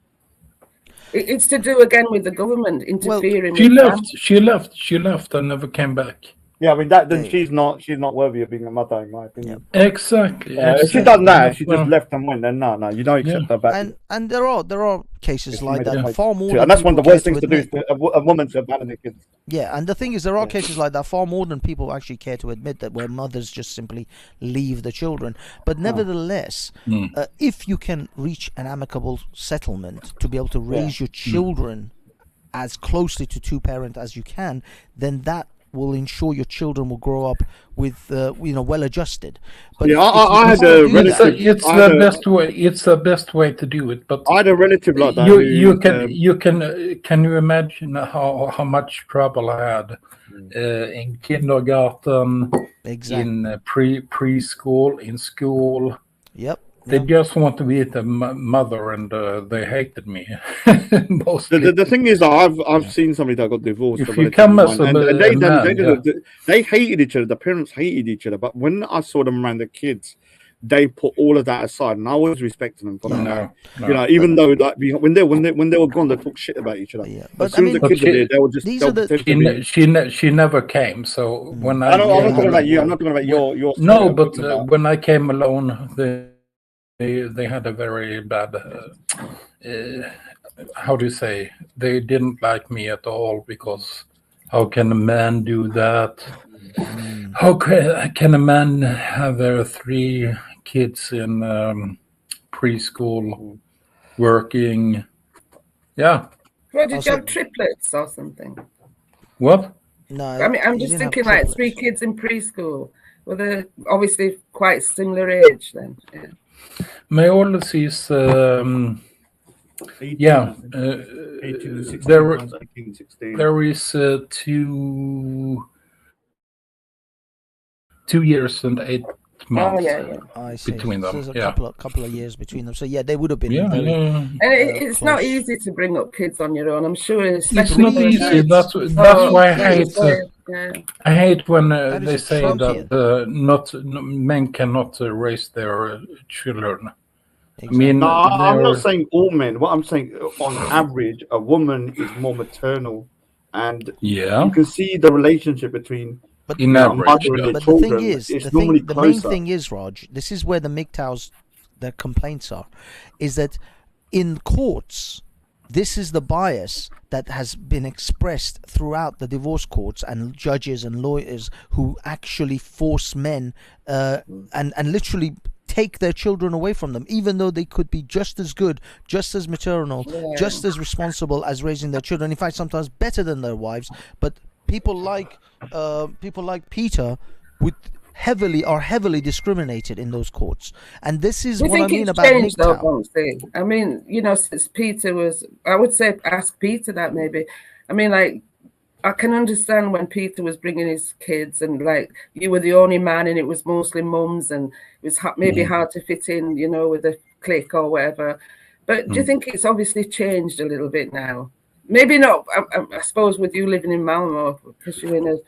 It's to do again with the government interfering. She left and never came back. Yeah, I mean then she's not worthy of being a mother, in my opinion. Exactly. If she done that, she just left and went. Then no, you don't accept her back. And there are cases like that, and far more. And that's one of the worst things to do, a woman to abandon her kids. Yeah, and the thing is, there are cases like that far more than people actually care to admit, that where mothers just simply leave the children. But nevertheless, if you can reach an amicable settlement to be able to raise your children as closely to two-parent as you can, then that will ensure your children will grow up with well adjusted. But I had a relative. It's the best way. It's the best way to do it. But I had a relative like that. Can you imagine how much trouble I had in kindergarten, in preschool, in school? Yep. They just want to be the mother, and they hated me. The thing is, I've seen somebody that got divorced. If you come as they hated each other. The parents hated each other. But when I saw them around the kids, they put all of that aside, and I was respecting them for that. Even though when they were gone, they talk shit about each other. Yeah. But as soon as the kids were there, they were just. She never came. So when I'm not talking about you. I'm not talking about your. No, but when I came alone, They had a very bad, how do you say? They didn't like me at all, because how can a man do that? How can a man have 3 kids in preschool, working? Yeah. Well, did you have triplets or something? What? No. I mean, I'm just thinking like 3 kids in preschool. Well, they're obviously quite similar age then. Yeah. My oldest is 18, 16, there is 2 years and 8 months between them. So there's a couple of years between them. So they would have been. And it's not easy to bring up kids on your own. I'm sure. It's not easy. That's why I hate. Yeah. I hate when That is they say Trumpian. that men cannot raise their children. Exactly. I mean, No, I'm they're- not saying all men. What I'm saying, on average, a woman is more maternal, and yeah, you can see the relationship between in a average. mother and yeah. the But the thing children. is, It's normally the main closer. thing is, Raj, this is where the MGTOWs, their complaints are, is that in courts, this is the bias that has been expressed throughout the divorce courts and judges and lawyers who actually force men and literally take their children away from them, even though they could be just as good, just as maternal, just as responsible as raising their children. In fact, sometimes better than their wives. But people like Peter are heavily discriminated in those courts, and this is what I mean about changed, though, MGTOW. Bonsi? I mean, you know, since Peter was, I would say, ask Peter that maybe. I mean, like, I can understand when Peter was bringing his kids, and like you were the only man, and it was mostly mums, and it was maybe hard to fit in, you know, with a clique or whatever. But do you think it's obviously changed a little bit now? Maybe not. I suppose with you living in Malmo, because you're in a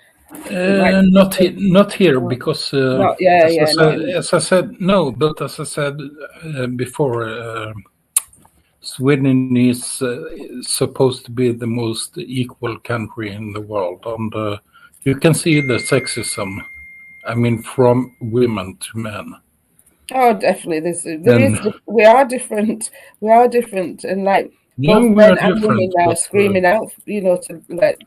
Not here because as I said, no. But as I said before, Sweden is supposed to be the most equal country in the world, and you can see the sexism. I mean, from women to men. Oh, definitely. We are different. We are different, and like both men and women now screaming out, you know, to like,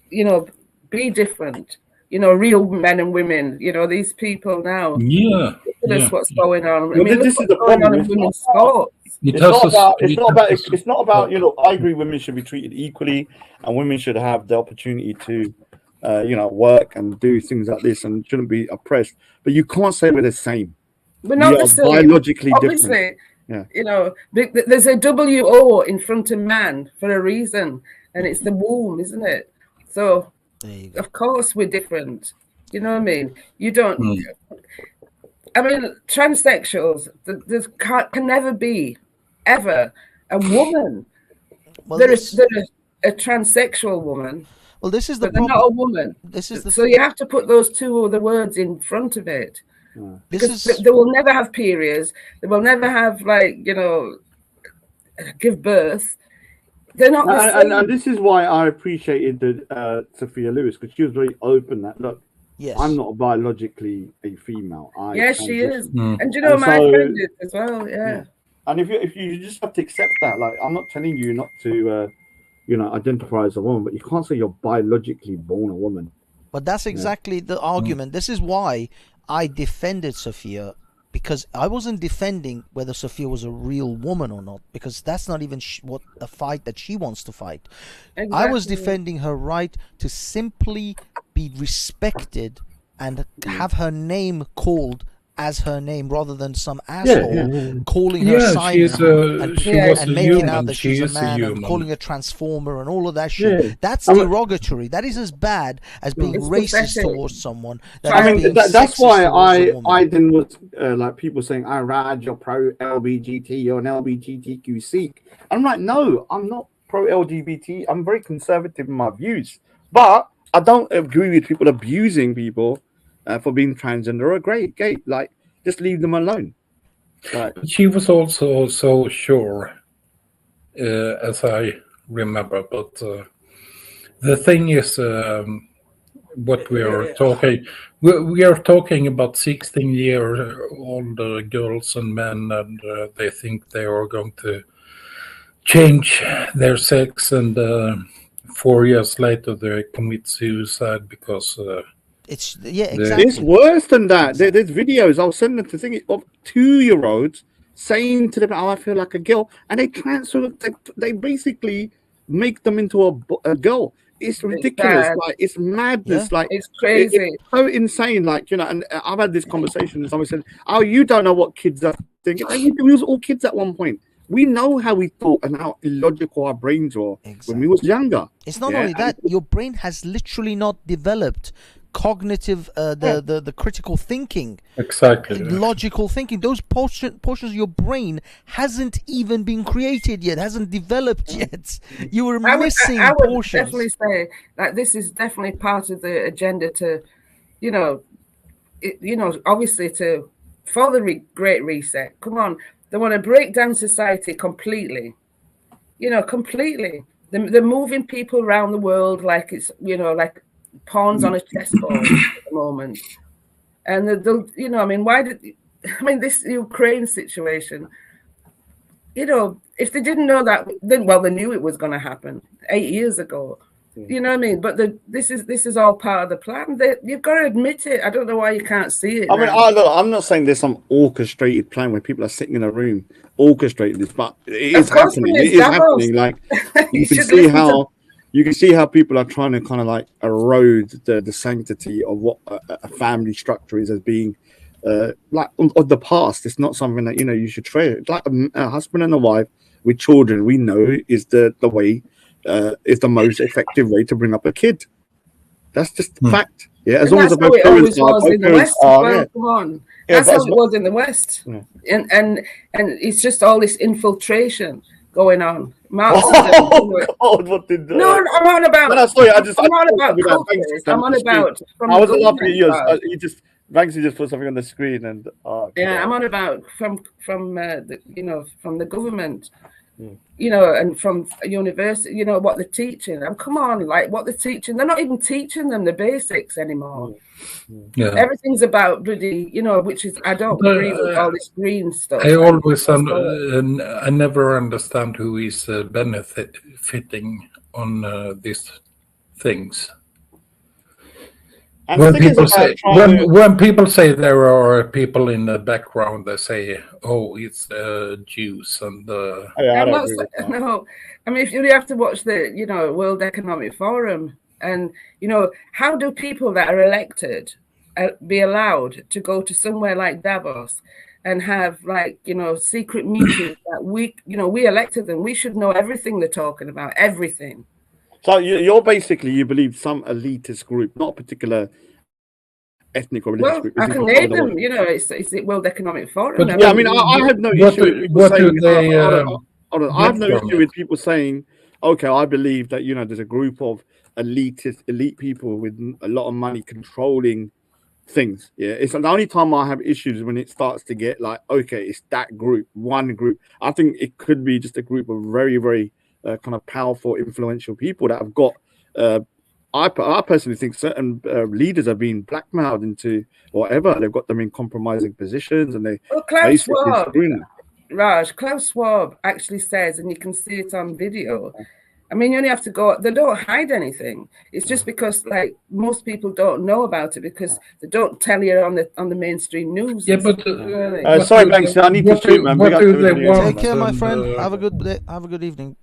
you know, be different. You know, real men and women. You know, these people now. Yeah. That's what's going on. I mean, this is the problem in women's sports. It's not about, you know, I agree women should be treated equally, and women should have the opportunity to, you know, work and do things like this and shouldn't be oppressed. But you can't say we're the same. We're not the same. Biologically Obviously, different. Yeah. You know, there's a WO in front of man for a reason, and it's the womb, isn't it? So, of course, we're different. You know what I mean? You don't. I mean, transsexuals, there can never be, ever, a woman. Well, there is a transsexual woman. Well, this is the problem. They're not a woman. So you have to put those two other words in front of it. Because they will never have periods. They will never have, like, you know, give birth. They're not the same. And this is why I appreciated Sophia Lewis, because she was very open that, look, yes, I'm not biologically a female. Yes, she is. And you know, my friend is as well, yeah. And if you just have to accept that, like, I'm not telling you not to, you know, identify as a woman, but you can't say you're biologically born a woman. But that's exactly the argument. This is why I defended Sophia, because I wasn't defending whether Sophia was a real woman or not, because that's not even what a fight that she wants to fight. Exactly. I was defending her right to simply be respected and have her name called as her name, rather than some asshole calling her Simon and making out that she's a man and calling her transformer and all of that shit. Yeah. That's derogatory. That is as bad as being racist towards someone. I mean, that's why I then was like people saying, "I Raj, you're pro LGBT, you're an LGBTQ Sikh." I'm like, no, I'm not pro LGBT. I'm very conservative in my views, but I don't agree with people abusing people for being transgender or gay. Like, just leave them alone. Right. She was also so sure, as I remember. But the thing is, what we are talking, we are talking about 16-year-old girls and men, and they think they are going to change their sex, and 4 years later they commit suicide because. Exactly. It's worse than that. There's videos. I'll send them to thing of 2-year-olds saying to them, "Oh, I feel like a girl," and they transfer. They basically make them into a girl. It's ridiculous. Like, it's madness. Like, it's crazy. It's so insane. Like, you know. And I've had this conversation, and someone said, "Oh, you don't know what kids are thinking." We was all kids at one point. We know how we thought and how illogical our brains were when we was younger. It's not only that, your brain has literally not developed cognitive, the critical thinking, exactly, logical thinking. Those portions of your brain hasn't even been created yet, hasn't developed yet. You were missing I would portions. definitely say that this is definitely part of the agenda to, obviously for the Great Reset. Come on, they want to break down society completely. Completely. They're moving people around the world like it's, like pawns on a chessboard at the moment. And they'll, this Ukraine situation, if they didn't know that, then, well, they knew it was going to happen 8 years ago. You know what I mean? But this is all part of the plan. You've got to admit it. I don't know why you can't see it. I'm not saying there's some orchestrated plan where people are sitting in a room orchestrating this, but it is happening. It is happening. Like you can see how people are trying to kind of like erode the sanctity of what a family structure is as being like of the past. It's not something that you should trade. It's like a husband and a wife with children. We know is the way. Is the most effective way to bring up a kid. That's just fact. Yeah, as long as both parents are. Come on, that's how it was in the West. Yeah. And it's just all this infiltration going on. God, what did that? No, I'm on about. No, sorry, I'm on about cultures. I'm on about. I wasn't laughing at yours. Banksy just put something on the screen, and I'm on about from the government. And from university, what they're teaching. And come on, like what they're teaching, they're not even teaching them the basics anymore. Yeah. Everything's about bloody, which is, I don't agree with all this green stuff. I always, I never understand who is benefiting on these things. When people say there are people in the background, they say, "Oh, it's Jews," and no. I mean, if you have to watch the World Economic Forum, and how do people that are elected be allowed to go to somewhere like Davos and have secret meetings that we elected them? We should know everything they're talking about, everything. So you believe some elitist group, not a particular ethnic or religious group. I can name them. It's the World Economic Forum. But, I have no issue with people saying, okay, I believe that there's a group of elite people with a lot of money controlling things. Yeah, it's the only time I have issues when it starts to get like, okay, it's that group, one group. I think it could be just a group of very, very kind of powerful, influential people that have got. I personally think certain leaders are being blackmailed into whatever. They've got them in compromising positions, and Klaus Schwab actually says, and you can see it on video. I mean, you only have to go. They don't hide anything. It's just because, most people don't know about it because they don't tell you on the mainstream news. Yeah, but sorry, Banks, I need to shoot, man. Take care, my friend. Have a good day. Have a good evening.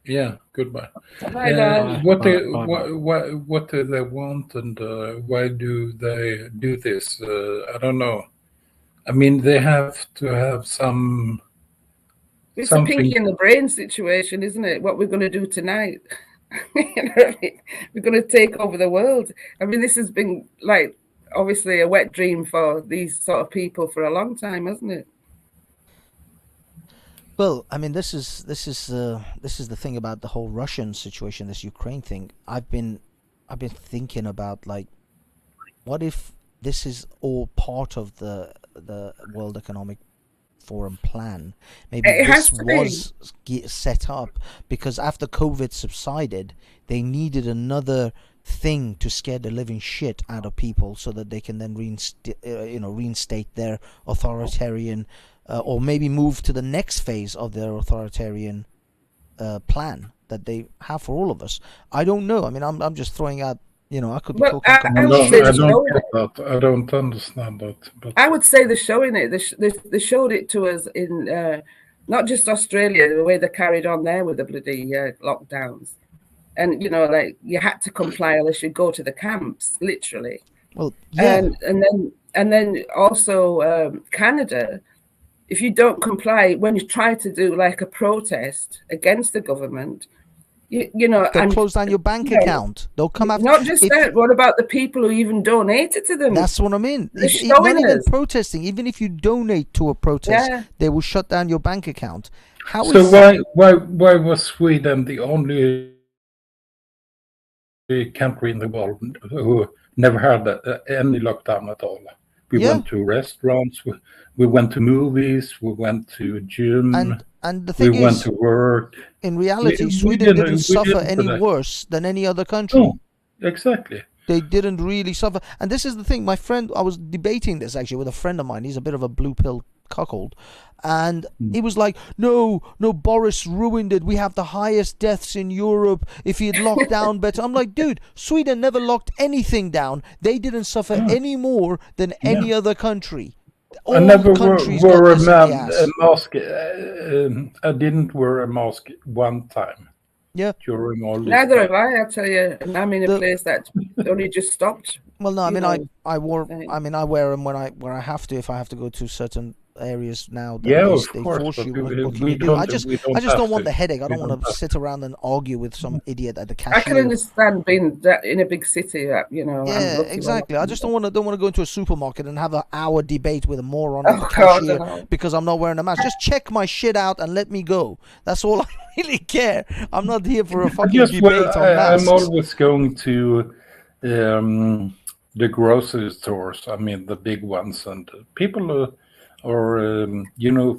Yeah, goodbye. Bye, what do they want, and why do they do this? I don't know. I mean, they have to have some. It's a pinky in the brain situation, isn't it? What we're going to do tonight. We're going to take over the world. I mean, this has been obviously a wet dream for these sort of people for a long time, hasn't it? Well, I mean, this is the thing about the whole Russian situation, this Ukraine thing. I've been thinking about what if this is all part of the World Economic Forum plan? Maybe this was set up because after COVID subsided, they needed another thing to scare the living shit out of people so that they can then reinstate their authoritarian. Or maybe move to the next phase of their authoritarian plan that they have for all of us. I don't know. I mean, I'm just throwing out. I could be talking. I don't understand that. But I would say they're showing it. They showed it to us in not just Australia, the way they carried on there with the bloody lockdowns, and you had to comply unless you go to the camps, literally. Well, yeah. And then also Canada. If you don't comply, when you try to do a protest against the government, they'll close down your bank account. They'll come after. Not just that. What about the people who even donated to them? That's what I mean. Not even protesting. Even if you donate to a protest, they will shut down your bank account. Why was Sweden the only country in the world who never had any lockdown at all? We went to restaurants, we went to movies, we went to gym, and the thing we went to work. In reality, Sweden didn't suffer any worse than any other country. No, exactly. They didn't really suffer. And this is the thing, my friend, I was debating this actually with a friend of mine. He's a bit of a blue pill cuckold. And he was like, no, Boris ruined it. We have the highest deaths in Europe. If he had locked down better. I'm like, dude, Sweden never locked anything down. They didn't suffer any more than any other country. I never wore a mask. I didn't wear a mask one time. Yeah. During all this. Neither have I tell you. And I'm in a place that only just stopped. Well, no, I mean, I wear them when I have to, if I have to go to certain areas now. They force you. I just don't want the headache. I don't want to sit around and argue with some idiot at the cashier. I can understand being in a big city. Yeah, exactly. I just don't want to go into a supermarket and have an hour debate with a moron at the cashier because I'm not wearing a mask. Just check my shit out and let me go. That's all I really care. I'm not here for a fucking debate on masks. I'm always going to the grocery stores. I mean, the big ones, and people or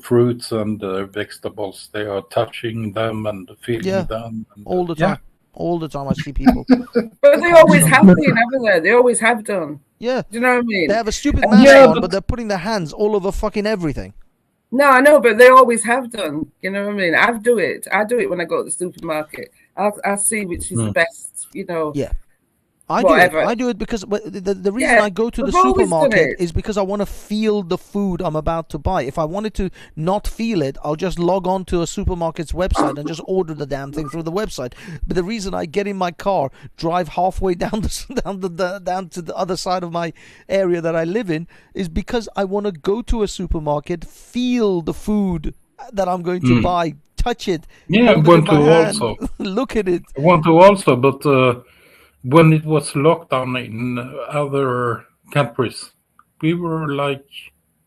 fruits and vegetables, they are touching them and feeding them all the time. All the time I see people. But they always have been, haven't they? They always have done. Yeah. Do you know what I mean? They have a stupid mask on, but they're putting their hands all over fucking everything. No, I know, but they always have done. You know what I mean? I do it when I go to the supermarket. I'll see which is the best, Yeah. I do it because the reason I go to the supermarket is because I want to feel the food I'm about to buy. If I wanted to not feel it, I'll just log on to a supermarket's website and just order the damn thing through the website. But the reason I get in my car, drive halfway down to the other side of my area that I live in, is because I want to go to a supermarket, feel the food that I'm going to buy, touch it. Yeah, I want to also look at it. I want to also, but. When it was lockdown in other countries, we were like,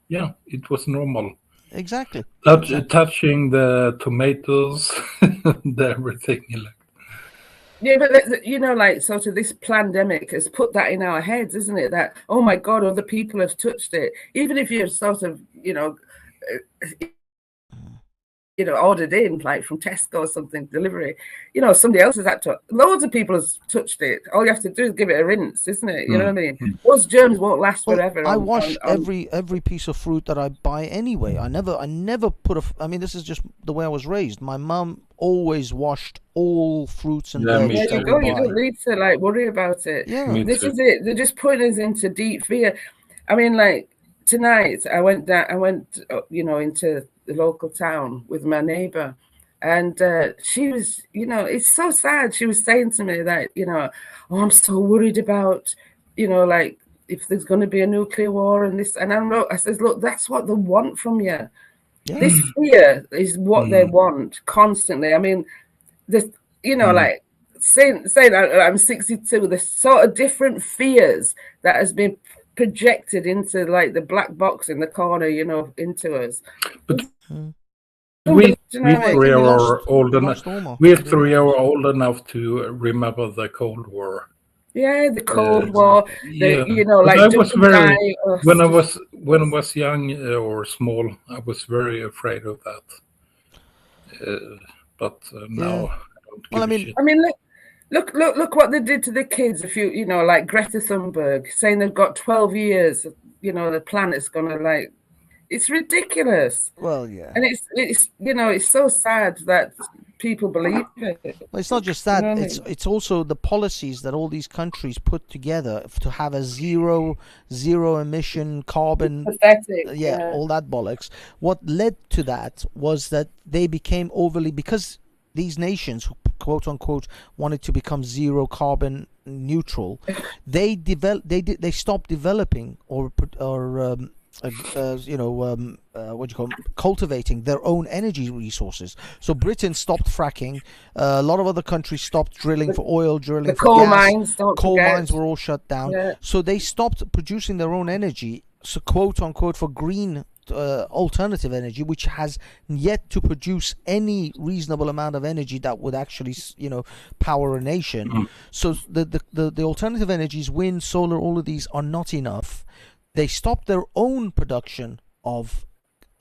it was normal. Exactly. Touching the tomatoes, everything. Yeah, but sort of this pandemic has put that in our heads, isn't it? That, oh my God, other people have touched it. Even if you're sort of, ordered in, like from Tesco or something, delivery, somebody else has had to. Loads of people have touched it. All you have to do is give it a rinse, isn't it? You know what I mean? Those germs won't last forever. I wash every piece of fruit that I buy anyway. I never put this is just the way I was raised. My mum always washed all fruits and veggies. There you go. You don't need to worry about it. Yeah, this is it. They're just putting us into deep fear. I mean, tonight I went into the local town with my neighbor, and she was, it's so sad. She was saying to me that, I'm so worried about, if there's going to be a nuclear war and this, and I says, look, that's what they want from you. Yeah. This fear is what they want constantly. I mean, this, saying I'm 62, there's sort of different fears that has been projected into the black box in the corner, into us. But we three are old enough to remember the Cold War. Yeah, the Cold War. When I was young or small, I was very afraid of that. But now, I don't give a shit. Look what they did to the kids. If like Greta Thunberg saying they've got 12 years, the planet's gonna it's ridiculous. Well, yeah. And it's so sad that people believe it. Well, it's not just that. It's also the policies that all these countries put together to have a zero emission carbon. Pathetic. All that bollocks. What led to that was that they became overly, because these nations who quote unquote wanted to become zero carbon neutral, they stopped developing or cultivating their own energy resources. So Britain stopped fracking. A lot of other countries stopped drilling for oil, drilling for coal gas. mines, coal mines were all shut down. Yeah. So they stopped producing their own energy, so quote unquote, for green alternative energy, which has yet to produce any reasonable amount of energy that would actually, power a nation. So the alternative energies, wind, solar, all of these are not enough. They stopped their own production of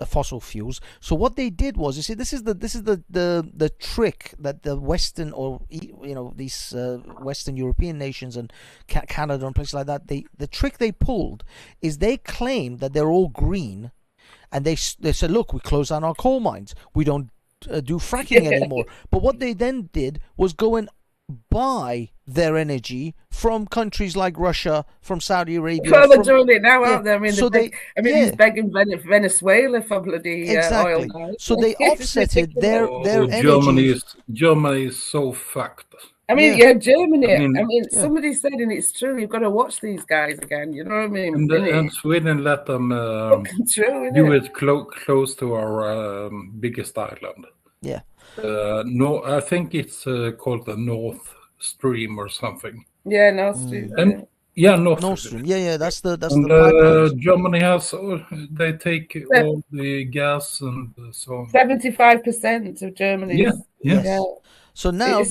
fossil fuels. So what they did was, you see, this is the trick that the Western, or these Western European nations and Canada and places like that, the trick they pulled is they claim that they're all green, and they said, look, we close down our coal mines, we don't do fracking anymore. But what they then did was go and buy their energy from countries like Russia, from Saudi Arabia. Well, they're doing it now, aren't they? I mean, so he's begging Venezuela for bloody oil now. So they offsetted their energy. Germany is so fucked. I mean, Germany. I mean, somebody said, and it's true, you've got to watch these guys again. You know what I mean? And Sweden let them do it close to our biggest island. Yeah. No, I think it's called the North Stream or something. Yeah, North Stream. And North Stream. Yeah, that's the pipeline. Germany has, they take all the gas and so on. 75% of Germany. Yeah. So now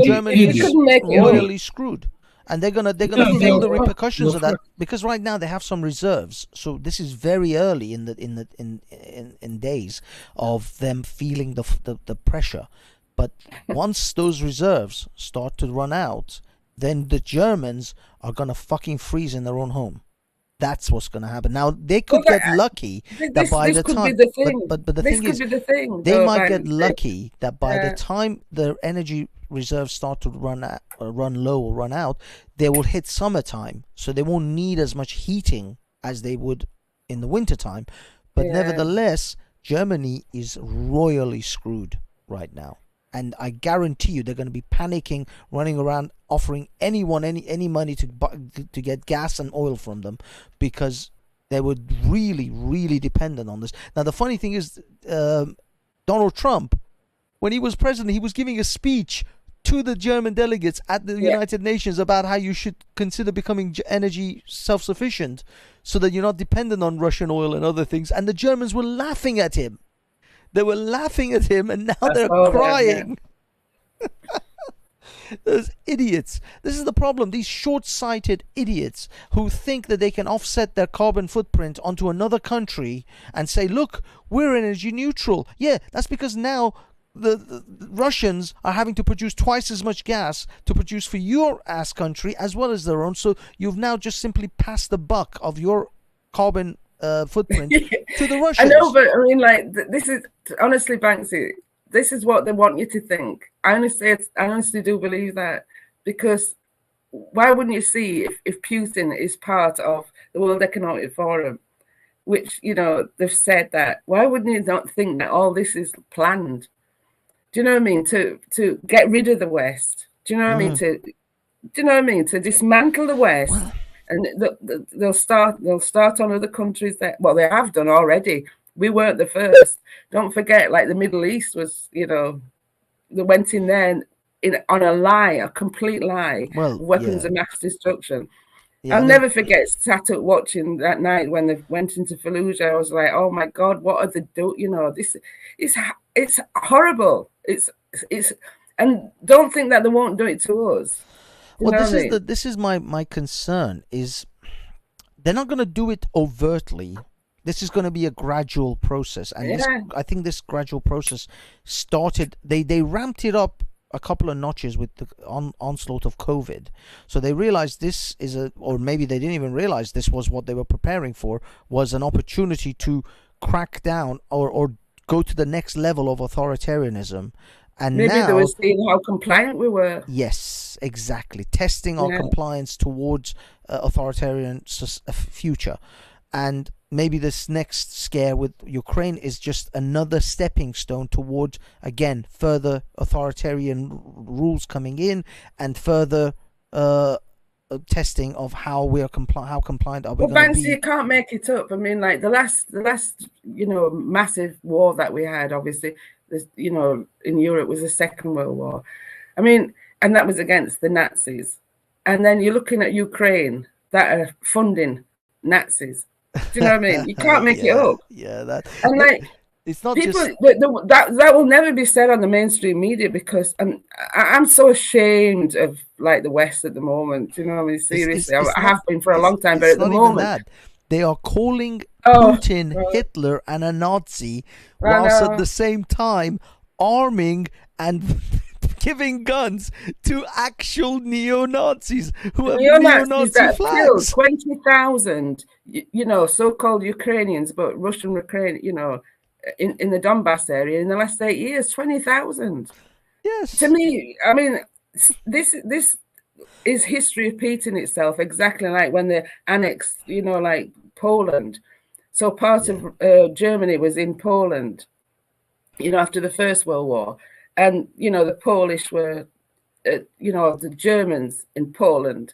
Germany is royally screwed, and they're gonna feel the repercussions of that, because right now they have some reserves. So this is very early in days of them feeling the pressure. But once those reserves start to run out, then the Germans are gonna fucking freeze in their own home. That's what's going to happen. Now they could get lucky that by the time, but the thing is, they might get lucky that by the time their energy reserves start to run low or run out, they will hit summertime, so they won't need as much heating as they would in the wintertime. But nevertheless, Germany is royally screwed right now. And I guarantee you, they're going to be panicking, running around, offering anyone any money to get gas and oil from them, because they were really, really dependent on this. Now, the funny thing is, Donald Trump, when he was president, he was giving a speech to the German delegates at the United Nations about how you should consider becoming energy self-sufficient so that you're not dependent on Russian oil and other things. And the Germans were laughing at him. They were laughing at him, and now they're crying. Those idiots. This is the problem. These short-sighted idiots who think that they can offset their carbon footprint onto another country and say, look, we're energy neutral. Yeah, that's because now the Russians are having to produce twice as much gas to produce for your ass country as well as their own. So you've now just simply passed the buck of your carbon footprint to the Russians. I know, but I mean, like, this is honestly, Banksy, this is what they want you to think. I honestly do believe that, because why wouldn't you see if Putin is part of the World Economic Forum, which, they've said that, why wouldn't you not think that all this is planned? Do you know what I mean? To get rid of the West. Do you know what I mean? Do you know what I mean? To dismantle the West. And they'll start on other countries they have done already. We weren't the first. Don't forget, like, the Middle East was, they went in there on a lie, a complete lie, weapons of mass destruction. Yeah, I'll never forget, sat up watching that night when they went into Fallujah. I was like, oh my God, what are they doing? This is, it's horrible. It's, and don't think that they won't do it to us. Well, this is my concern, is they're not going to do it overtly. This is going to be a gradual process, and I think this gradual process started. They ramped it up a couple of notches with the onslaught of COVID. So they realized this is or maybe they didn't even realize this was what they were preparing for, was an opportunity to crack down or go to the next level of authoritarianism. And maybe now, they were seeing how compliant we were. Yes, exactly. Testing our compliance towards authoritarian future. And maybe this next scare with Ukraine is just another stepping stone towards, again, further authoritarian rules coming in and further testing of how we are how compliant are we Well, going to Banksy, be. you can't make it up. I mean, like the last, massive war that we had, obviously, in Europe was the Second World War. I mean, and that was against the Nazis. And then you're looking at Ukraine that are funding Nazis. Do you know what I mean? You can't make it up. Yeah, that. And like, it's not people, just that will never be said on the mainstream media, because I'm so ashamed of like the West at the moment. You know what I mean? Seriously, I have been for a long time, but at the moment, they are calling Putin Hitler and a Nazi, whilst at the same time arming and giving guns to actual neo-Nazis who have neo-Nazi flags. 20,000, so-called Ukrainians, but Russian Ukraine, in the Donbass area in the last 8 years, 20,000. Yes. To me, I mean, this is history repeating itself, exactly like when they annexed, like Poland. So part of Germany was in Poland, after the First World War. And, the Polish were, the Germans in Poland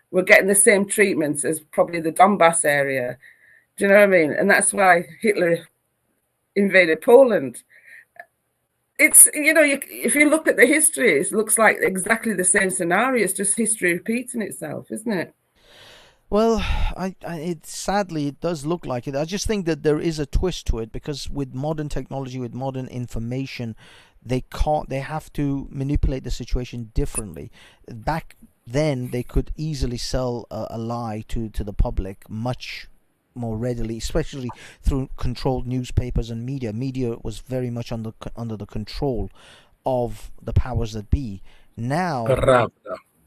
were getting the same treatments as probably the Donbass area. Do you know what I mean? And that's why Hitler invaded Poland. It's, if you look at the history, it looks like exactly the same scenario. It's just history repeating itself, isn't it? Well, sadly it does look like it. I just think that there is a twist to it, because with modern technology, with modern information, they have to manipulate the situation differently. Back then, they could easily sell a lie to the public much more readily, especially through controlled newspapers and media. Media was very much under the control of the powers that be. Now,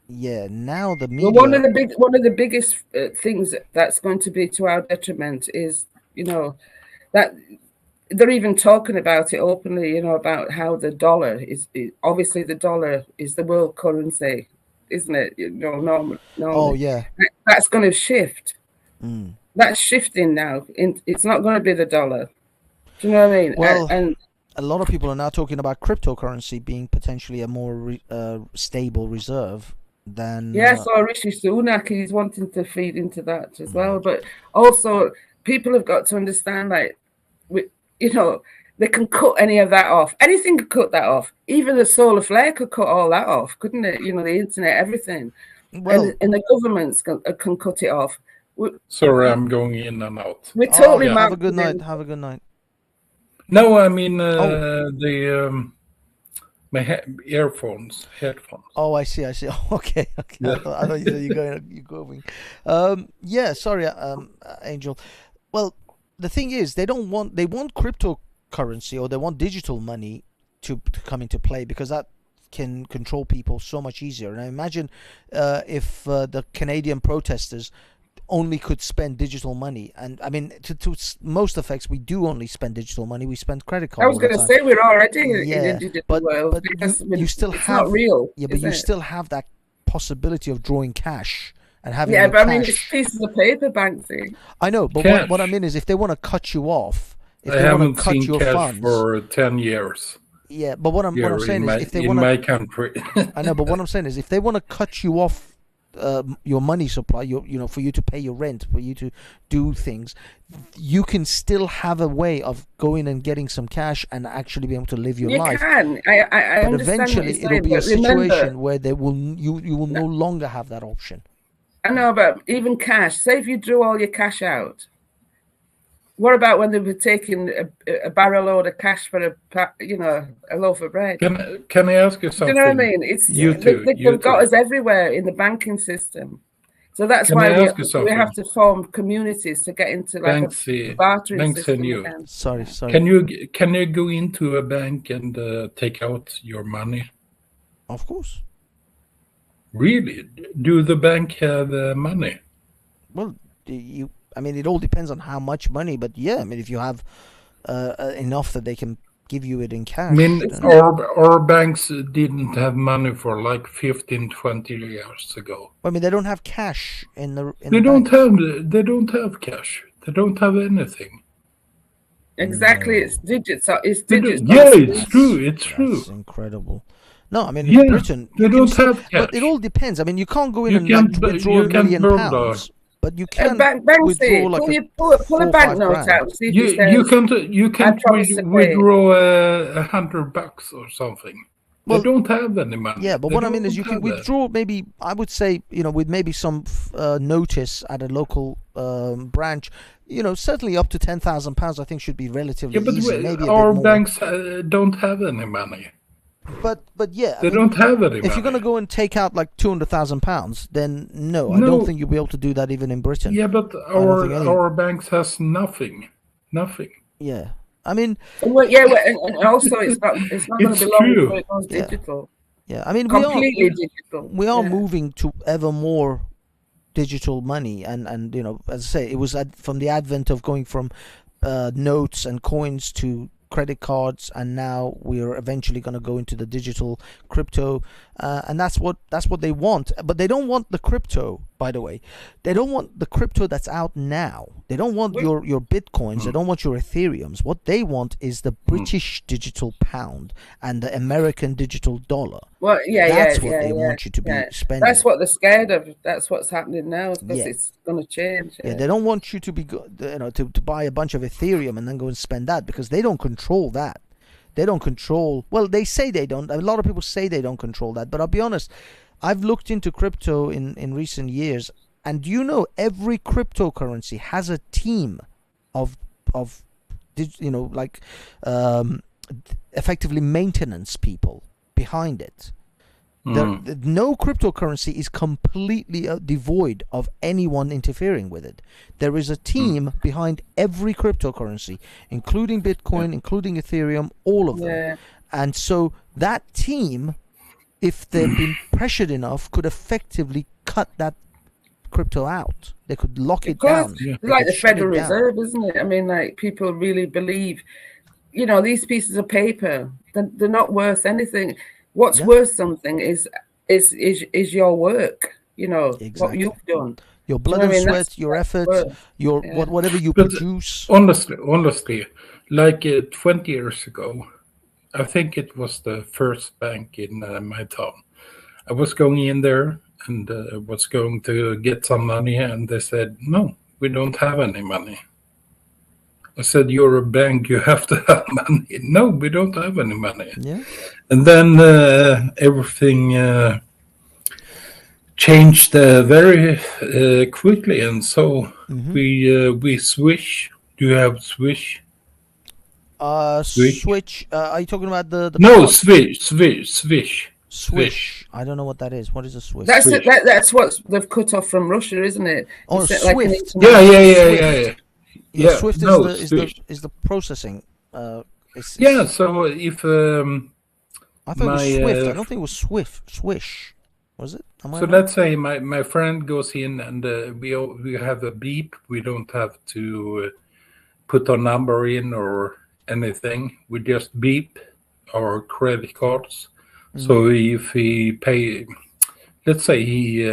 now the media. Well, one of the biggest things that's going to be to our detriment is, that they're even talking about it openly. About how the dollar is obviously the dollar is the world currency, isn't it? Normally. Oh yeah. That's going to shift. That's shifting now. It's not going to be the dollar. Do you know what I mean? Well, and a lot of people are now talking about cryptocurrency being potentially a more stable reserve than. Yes, or Rishi Sunak, he's wanting to feed into that as well. But also, people have got to understand, like, they can cut any of that off. Anything could cut that off. Even the solar flare could cut all that off, couldn't it? The internet, everything. Well, and the governments can cut it off. Sorry, I'm going in and out. We're totally have a good night. Have a good night. No, I mean my headphones. Oh, I see. Oh, okay. Yeah. I thought you said you're going. Yeah. Sorry, Angel. Well, the thing is, they want cryptocurrency, or they want digital money to come into play, because that can control people so much easier. And I imagine if the Canadian protesters only could spend digital money, and I mean, to most effects, we do only spend digital money. We spend credit cards. I was going to say we're already in the digital world, because you still it's have not real. Yeah, but you still have that possibility of drawing cash and having. Yeah, but I mean, it's pieces of paper, Banksy. I know, but what I mean is, if they want to cut you off, if I they want haven't to cut seen your cash funds for 10 years. Yeah, but what I'm saying is, if they in want my country, I know, but what I'm saying is, if they want to cut you off your money supply, for you to pay your rent, for you to do things, you can still have a way of going and getting some cash and actually be able to live your life. You can. I but understand eventually it'll be a situation where you will no longer have that option. I know, but even cash. Say if you drew all your cash out. What about when they were taking a barrel load of cash for a loaf of bread? Can I ask you something? Do you know what I mean? They've got us everywhere in the banking system. So that's why we have to form communities to get into like a bartering system again. Sorry. Can you go into a bank and take out your money? Of course. Really? Do the bank have money? Well, I mean, it all depends on how much money, but yeah, I mean, if you have enough that they can give you it in cash. I mean, our banks didn't have money for like 15, 20 years ago. I mean, they don't have cash in the. They don't have cash. They don't have anything. Exactly, it's digital. It's digital. Yeah, it's true. It's true. That's incredible. No, I mean, in Britain, they don't have cash. But it all depends. I mean, you can't go in and withdraw £1 million, but you can withdraw like pull a bank note out. See if you can withdraw $100 or something. Well, they don't have any money. Yeah, but what I mean is you can withdraw maybe, I would say, with maybe some notice at a local branch, certainly up to £10,000 I think should be relatively easy. Maybe our banks don't have any money. But yeah, they don't have any money. If you're going to go and take out like £200,000, then no, I don't think you'll be able to do that even in Britain. Yeah, but our banks has nothing. Yeah. I mean, and also it's not going to be long before it goes digital. Yeah, I mean, completely digital. We are moving to ever more digital money, and as I say, it was from the advent of going from notes and coins to credit cards, and now we're eventually going to go into the digital crypto, and that's what they want. But they don't want the crypto, by the way. They don't want the crypto that's out now. They don't want your bitcoins. They don't want your ethereums. What they want is the British digital pound and the American digital dollar. Well, that's what they want you to be spending. That's what they're scared of. That's what's happening now, because it's going to change. Yeah, they don't want you to be to buy a bunch of ethereum and then go and spend that, because they don't control that. They don't control. Well, they say they don't. A lot of people say they don't control that, but I'll be honest. I've looked into crypto in recent years, and every cryptocurrency has a team of effectively maintenance people behind it. No cryptocurrency is completely devoid of anyone interfering with it. There is a team behind every cryptocurrency, including Bitcoin, including Ethereum, all of them. And so that team, if they've been pressured enough, could effectively cut that crypto out. They could lock it down. It's like the Federal Reserve, isn't it? I mean, like, people really believe, these pieces of paper, they're not worth anything. What's worth something is your work, what you've done. Your blood and sweat, your effort, whatever you produce. Honestly, like 20 years ago, I think it was the first bank in my town. I was going in there and was going to get some money, and they said, "No, we don't have any money." I said, "You're a bank, you have to have money." "No, we don't have any money." Yeah. And then everything changed very quickly, and so we Swish. Do you have Swish? Switch. Are you talking about the No, card? Swish. Swish. I don't know what that is. What is a Swish? That's what they've cut off from Russia, isn't it? Oh, Swift. Yeah. Swift is the processing. So if I thought it was Swift. I don't think it was Swish. Was it? Let's say my friend goes in and we have a beep. We don't have to put our number in or anything. We just beep our credit cards. So if he pay, let's say he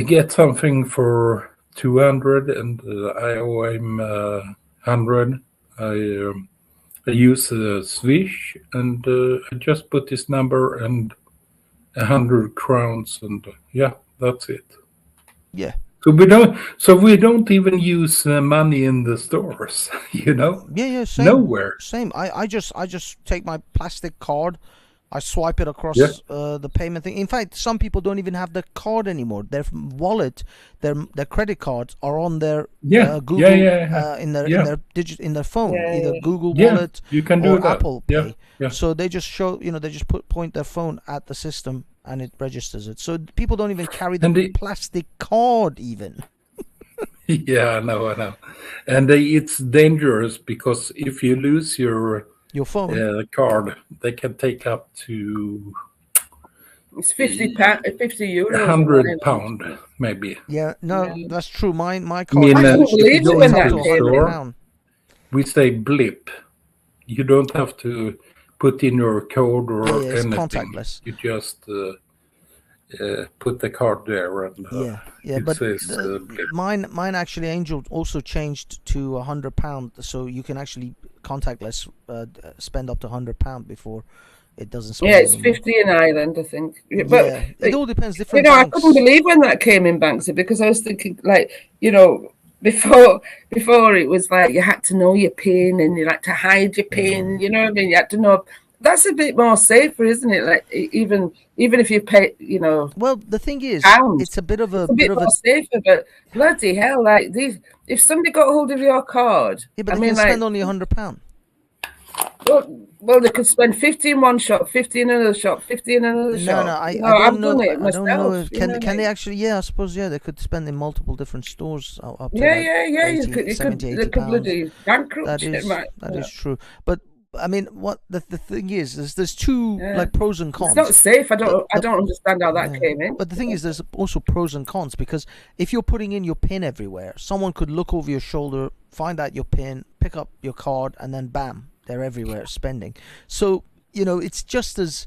gets something for 200 and I owe him 100. I use a Swish and I just put his number and 100 crowns, and that's it. Yeah. So we don't even use money in the stores, Yeah, same. Nowhere. Same. I just take my plastic card, I swipe it across the payment thing. In fact, some people don't even have the card anymore. Their wallet, their credit cards are on their Google in their phone, either Google Wallet you can do or that. Apple Pay. Yeah. So they just show, they just point their phone at the system and it registers it. So people don't even carry the plastic card even. I know. And it's dangerous because if you lose your phone card, they can take up to it's €50, £100 maybe. That's true. My card. I can't believe it when that came. We say blip. You don't have to put in your code or anything. Contactless. You just put the card there, and but mine actually, Angel, also changed to £100, so you can actually contactless spend up to £100 before it doesn't spend. Yeah, it's anymore. 50 in Ireland, I think. But it all depends. Different. I couldn't believe when that came in Banksy, because I was thinking, like, before it was like you had to know your PIN and you had to hide your PIN. You know what I mean? You had to know. That's a bit more safer, isn't it? Like even if you pay, Well, the thing is, it's a bit more safer. But bloody hell, like if somebody got hold of your card, but they can spend only £100. Well, they could spend 50 in one shop, 50 in another shop, 50 in another shop. No, I don't know. Done it myself. I don't know. Can they actually? Yeah, I suppose. Yeah, they could spend in multiple different stores. Up to 80, 70, they could bloody bankrupt. That is true. But I mean, what the thing is there's two like pros and cons. It's not safe. I don't understand how that came in. But the thing is, there's also pros and cons, because if you're putting in your PIN everywhere, someone could look over your shoulder, find out your PIN, pick up your card, and then bam, they're everywhere spending. So it's just as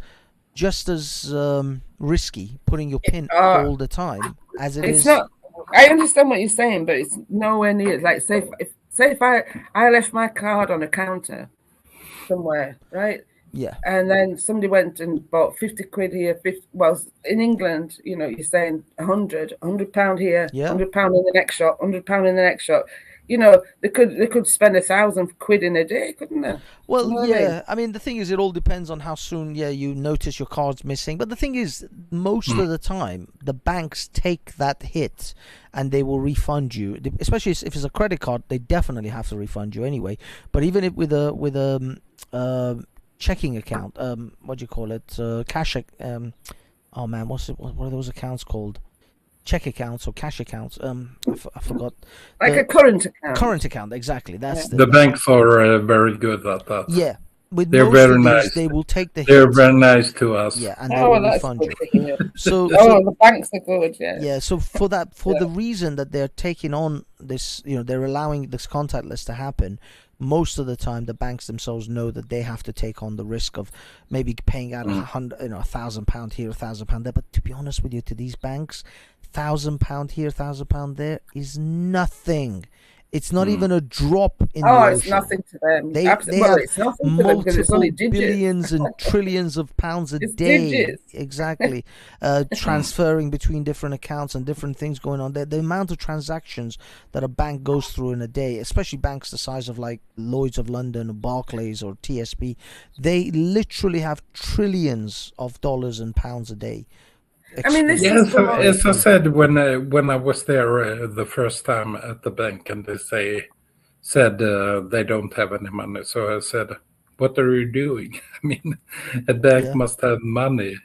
risky putting your PIN all the time as it is. Not. I understand what you're saying, but it's nowhere near. Like, say if I left my card on a counter somewhere, right? Yeah. And then somebody went and bought 50 quid here. In England, you're saying £100 here, £100 in the next shop, £100 in the next shop. They could spend 1,000 quid in a day, couldn't they? Well, yeah. I mean, the thing is, it all depends on how soon, you notice your card's missing. But the thing is, most of the time, the banks take that hit and they will refund you. Especially if it's a credit card, they definitely have to refund you anyway. But even if with a checking account, what do you call it? Cash. Oh man, what are those accounts called? Check accounts or cash accounts. I forgot. Like a current account. Current account, exactly. That's the banks are very good at that. Yeah, they're very nice. They will take the. They're very nice to us. Yeah, and they will refund you. So the banks are good. Yeah. Yeah. So for the reason that they're taking on this, they're allowing this contactless to happen. Most of the time, the banks themselves know that they have to take on the risk of maybe paying out £1,000 here, £1,000 there. But to be honest with you, to these banks, £1,000 here, £1,000 there is nothing. It's not even a drop in the ocean. It's nothing to them. They have it's nothing to them because it's only billions and trillions of pounds a day. Digits. Exactly. Transferring between different accounts and different things going on. The amount of transactions that a bank goes through in a day, especially banks the size of like Lloyd's of London or Barclays or TSB, they literally have trillions of dollars and pounds a day. I mean, as I said when I was there the first time at the bank, and they said they don't have any money. So I said, "What are you doing? I mean, a bank must have money.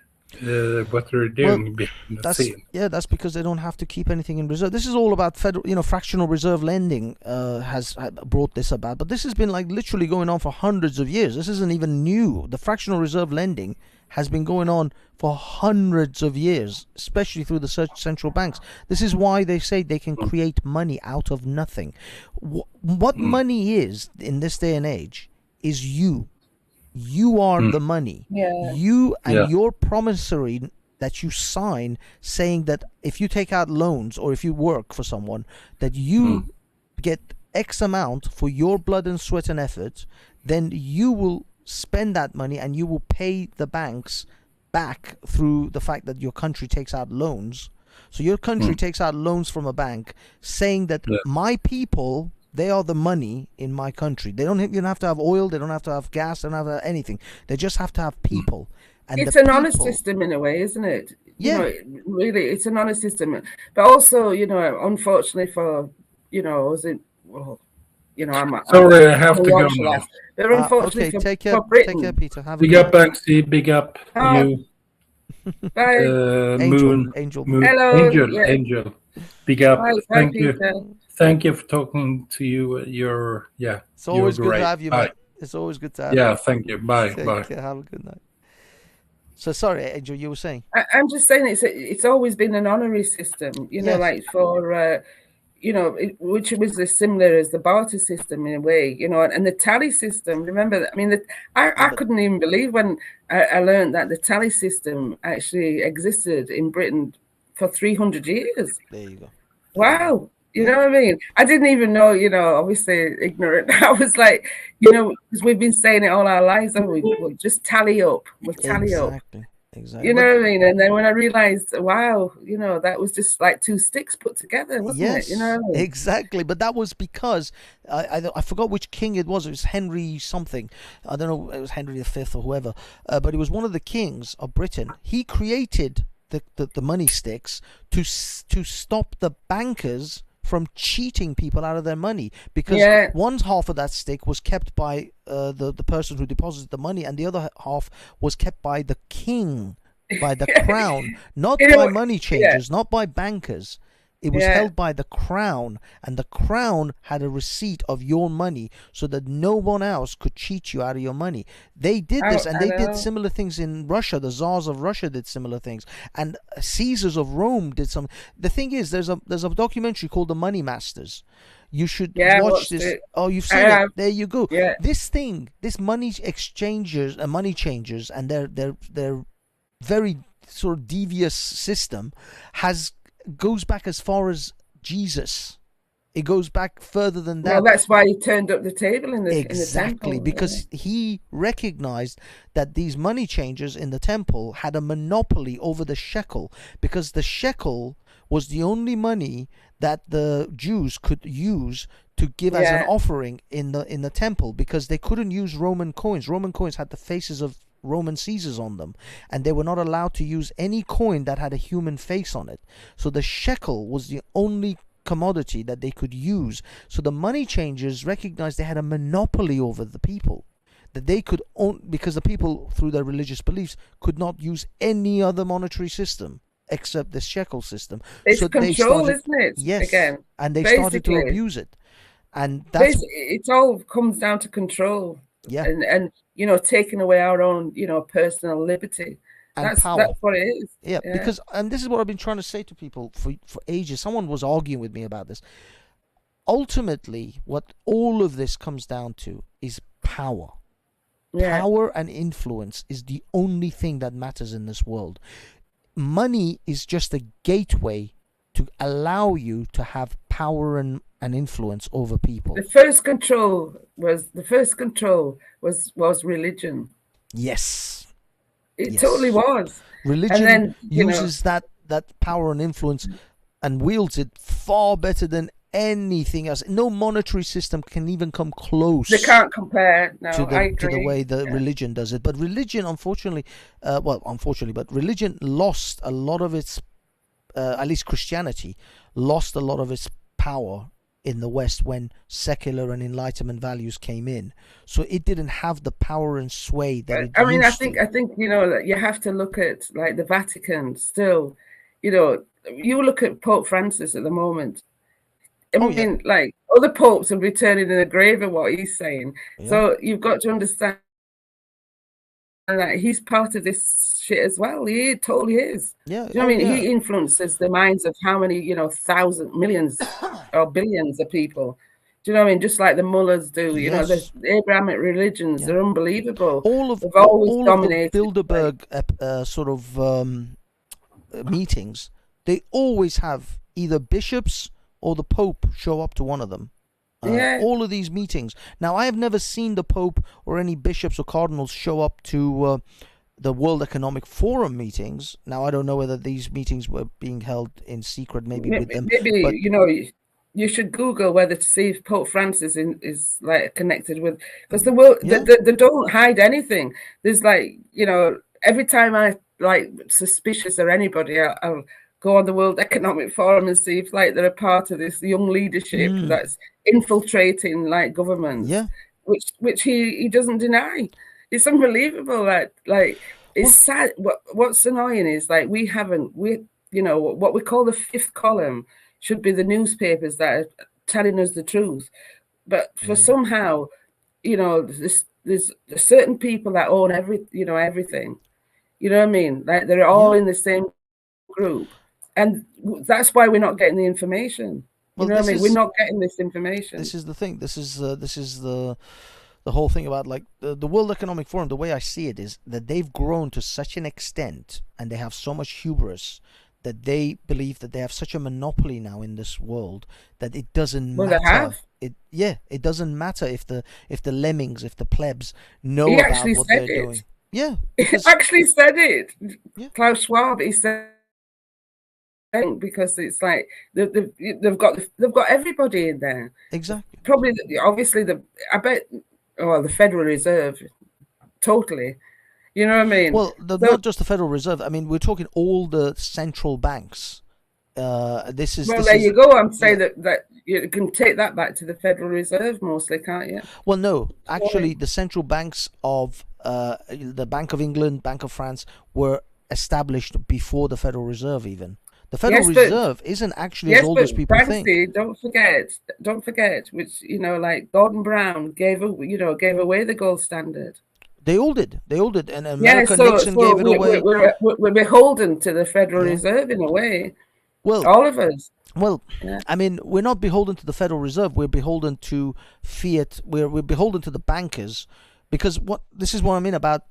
What are you doing behind the scene?" Yeah, that's because they don't have to keep anything in reserve. This is all about federal, fractional reserve lending has brought this about. But this has been like literally going on for hundreds of years. This isn't even new. The fractional reserve lending has been going on for hundreds of years, especially through the central banks. This is why they say they can create money out of nothing. What money is in this day and age is you. You are the money. Yeah. You and your promissory that you sign saying that if you take out loans or if you work for someone, that you get X amount for your blood and sweat and effort, then you will spend that money and you will pay the banks back through the fact that your country takes out loans. So your country takes out loans from a bank saying that my people, they are the money in my country. You don't have to have oil, they don't have to have gas, they don't have to have anything. They just have to have people. And it's an honest system in a way, isn't it? Yeah. Really, it's an honest system. But also, unfortunately for, sorry, I have to go now. But unfortunately take care, Peter. Have big up, Banksy. Big up you. Bye. Angel. Hello. Angel. Big up. Bye. Thank Bye, you. Peter. Thank you for talking to you. It's always good to have you, mate. It's always good to have you. Yeah, thank you. Bye. Take care. Have a good night. So sorry, Angel, you were saying? I'm just saying it's always been an honorary system, like for which was as similar as the barter system in a way, and the tally system. Remember, I mean, I couldn't even believe when I learned that the tally system actually existed in Britain for 300 years. There you go. Wow. You know what I mean? I didn't even know, obviously ignorant. I was like, because we've been saying it all our lives, and we'll just tally up. We'll tally up. Exactly. You know what I mean? And then when I realized, wow, that was just like two sticks put together, wasn't it? You know what I mean? Exactly. But that was because I forgot which king it was. It was Henry something. I don't know. It was Henry V or whoever. But it was one of the kings of Britain. He created the money sticks to stop the bankers from cheating people out of their money, because one half of that stick was kept by the person who deposited the money, and the other half was kept by the king, by the crown, not by money changers, not by bankers. It was held by the crown, and the crown had a receipt of your money so that no one else could cheat you out of your money. They did this, and they did similar things in Russia. The Tsars of Russia did similar things, and Caesars of Rome did some. The thing is, there's a documentary called The Money Masters. You should watch this. Oh, you've seen it. There you go. This money exchangers and money changers, and their very sort of devious system goes back as far as Jesus. It goes back further than that. Well, that's why he turned up the table in the temple, because he recognized that these money changers in the temple had a monopoly over the shekel, because the shekel was the only money that the Jews could use to give as an offering in the temple, because they couldn't use Roman coins. Roman coins had the faces of Roman Caesars on them, and they were not allowed to use any coin that had a human face on it. So the shekel was the only commodity that they could use. So the money changers recognized they had a monopoly over the people, that they could own, because the people, through their religious beliefs, could not use any other monetary system except the shekel system. It's so control, isn't it? Yes, again, and they started to abuse it, and that's it. All comes down to control. And taking away our own, personal liberty. And power. That's what it is. Yeah, because, and this is what I've been trying to say to people for ages. Someone was arguing with me about this. Ultimately, what all of this comes down to is power. Power and influence is the only thing that matters in this world. Money is just a gateway to allow you to have power and influence over people. The first control was religion. Yes. It totally was. Religion uses that power and influence and wields it far better than anything else. No monetary system can even come close. They can't compare. No, to the way that religion does it. But religion, unfortunately, but religion lost a lot of its, at least Christianity, lost a lot of its power in the West when secular and Enlightenment values came in. So it didn't have the power and sway that it used I think that you have to look at, like, the Vatican still. You look at Pope Francis at the moment. I mean, like, other popes are returning in the grave of what he's saying. So you've got to understand that he's part of this shit as well. He totally is. Yeah. Do you know what I mean? He influences the minds of how many, thousands, millions or billions of people. Do you know what I mean? Just like the mullahs do. The Abrahamic religions, they're unbelievable. All of the Bilderberg sort of meetings, they always have either bishops or the Pope show up to one of them. All of these meetings. Now, I have never seen the Pope or any bishops or cardinals show up to the World Economic Forum meetings. Now, I don't know whether these meetings were being held in secret, maybe with them. Maybe, you should Google whether to see if Pope Francis is like connected with, because the world, they don't hide anything. There's like, every time I like suspicious or anybody, I'll go on the World Economic Forum and see if like they're a part of this young leadership that's infiltrating like governments, which he doesn't deny. It's unbelievable. Like it's sad. What's annoying is like we what we call the fifth column should be the newspapers that are telling us the truth, but for somehow, there's certain people that own everything. You know what I mean? Like they're all in the same group. And that's why we're not getting the information. You know what I mean? We're not getting this information. This is the thing. This is the whole thing about like the World Economic Forum. The way I see it is that they've grown to such an extent, and they have so much hubris that they believe that they have such a monopoly now in this world that it doesn't matter. They have. It doesn't matter if the lemmings, if the plebs know about what they're doing. Yeah, he actually said it. Yeah. Klaus Schwab. He said because it's like they've got everybody in there. Exactly. Probably, obviously, I bet. Oh, the Federal Reserve, totally. You know what I mean? Well, not just the Federal Reserve. I mean, we're talking all the central banks. There you go. I'm saying that you can take that back to the Federal Reserve mostly, can't you? Well, no. Actually, the central banks of the Bank of England, Bank of France were established before the Federal Reserve even. The Federal Reserve isn't actually as old as people think. Don't forget, which like Gordon Brown gave away the gold standard. They all did, and America Nixon gave it away. We're beholden to the Federal Reserve in a way. Well, all of us. Well, I mean, we're not beholden to the Federal Reserve. We're beholden to fiat. We're beholden to the bankers, because this is what I mean about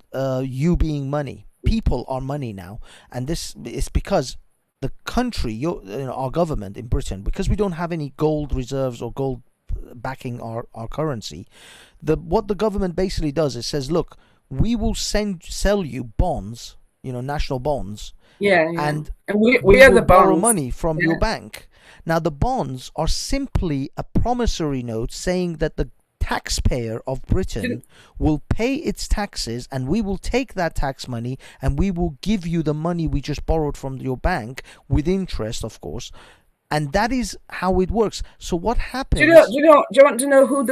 you being money. People are money now, and this is because the country, our government in Britain, because we don't have any gold reserves or gold backing our currency, what the government basically does is says, look, we will sell you bonds, national bonds, and we are the borrow money from your bank. Now the bonds are simply a promissory note saying that the taxpayer of Britain will pay its taxes, and we will take that tax money and we will give you the money we just borrowed from your bank with interest, of course. And that is how it works. So what happens? Do you want to know what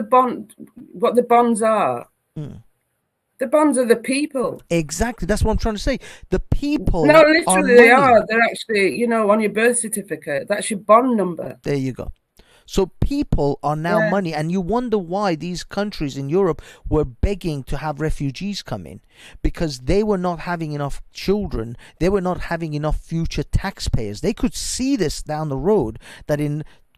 the bonds are? The bonds are the people. Exactly. That's what I'm trying to say. The people. No, literally they are. They're actually, on your birth certificate. That's your bond number. There you go. So people are now money, and you wonder why these countries in Europe were begging to have refugees come in, because they were not having enough children. They were not having enough future taxpayers. They could see this down the road, that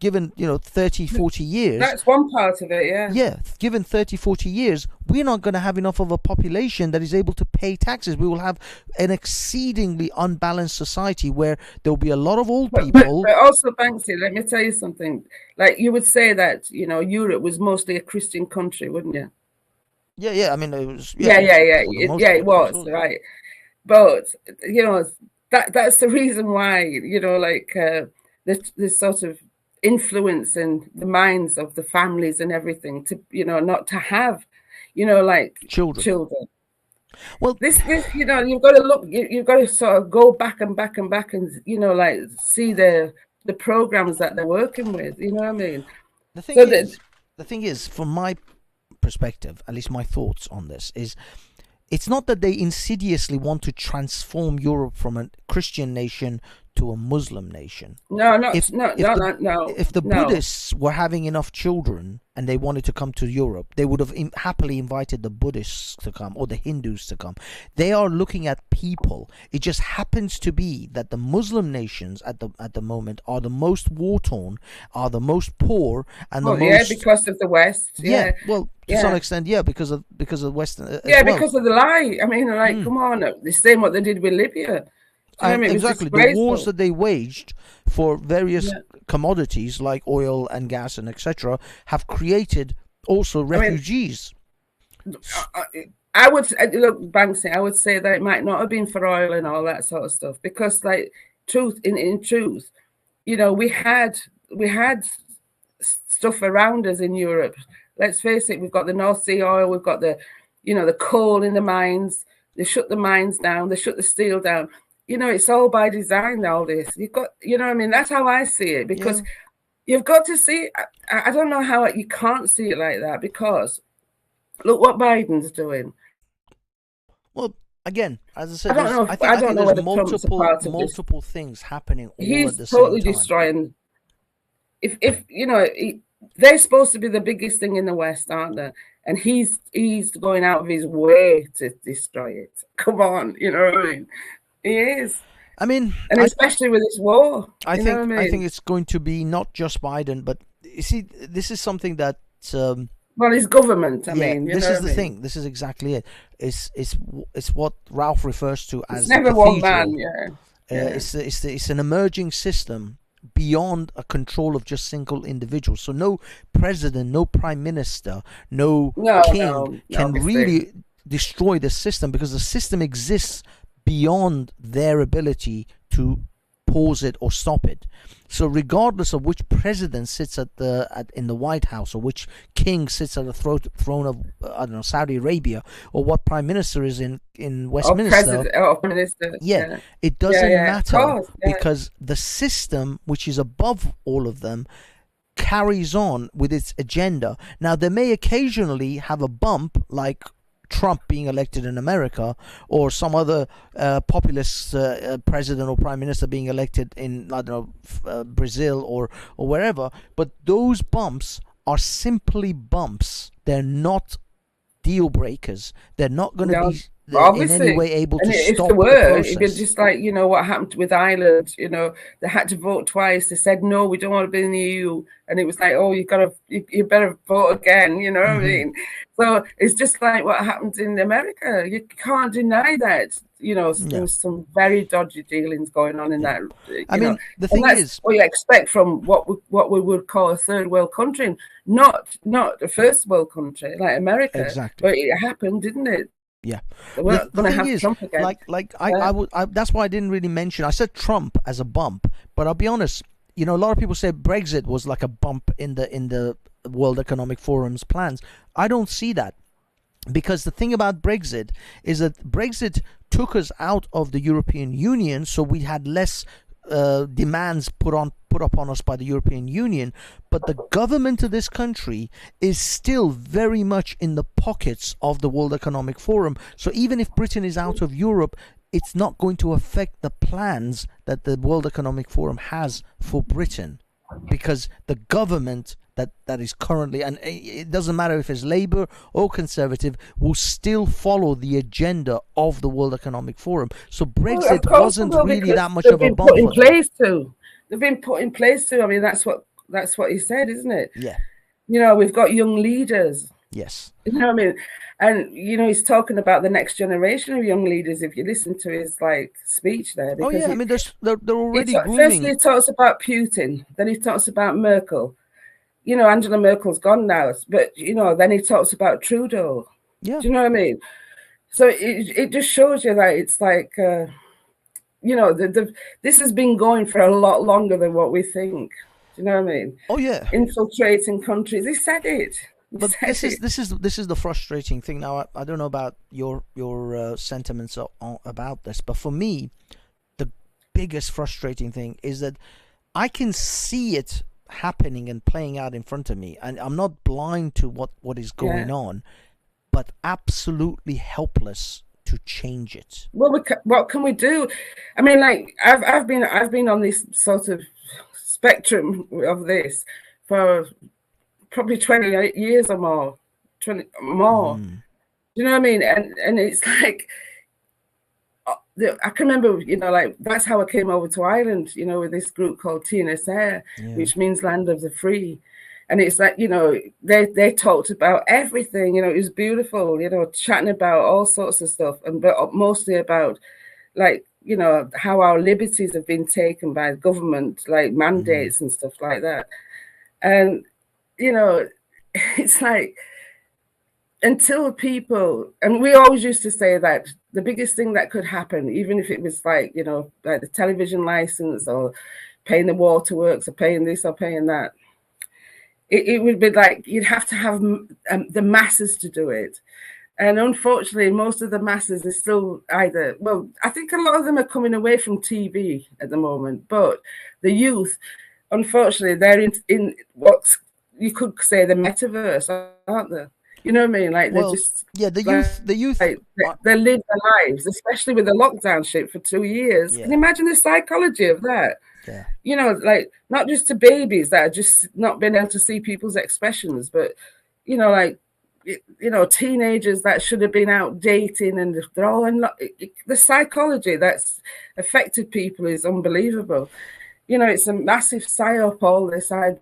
given 30, 40 years, that's one part of it. Given 30, 40 years, we're not going to have enough of a population that is able to pay taxes. We will have an exceedingly unbalanced society where there will be a lot of old people. But also, Banksy, let me tell you something. Like, you would say that Europe was mostly a Christian country, wouldn't you? Yeah. I mean, it was. It was, right. But that's the reason why this sort of influence in the minds of the families and everything to not to have children. Well, this you've got to look, you've got to sort of go back and see the programs that they're working with. You know what I mean? The thing is, from my perspective, at least my thoughts on this is, it's not that they insidiously want to transform Europe from a Christian nation to a Muslim nation. No. If the Buddhists were having enough children and they wanted to come to Europe, they would have happily invited the Buddhists to come or the Hindus to come. They are looking at people. It just happens to be that the Muslim nations at the moment are the most war-torn, are the most poor, and because of the West. To some extent, because of Western. Because of the lie. I mean, come on, the same what they did with Libya. Exactly, the wars that they waged for various commodities like oil and gas and etc. have created also refugees. I would look, Banksy. I would say that it might not have been for oil and all that sort of stuff, because, in truth, we had stuff around us in Europe. Let's face it, we've got the North Sea oil, we've got the coal in the mines. They shut the mines down, they shut the steel down. It's all by design, all this. You've got, what I mean? That's how I see it, because you've got to see, I don't know how you can't see it like that, because look what Biden's doing. Well, again, as I said, I think there's multiple things happening all at the same time. He's totally destroying. They're supposed to be the biggest thing in the West, aren't they? And he's going out of his way to destroy it. Come on, you know what I mean? He is. I mean, and especially with this war. I think it's going to be not just Biden, but you see, this is something that. Well, his government. I mean, this is the thing. This is exactly it. It's what Ralph refers to as it's never one man. It's an emerging system beyond a control of just single individuals. So no president, no prime minister, no king can really destroy the system, because the system exists beyond their ability to pause it or stop it. So regardless of which president sits in the White House, or which king sits at the throne of I don't know, Saudi Arabia, or what prime minister is in Westminster, it doesn't matter, because the system which is above all of them carries on with its agenda. Now they may occasionally have a bump, like Trump being elected in America, or some other populist president or prime minister being elected in, I don't know, Brazil or wherever. But those bumps are simply bumps. They're not deal breakers. They're not going to be in any way able to stop the process. It was just like, what happened with Ireland. They had to vote twice. They said, no, we don't want to be in the EU. And it was like, oh, you better vote again. You know what I mean? So it's just like what happened in America. You can't deny that. There was some very dodgy dealings going on in that. I mean, the thing is, what you expect from what we would call a third world country, not a first world country like America. Exactly. But it happened, didn't it? Yeah. The thing is, I that's why I didn't really mention. I said Trump as a bump, but I'll be honest. A lot of people say Brexit was like a bump in the World Economic Forum's plans. I don't see that, because the thing about Brexit is that Brexit took us out of the European Union, so we had less demands put up on us by the European Union, but the government of this country is still very much in the pockets of the World Economic Forum. So even if Britain is out of Europe, it's not going to affect the plans that the World Economic Forum has for Britain, because the government that is currently, and it doesn't matter if it's Labour or Conservative, will still follow the agenda of the World Economic Forum. So Brexit wasn't really that much of a bump. They've been put in place too. I mean, that's what he said, isn't it? Yeah. We've got young leaders. Yes. You know what I mean? And he's talking about the next generation of young leaders. If you listen to his speech there, because I mean, they're already grooming. Firstly, he talks about Putin. Then he talks about Merkel. Angela Merkel's gone now, but then he talks about Trudeau. Yeah. Do you know what I mean? So it just shows you that it's like, this has been going for a lot longer than what we think. Do you know what I mean? Oh yeah. Infiltrating countries. He said it. But this is the frustrating thing. Now I don't know about your sentiments about this, but for me, the biggest frustrating thing is that I can see it happening and playing out in front of me, and I'm not blind to what is going on, but absolutely helpless to change it. Well, what can we do? I mean, like I've been on this sort of spectrum of this for probably 28 years or more. 20 more. You know what I mean? And it's like, I can remember, that's how I came over to Ireland, with this group called TNSR, which means Land of the Free. And it's like, they talked about everything, it was beautiful, chatting about all sorts of stuff, but mostly about, like, how our liberties have been taken by the government, like mandates and stuff like that. And, it's like, until people, and we always used to say that the biggest thing that could happen, even if it was like, like the television license or paying the waterworks or paying this or paying that, it would be like you'd have to have the masses to do it. And unfortunately, most of the masses are still either, well, I think a lot of them are coming away from TV at the moment, but the youth, unfortunately, they're in what you could say the metaverse, aren't they? You know what I mean? Like, they're just... Yeah, the youth... Like, they live their lives, especially with the lockdown shit for 2 years. Yeah. Can you imagine the psychology of that? Yeah. Like, not just to babies that are just not being able to see people's expressions, but, like, you know, teenagers that should have been out dating, and they're all in the psychology that's affected people is unbelievable. You know, it's a massive psyop, all this. I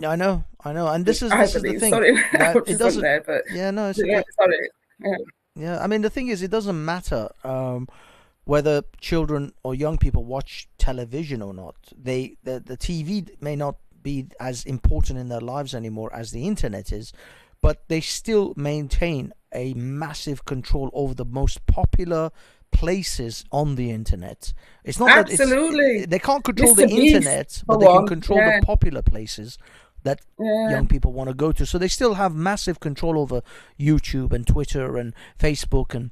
know, and this is the thing. Sorry, it doesn't. There, but no, it's yeah, sorry. Yeah, I mean, the thing is, it doesn't matter whether children or young people watch television or not. The TV may not be as important in their lives anymore as the internet is, but they still maintain a massive control over the most popular places on the internet. It's not absolutely that they can't control the internet, but they can control the popular places that young people want to go to. So they still have massive control over YouTube and Twitter and Facebook and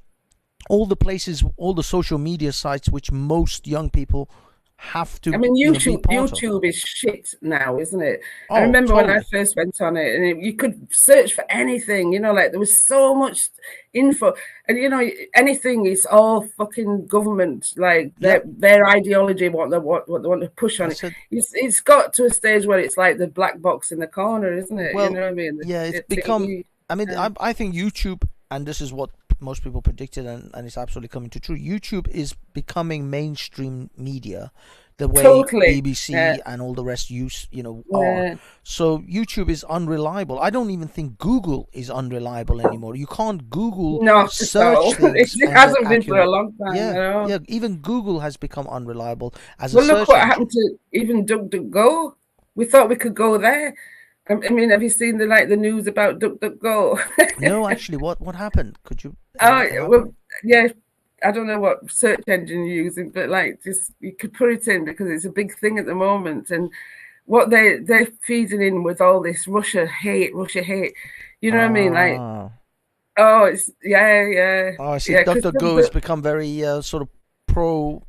all the places, all the social media sites which most young people have to. I mean, YouTube is shit now, isn't it? I remember when I first went on it, and you could search for anything, you know, like there was so much info, and you know, anything is all fucking government, like their ideology, what they want to push on it. It's got to a stage where it's like the black box in the corner, isn't it? Well, you know what I mean? It's become. I mean, I think YouTube, and this is what most people predicted, and it's absolutely coming to true. YouTube is becoming mainstream media, the way BBC and all the rest are. So YouTube is unreliable. I don't even think Google is unreliable anymore. You can't Google search things. It hasn't been for a long time. Yeah, even Google has become unreliable as a search look what happened to even DuckDuckGo. We thought we could go there. I mean, have you seen the news about DuckDuckGo? No, actually, what happened? Could you? Well, yeah, I don't know what search engine you're using, but like, just you could put it in because it's a big thing at the moment, and what they're feeding in with all this Russia hate. You know what I mean? Like, it's Oh, I see. DuckDuckGo has become very sort of pro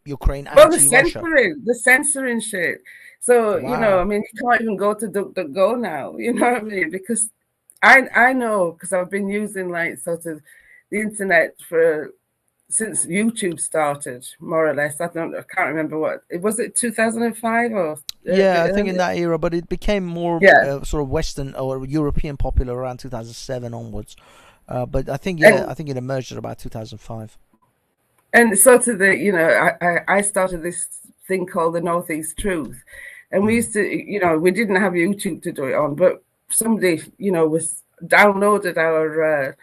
Ukraine, anti-Russia. The censoring shit. So, you know, I mean, you can't even go to DuckDuckGo now, you know what I mean? Because I know, because I've been using like sort of the internet since YouTube started, more or less. I can't remember what it was. It 2005 or I think in that era, but it became more sort of Western or European popular around 2007 onwards. But I think I think it emerged at about 2005. And sort of I started this thing called the Northeast Truth. And we used to, you know, we didn't have YouTube to do it on, but somebody, you know, was downloaded our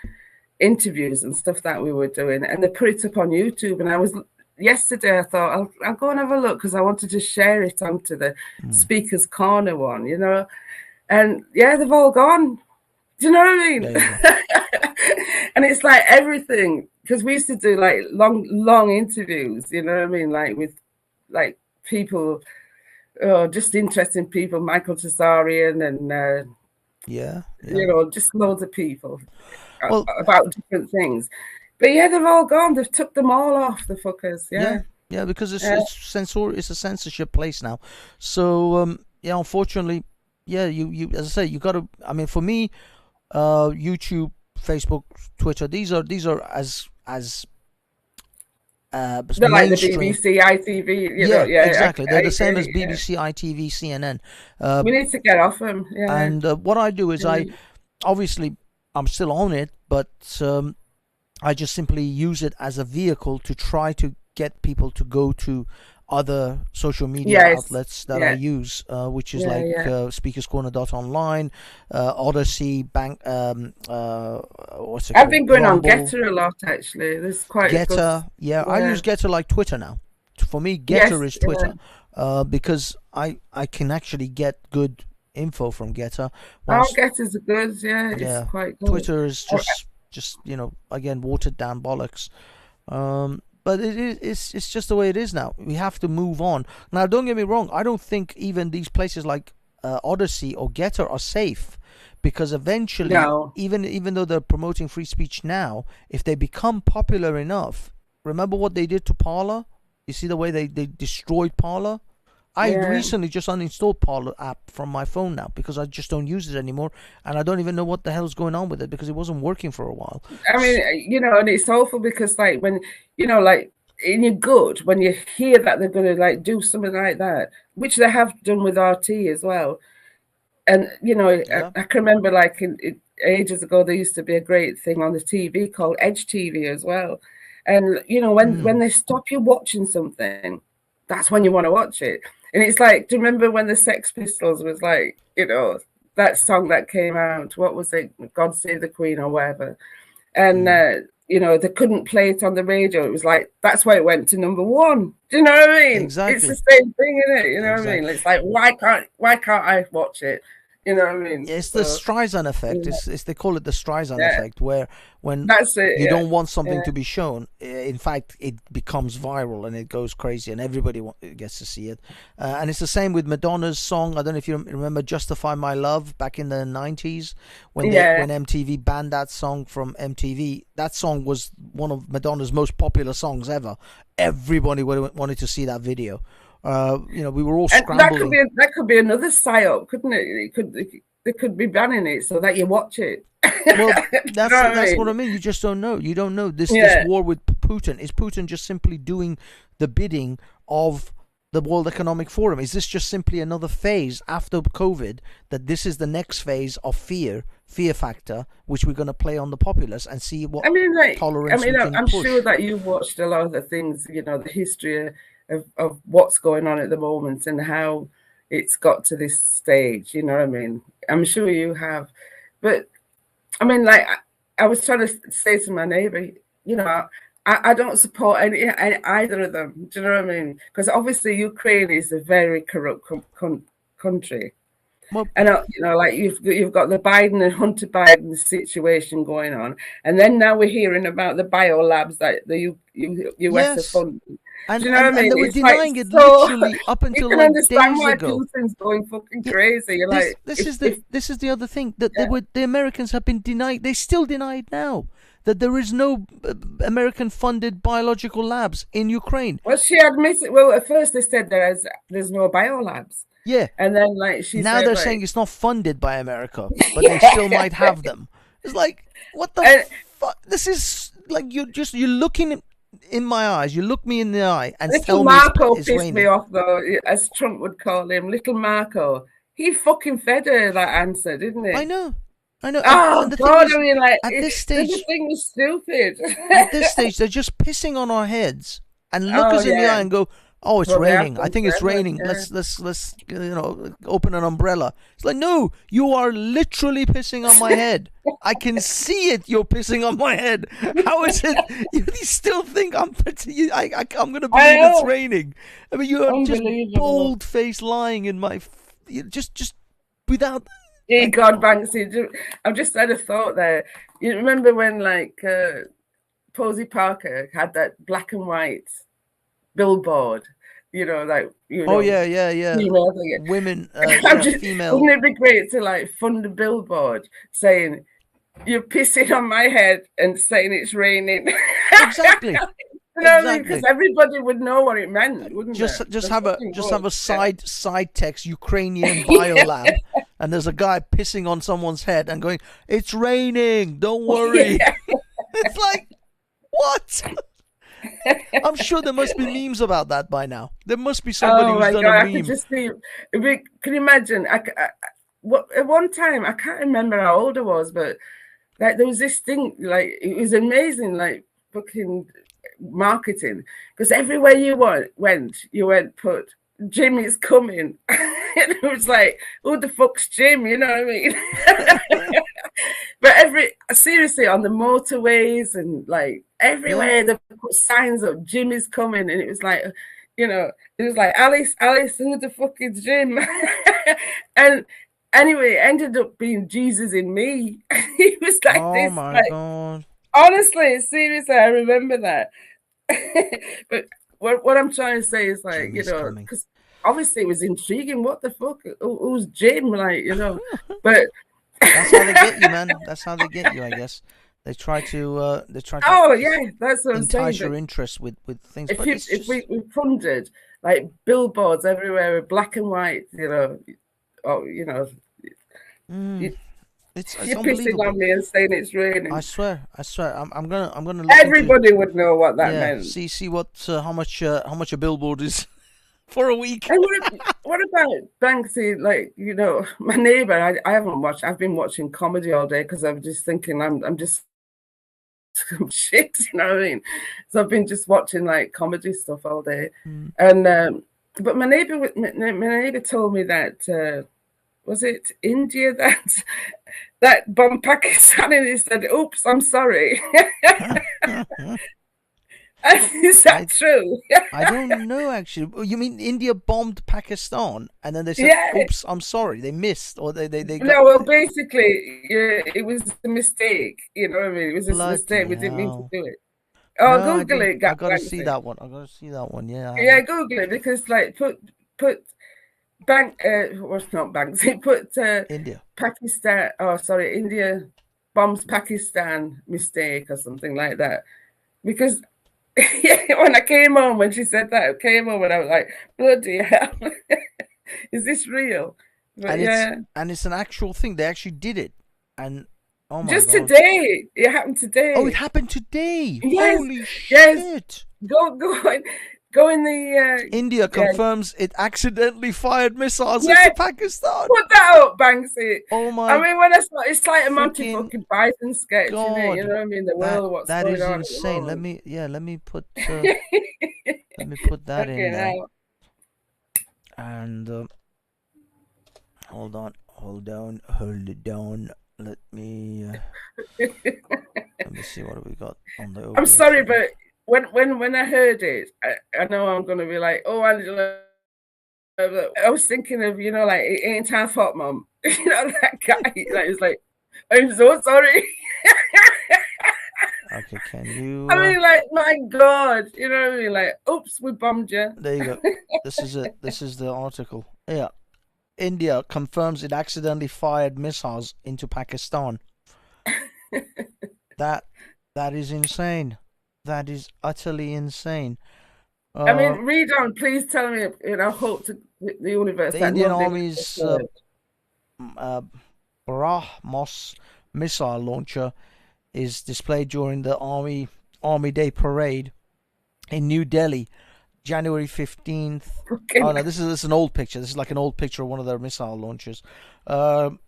interviews and stuff that we were doing, and they put it up on YouTube. And yesterday I thought I'll go and have a look because I wanted to share it onto the Speaker's Corner one, you know. And they've all gone. Do you know what I mean? And it's like everything, because we used to do like long interviews, you know what I mean, like with like people. Just interesting people, Michael Tessarian and you know, just loads of people about different things. But they've all gone. They've took them all off, the fuckers. Yeah, because it's a censorship place now. So unfortunately, you as I say, you got to. I mean, for me, YouTube, Facebook, Twitter, these are as they're like the BBC, ITV, exactly. They're the same as BBC, ITV, CNN. We need to get off them. And what I do is I'm still on it, but I just simply use it as a vehicle to try to get people to go to other social media outlets that I use, which is speakerscorner.online, Odyssey, what's it called? I've been going on Getter a lot, actually. There's quite Getter. I use Getter like Twitter now. For me, Getter is Twitter, because I can actually get good info from Getter. Getter's good, it's quite good. Twitter is just you know, again, watered down bollocks. But it's just the way it is now. We have to move on. Now, don't get me wrong. I don't think even these places like Odyssey or Getter are safe, because eventually, even though they're promoting free speech now, if they become popular enough, remember what they did to Parler? You see the way they destroyed Parler? I recently just uninstalled Parler app from my phone now because I just don't use it anymore, and I don't even know what the hell's going on with it because it wasn't working for a while. I mean, you know, and it's awful because like when, you know, like in your gut, when you hear that they're going to like do something like that, which they have done with RT as well. And, you know, I can remember like ages ago, there used to be a great thing on the TV called Edge TV as well. And, you know, when they stop you watching something, that's when you want to watch it. And it's like, do you remember when the Sex Pistols was like, you know, that song that came out, what was it? God Save the Queen or whatever. And, you know, they couldn't play it on the radio. It was like, that's why it went to number one. Do you know what I mean? Exactly. It's the same thing, isn't it? You know what I mean? It's like, why can't I watch it? You know what I mean? It's the Streisand effect. It's they call it the Streisand effect, where when that's it, you don't want something to be shown, in fact, it becomes viral and it goes crazy, and everybody gets to see it. And it's the same with Madonna's song. I don't know if you remember "Justify My Love" back in the 90s when MTV banned that song from MTV. That song was one of Madonna's most popular songs ever. Everybody wanted to see that video. You know, we were all scrambling. That could be another psyop, couldn't it? They could be banning it so that you watch it. Well, that's what I mean. You just don't know. You don't know this war with Putin. Is Putin just simply doing the bidding of the World Economic Forum? Is this just simply another phase after COVID, that this is the next phase of fear factor, which we're going to play on the populace and see what tolerance we can I'm push? sure that you've watched a lot of the things, you know, the history of what's going on at the moment and how it's got to this stage, you know what I mean? I'm sure you have. But, I mean, like, I was trying to say to my neighbour, you know, I don't support either of them. Do you know what I mean? Because obviously Ukraine is a very corrupt country. Well, and you know, like you've got the Biden and Hunter Biden situation going on, and then now we're hearing about the biolabs that the US are funding. And, do you know what I mean? And they were it's denying like, it literally up until you can like understand days why ago. Putin's going fucking crazy. You're this is the other thing that the Americans have been denying. They still deny it now, that there is no American-funded biological labs in Ukraine. Well, she admits it. Well, at first they said there's no biolabs. Yeah. And then now they're saying it's not funded by America, but they still might have them. It's like, what the fuck? This is like you're looking in my eyes. You look me in the eye and tell me it's pissed raining. me off though, as Trump would call him, little Marco. He fucking fed her that answer, didn't he? I know. Oh God! I mean, like at this stage, the thing was stupid. At this stage, they're just pissing on our heads and look us in the eye and go, "Oh, it's raining. I think it's raining. Yeah. Let's open an umbrella." It's like, no, you are literally pissing on my head. I can see it. You're pissing on my head. How is it? You still think I'm going to believe it's raining? I mean, you are just bold-faced lying in my, just without. Yeah, God, Banksy. I've just had a thought there. You remember when Posey Parker had that black and white billboard, Oh yeah. Women, female. Wouldn't it be great to fund a billboard saying you're pissing on my head and saying it's raining? Exactly. Because everybody would know what it meant, wouldn't it? Just have a side text Ukrainian biolab, and there's a guy pissing on someone's head and going, "It's raining, don't worry." Yeah. It's like, what? I'm sure there must be memes about that by now. There must be somebody who's done a meme. I could just see. Can you imagine? At one time, I can't remember how old I was, but there was this thing. It was amazing. Fucking marketing, because everywhere you went, put Jim is coming. It was like, who the fuck's Jim? You know what I mean? But seriously, on the motorways and everywhere they put signs up, Jim is coming, and it was like, it was like, Alice, who the fuck is Jim? And anyway, it ended up being Jesus in me. He was like, oh my God. Honestly, seriously, I remember that. But what I'm trying to say is because obviously it was intriguing. What the fuck? Who's Jim? But that's how they get you, man. That's how they get you, I guess. They try to. Oh yeah, that's what I'm saying. Entice your interest with things. If we funded billboards everywhere with black and white, It's you're pissing on me and saying it's raining. I swear. I'm gonna. Everybody would know what that meant. See what how much a billboard is for a week. And what about Banksy? Like, you know, my neighbor, I haven't watched. I've been watching comedy all day because I'm just thinking I'm just shit. You know what I mean? So I've been just watching like comedy stuff all day. And but my neighbor told me that was it India that bombed Pakistan, and he said, "Oops, I'm sorry." Is that true? I don't know, actually. You mean India bombed Pakistan, and then they said, "Oops, I'm sorry, they missed," or they got... No, well, basically, it was a mistake. You know what I mean? It was a mistake. We didn't mean to do it. Oh, no, Google it. I gotta see that one. Yeah. Yeah, Google it, because like put what's not banks? Put India. Pakistan. Oh, sorry, India bombs Pakistan mistake or something like that, because. When I came home, when she said that, I came home and I was like, bloody hell, is this real? But and it's an actual thing. They actually did it. And oh my just God. Today. It happened today. Oh, it happened today. Yes. Holy shit. Go in the... India confirms it accidentally fired missiles into Pakistan. Put that up, Banksy. Oh my... I mean, when I saw it's like a Monty fucking Python sketch, you know what I mean? The world of what's that going is on. Insane. Let me put that in there. And hold on. Let me see what we got on the... I'm sorry, but when I heard it, I know I'm going to be like, oh, Angela, I was thinking of, you know, like, it ain't half hot, Mum. You know, that guy, like, was like, I'm so sorry. Okay, can you... I mean, like, my God, you know what I mean? Like, oops, we bombed you. There you go. This is it. This is the article. Yeah. India confirms it accidentally fired missiles into Pakistan. That is insane. That is utterly insane. I mean, read on. Please tell me, you know, hope to the universe. The Indian Army's BrahMos missile launcher is displayed during the Army Day parade in New Delhi, January 15th. Oh no, this is an old picture. This is like an old picture of one of their missile launchers.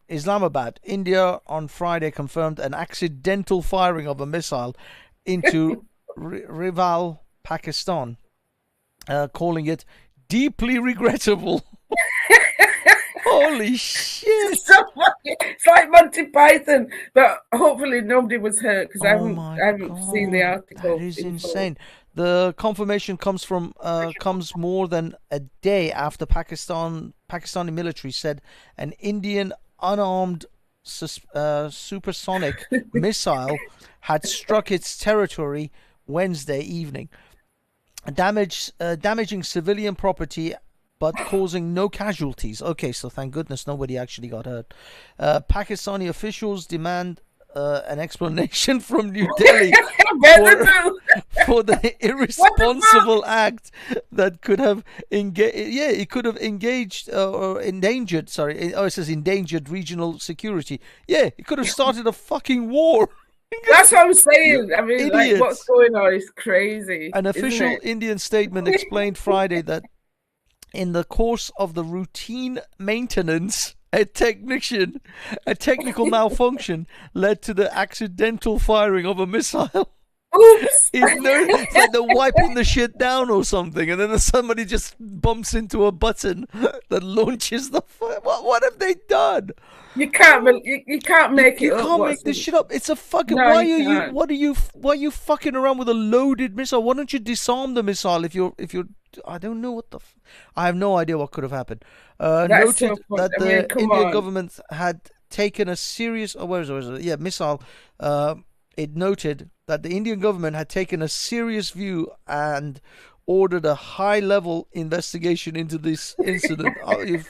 Islamabad, India on Friday confirmed an accidental firing of a missile into Rival, Pakistan, calling it deeply regrettable. Holy shit! It's like Monty Python, but hopefully nobody was hurt, because I haven't seen the article. That is insane. The confirmation comes more than a day after Pakistani military said an Indian unarmed supersonic missile had struck its territory Wednesday evening, damaging civilian property but causing no casualties. Okay, so thank goodness nobody actually got hurt. Pakistani officials demand an explanation from New Delhi for the irresponsible act that could have endangered regional security. Yeah, it could have started a fucking war. That's what I'm saying. I mean, like, what's going on is crazy. An official Indian statement explained Friday that in the course of the routine maintenance, a technical malfunction led to the accidental firing of a missile. Oops! It's like they're wiping the shit down or something, and then somebody just bumps into a button that launches the fire. What have they done? You can't make it up. You can't make this shit up. It's a fucking... No, why are you fucking around with a loaded missile? Why don't you disarm the missile if you're... I don't know what the... I have no idea what could have happened. Noted that the Indian government had taken a serious... Oh, where is it? Yeah, missile. It noted that the Indian government had taken a serious view and ordered a high-level investigation into this incident. Oh, you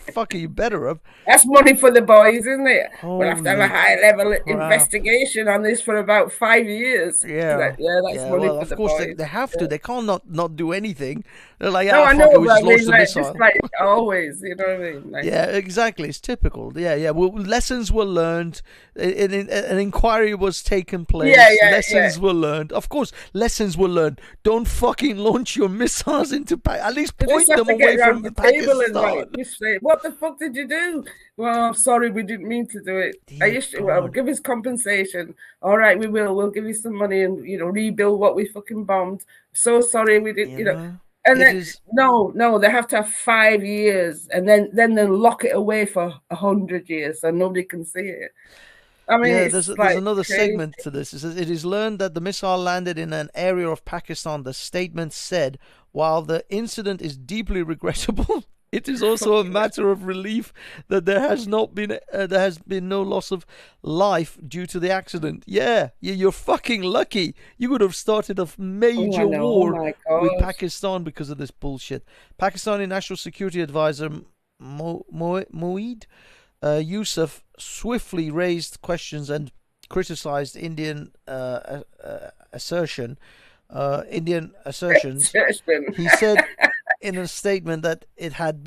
better have. That's money for the boys, isn't it? We'll have to have a high-level investigation on this for about 5 years. Yeah, that's money for the boys. Of course, they have to. They can't not do anything. They're like, no, I know, we just launched the missile. Just like always, you know what I mean? Like, yeah, exactly. It's typical. Yeah. Well, lessons were learned. An inquiry was taken place. Lessons were learned. Of course, lessons were learned. Don't fucking launch your missile missiles into Pakistan. At least You point just have them to away get around from the table and Pakistan. you say, "What the fuck did you do?" Well, I'm sorry, we didn't mean to do it. Well, give us compensation. All right, we will. We'll give you some money and rebuild what we fucking bombed. So sorry, we did. And then no, they have to have 5 years, and then they'll lock it away for 100 years, so nobody can see it. I mean, yeah, there's another segment to this. It says it is learned that the missile landed in an area of Pakistan. The statement said, while the incident is deeply regrettable, it is also a matter of relief that there has been no loss of life due to the accident. Yeah, you're fucking lucky. You would have started a major war with Pakistan because of this bullshit. Pakistani National Security Advisor Moeed Yusuf swiftly raised questions and criticized Indian assertions. He said in a statement that it had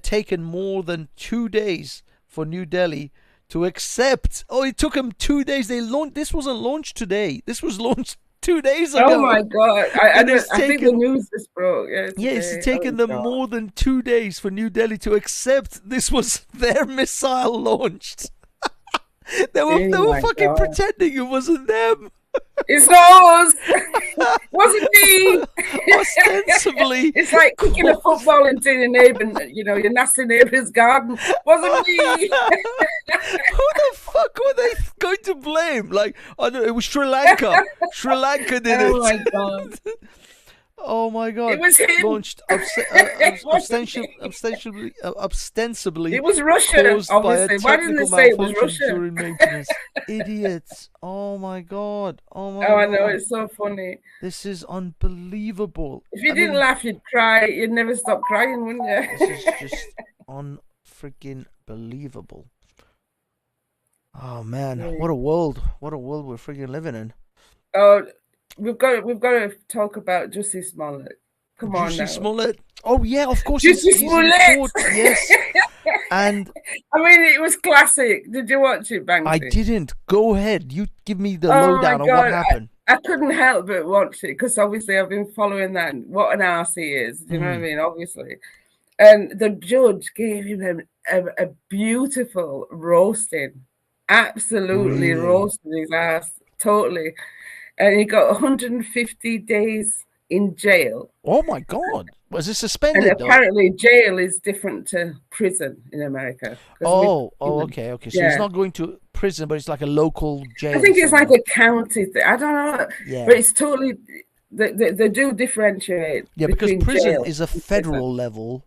taken more than 2 days for New Delhi to accept. Oh, it took them 2 days. This wasn't launched today. This was launched 2 days ago. Oh my god! I think the news just broke. It's taken them more than 2 days for New Delhi to accept this was their missile launched. they were fucking pretending it wasn't them. It's not us. Wasn't me. Ostensibly. It's like kicking a football into your neighbour, your nasty neighbour's garden. Wasn't me. Who the fuck were they going to blame? Like, I don't know, it was Sri Lanka. Sri Lanka did it. Oh my god. Oh my god! It was him. Launched ostensibly. It was Russia, obviously. Why didn't they say it was Russia? During maintenance. Idiots! Oh my god! Oh I know, it's so funny. This is unbelievable. If you didn't laugh, you'd cry. You'd never stop crying, wouldn't you? This is just unfreaking believable. Oh man, what a world! What a world we're freaking living in. Oh. We've got to talk about Jussie Smollett. Come on now. Jussie Smollett. Oh yeah, of course. Jussie Smollett. Yes. And I mean, it was classic. Did you watch it, Banksy? I didn't. Go ahead. You give me the lowdown on what happened. I couldn't help but watch it because obviously I've been following that. What an arse he is. Do you know what I mean? Obviously. And the judge gave him a beautiful roasting. Absolutely roasted his ass. Totally. And he got 150 days in jail. Oh my God! Was it suspended? And apparently, jail is different to prison in America. Okay. So he's not going to prison, but it's like a local jail. I think it's like a county thing. I don't know. Yeah. But it's totally. They do differentiate. Yeah, because prison is a federal level.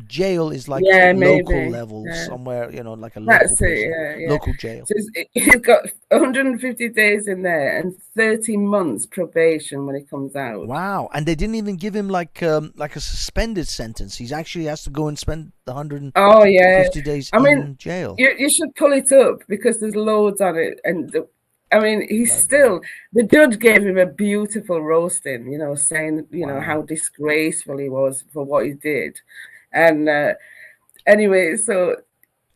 Jail is like local level, somewhere, like a local prison, local jail. So he's got 150 days in there and 30 months probation when he comes out. Wow. And they didn't even give him like a suspended sentence. He actually has to go and spend the 150 days in jail. You should pull it up because there's loads on it. And the judge gave him a beautiful roasting, saying, how disgraceful he was for what he did. And anyway, so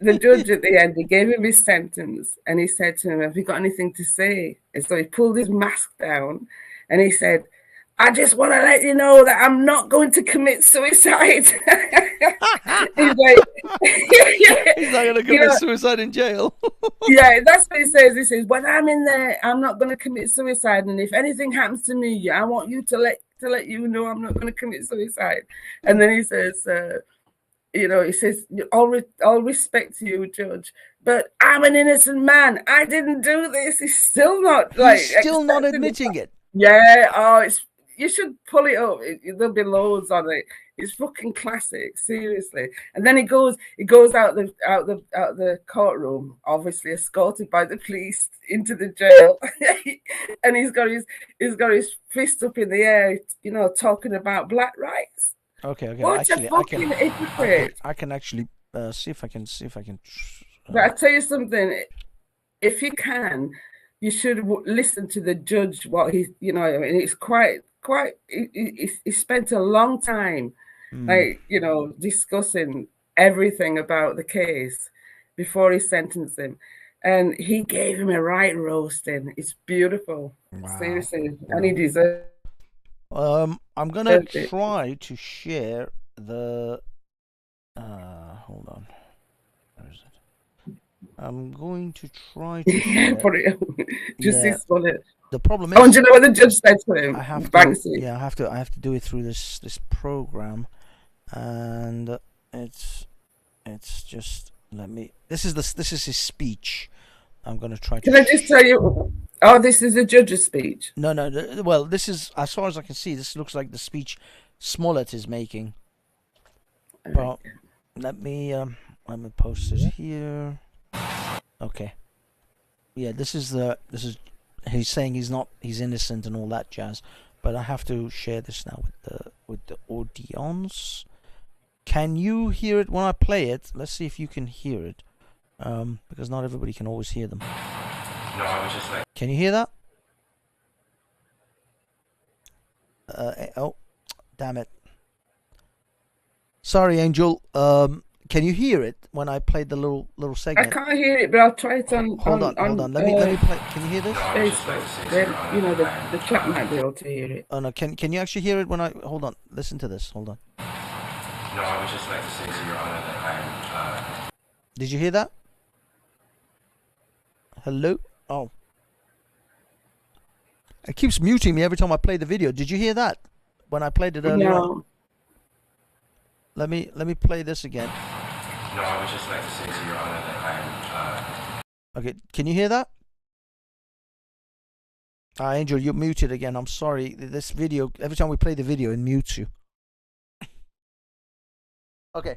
the judge at the end, he gave him his sentence and he said to him, "Have you got anything to say?" And so he pulled his mask down and he said, "I just want to let you know that I'm not going to commit suicide." He's like, he's not going to commit suicide in jail. Yeah, that's what he says. He says, "When I'm in there, I'm not going to commit suicide. And if anything happens to me, I want you to let you know I'm not going to commit suicide." And then he says, all respect to you, Judge, but I'm an innocent man. I didn't do this. He's still not not admitting it. Yeah. You should pull it up. There'll be loads on it. It's fucking classic, seriously. And then he goes out the courtroom, obviously escorted by the police into the jail, and he's got his fist up in the air, talking about black rights. Okay. What a fucking hypocrite! I can actually see if I can. But I tell you something. If you can, you should listen to the judge. What he's, it's quite. He spent a long time, discussing everything about the case before he sentenced him, and he gave him a right roasting. It's beautiful, seriously, and he deserves. I'm gonna try to share the. Hold on. Where is it? I'm going to try to share. The problem is. I want to know what the judge said to him. I have to. I have to do it through this program, and it's just. Let me. This is his speech. I'm gonna try to. Can I just tell you? Oh, this is the judge's speech. No. Well, this is, as far as I can see, this looks like the speech Smollett is making. Well, let me post it here. Okay. Yeah, this is he's saying he's innocent and all that jazz, but I have to share this now with the audience. Can you hear it when I play it? Let's see if you can hear it. Because not everybody can always hear them. No, I was just like. Can you hear that? Oh, damn it. Sorry, Angel. Can you hear it when I played the little segment? I can't hear it, but I'll try it on. Hold on. Let me play. Can you hear this? Facebook. Then, the chat might be able to hear it. Oh no, can you actually hear it when I? Hold on. Listen to this. Hold on. No, I would just like to say to Your Honor that I'm. Did you hear that? Hello? Oh. It keeps muting me every time I play the video. Did you hear that when I played it earlier on? Let me play this again. No, I would just like to say to Your Honor that I'm. Okay, can you hear that? Angel, you're muted again. I'm sorry. This video, every time we play the video, it mutes you. Okay,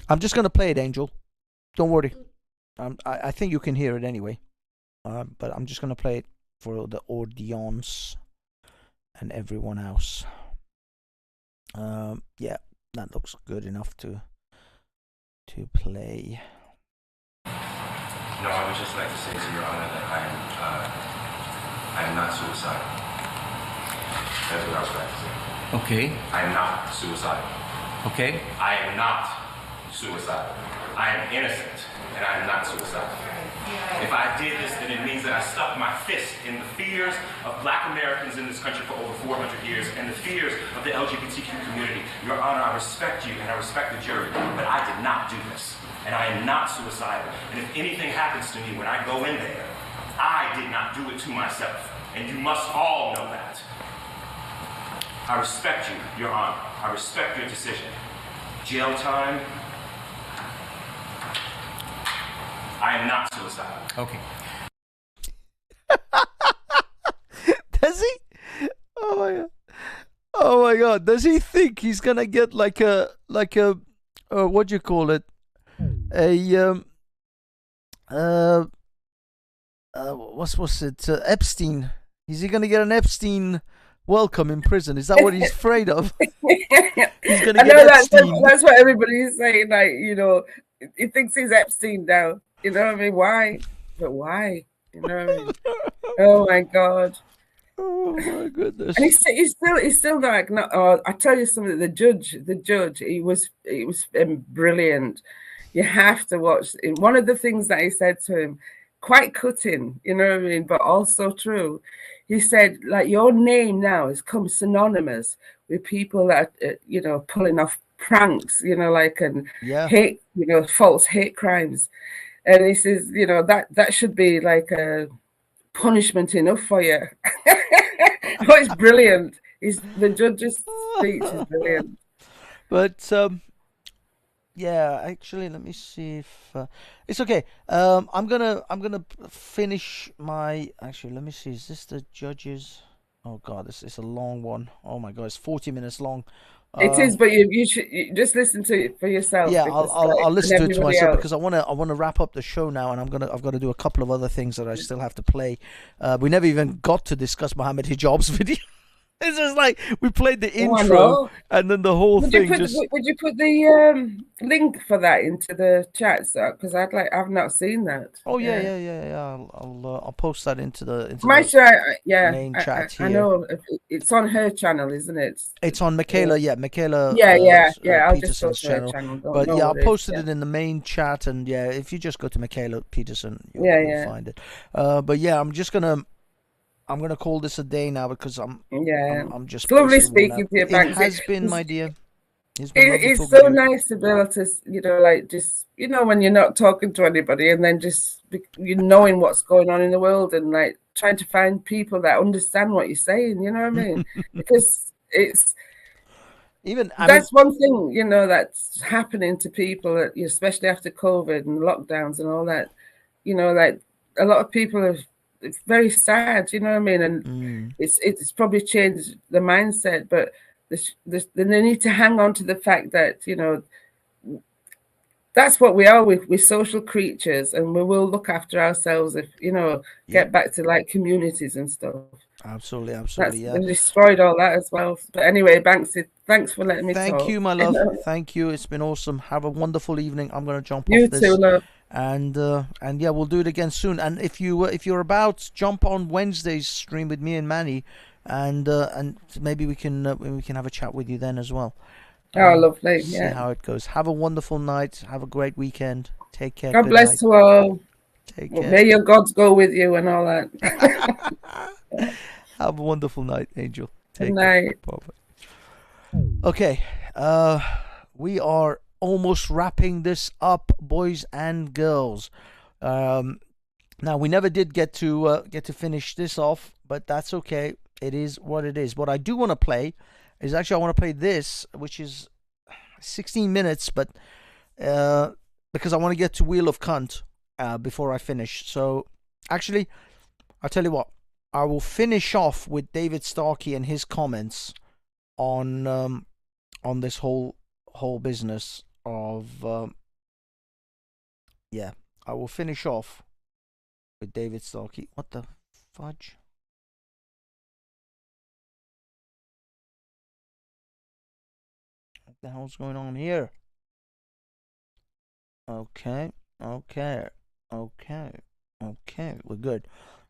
I'm just gonna play it, Angel. Don't worry. I think you can hear it anyway. But I'm just gonna play it for the audience and everyone else. Yeah, that looks good enough to play. No, I would just like to say to Your Honor that I am not suicidal. That's what I was trying to say. Okay. I am not suicidal. Okay. I am not suicidal. I am innocent, and I am not suicidal. If I did this, then it means that I stuck my fist in the fears of Black Americans in this country for over 400 years and the fears of the LGBTQ community. Your Honor, I respect you and I respect the jury, but I did not do this. And I am not suicidal. And if anything happens to me when I go in there, I did not do it to myself. And you must all know that. I respect you, Your Honor. I respect your decision. Jail time. I am not suicidal. Okay. Does he? Oh my god. Oh my god. Does he think he's gonna get like a what do you call it? What's it? Epstein. Is he gonna get an Epstein welcome in prison? Is that what he's afraid of? He's gonna get Epstein. That's what everybody's saying. Like, he thinks he's Epstein now. You know what I mean? Why? But why? You know what I mean? Oh my god! Oh my goodness! And he's still like, no. Oh, I tell you something. The judge, he was brilliant. You have to watch. One of the things that he said to him, quite cutting, you know what I mean, but also true. He said, like, your name now has come synonymous with people that pulling off pranks, and hate, false hate crimes. And he says, that should be like a punishment enough for you. Oh, it's brilliant. The judge's speech is brilliant. But yeah, actually, let me see if it's okay. I'm gonna finish my. Actually, let me see. Is this the judges? Oh God, this is a long one. Oh my God, it's 40 minets long. It is, but you should just listen to it for yourself. Yeah, I'll listen to it to myself because I wanna wrap up the show now, and I've got to do a couple of other things that I still have to play. We never even got to discuss Mohammed Hijab's video. It's just like we played the intro and then the whole thing. Would you put the link for that into the chat, because I've not seen that. Oh yeah. I'll post that into the main chat here. I know it's on her channel, isn't it? It's on Michaela. Yeah, Michaela. I'll just go Peterson's to her channel. channel. But yeah, I'll post it in the main chat, and if you just go to Michaela Peterson, you'll find it. But yeah, I'm just gonna I'm gonna call this a day now because I'm just. It's lovely speaking to you, Banksy. It has been, my dear. It's so nice to be able to, like just, when you're not talking to anybody and then just knowing what's going on in the world and like trying to find people that understand what you're saying. You know what I mean? Because it's that's one thing, that's happening to people, especially after COVID and lockdowns and all that. Like a lot of people it's very sad. You know what I mean? And it's probably changed the mindset, but. They need to hang on to the fact that that's what we are. We're social creatures, and we will look after ourselves if get back to like communities and stuff. Absolutely. They destroyed all that as well. But anyway, Banksy, thanks for letting me talk. Thank you, my love. Thank you. It's been awesome. Have a wonderful evening. I'm going to jump off this. You too, love. And yeah, we'll do it again soon. And if you're about, jump on Wednesday's stream with me and Manny. And maybe we can have a chat with you then as well. Oh, lovely! See how it goes. Have a wonderful night. Have a great weekend. Take care. God bless to all. Take care. May your gods go with you and all that. Have a wonderful night, Angel. Good night. Okay, we are almost wrapping this up, boys and girls. Now we never did get to finish this off, but that's okay. It is what it is. What I do want to play is I want to play this, which is 16 minutes, but because I want to get to Wheel of Cunt before I finish. So actually, I'll tell you what. I will finish off with David Starkey and his comments on this whole business of I will finish off with David Starkey. What the fudge? What the hell's going on here? Okay, we're good.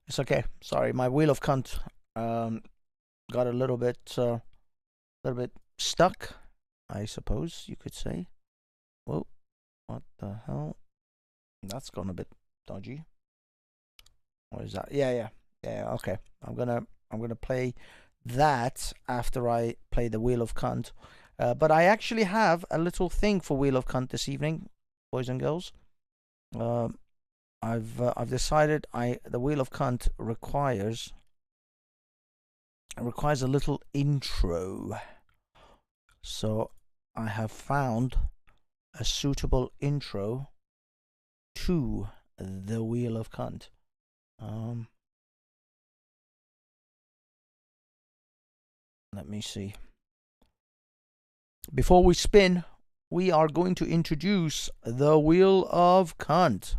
It's okay. Sorry, my Wheel of Cunt got a little bit stuck, I suppose you could say. Whoa, what the hell? That's gone a bit dodgy. What is that? Yeah. Okay, I'm gonna play that after I play the Wheel of Cunt. But I actually have a little thing for Wheel of Cunt this evening, boys and girls. I've decided the Wheel of Cunt requires a little intro. So I have found a suitable intro to the Wheel of Cunt. Let me see. Before we spin, we are going to introduce the Wheel of Cunt.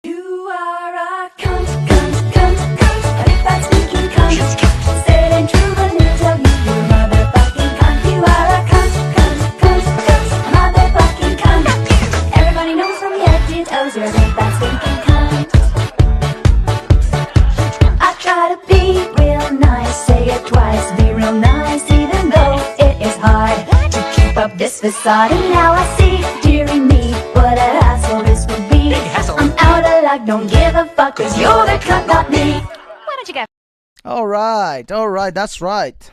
You are a cunt, cunt, cunt, cunt, a big fat stinking cunt. Said and true, but me tell you, you're motherfucking cunt. You are a cunt, cunt, cunt, cunt, a motherfucking cunt. Everybody knows from your head to toes, you're a big fat stinking cunt. I try to be real nice, say it twice, be real nice, even though it is hard to keep up this facade. And now I see, dearie me, what an asshole this would be. I'm out of luck, don't give a fuck, cause you're the cunt, not me. Why don't you go? All right, that's right.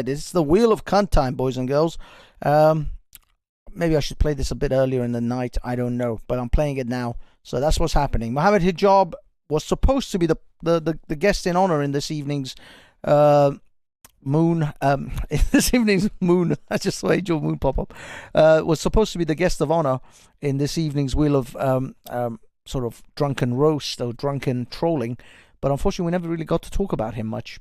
It's the Wheel of Cunt time, boys and girls. Maybe I should play this a bit earlier in the night, I don't know, but I'm playing it now, so that's what's happening. Mohammed Hijab was supposed to be the guest in honor in this evening's Moon. This evening's Moon. I just saw Angel Moon pop up. Was supposed to be the guest of honor in this evening's Wheel of sort of drunken roast or drunken trolling, but unfortunately we never really got to talk about him much.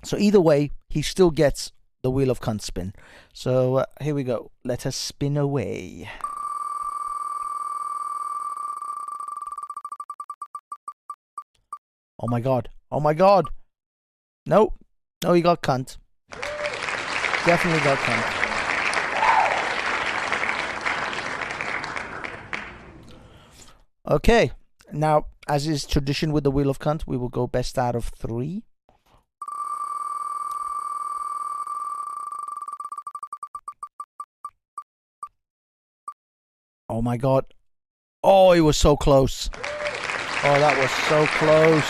So either way, he still gets the Wheel of Cunt spin. So here we go. Let us spin away. Oh my god. No, he got cunt. Definitely got cunt. Okay, now, as is tradition with the Wheel of Cunt, we will go best out of 3. Oh my god. Oh, it was so close. Oh, that was so close.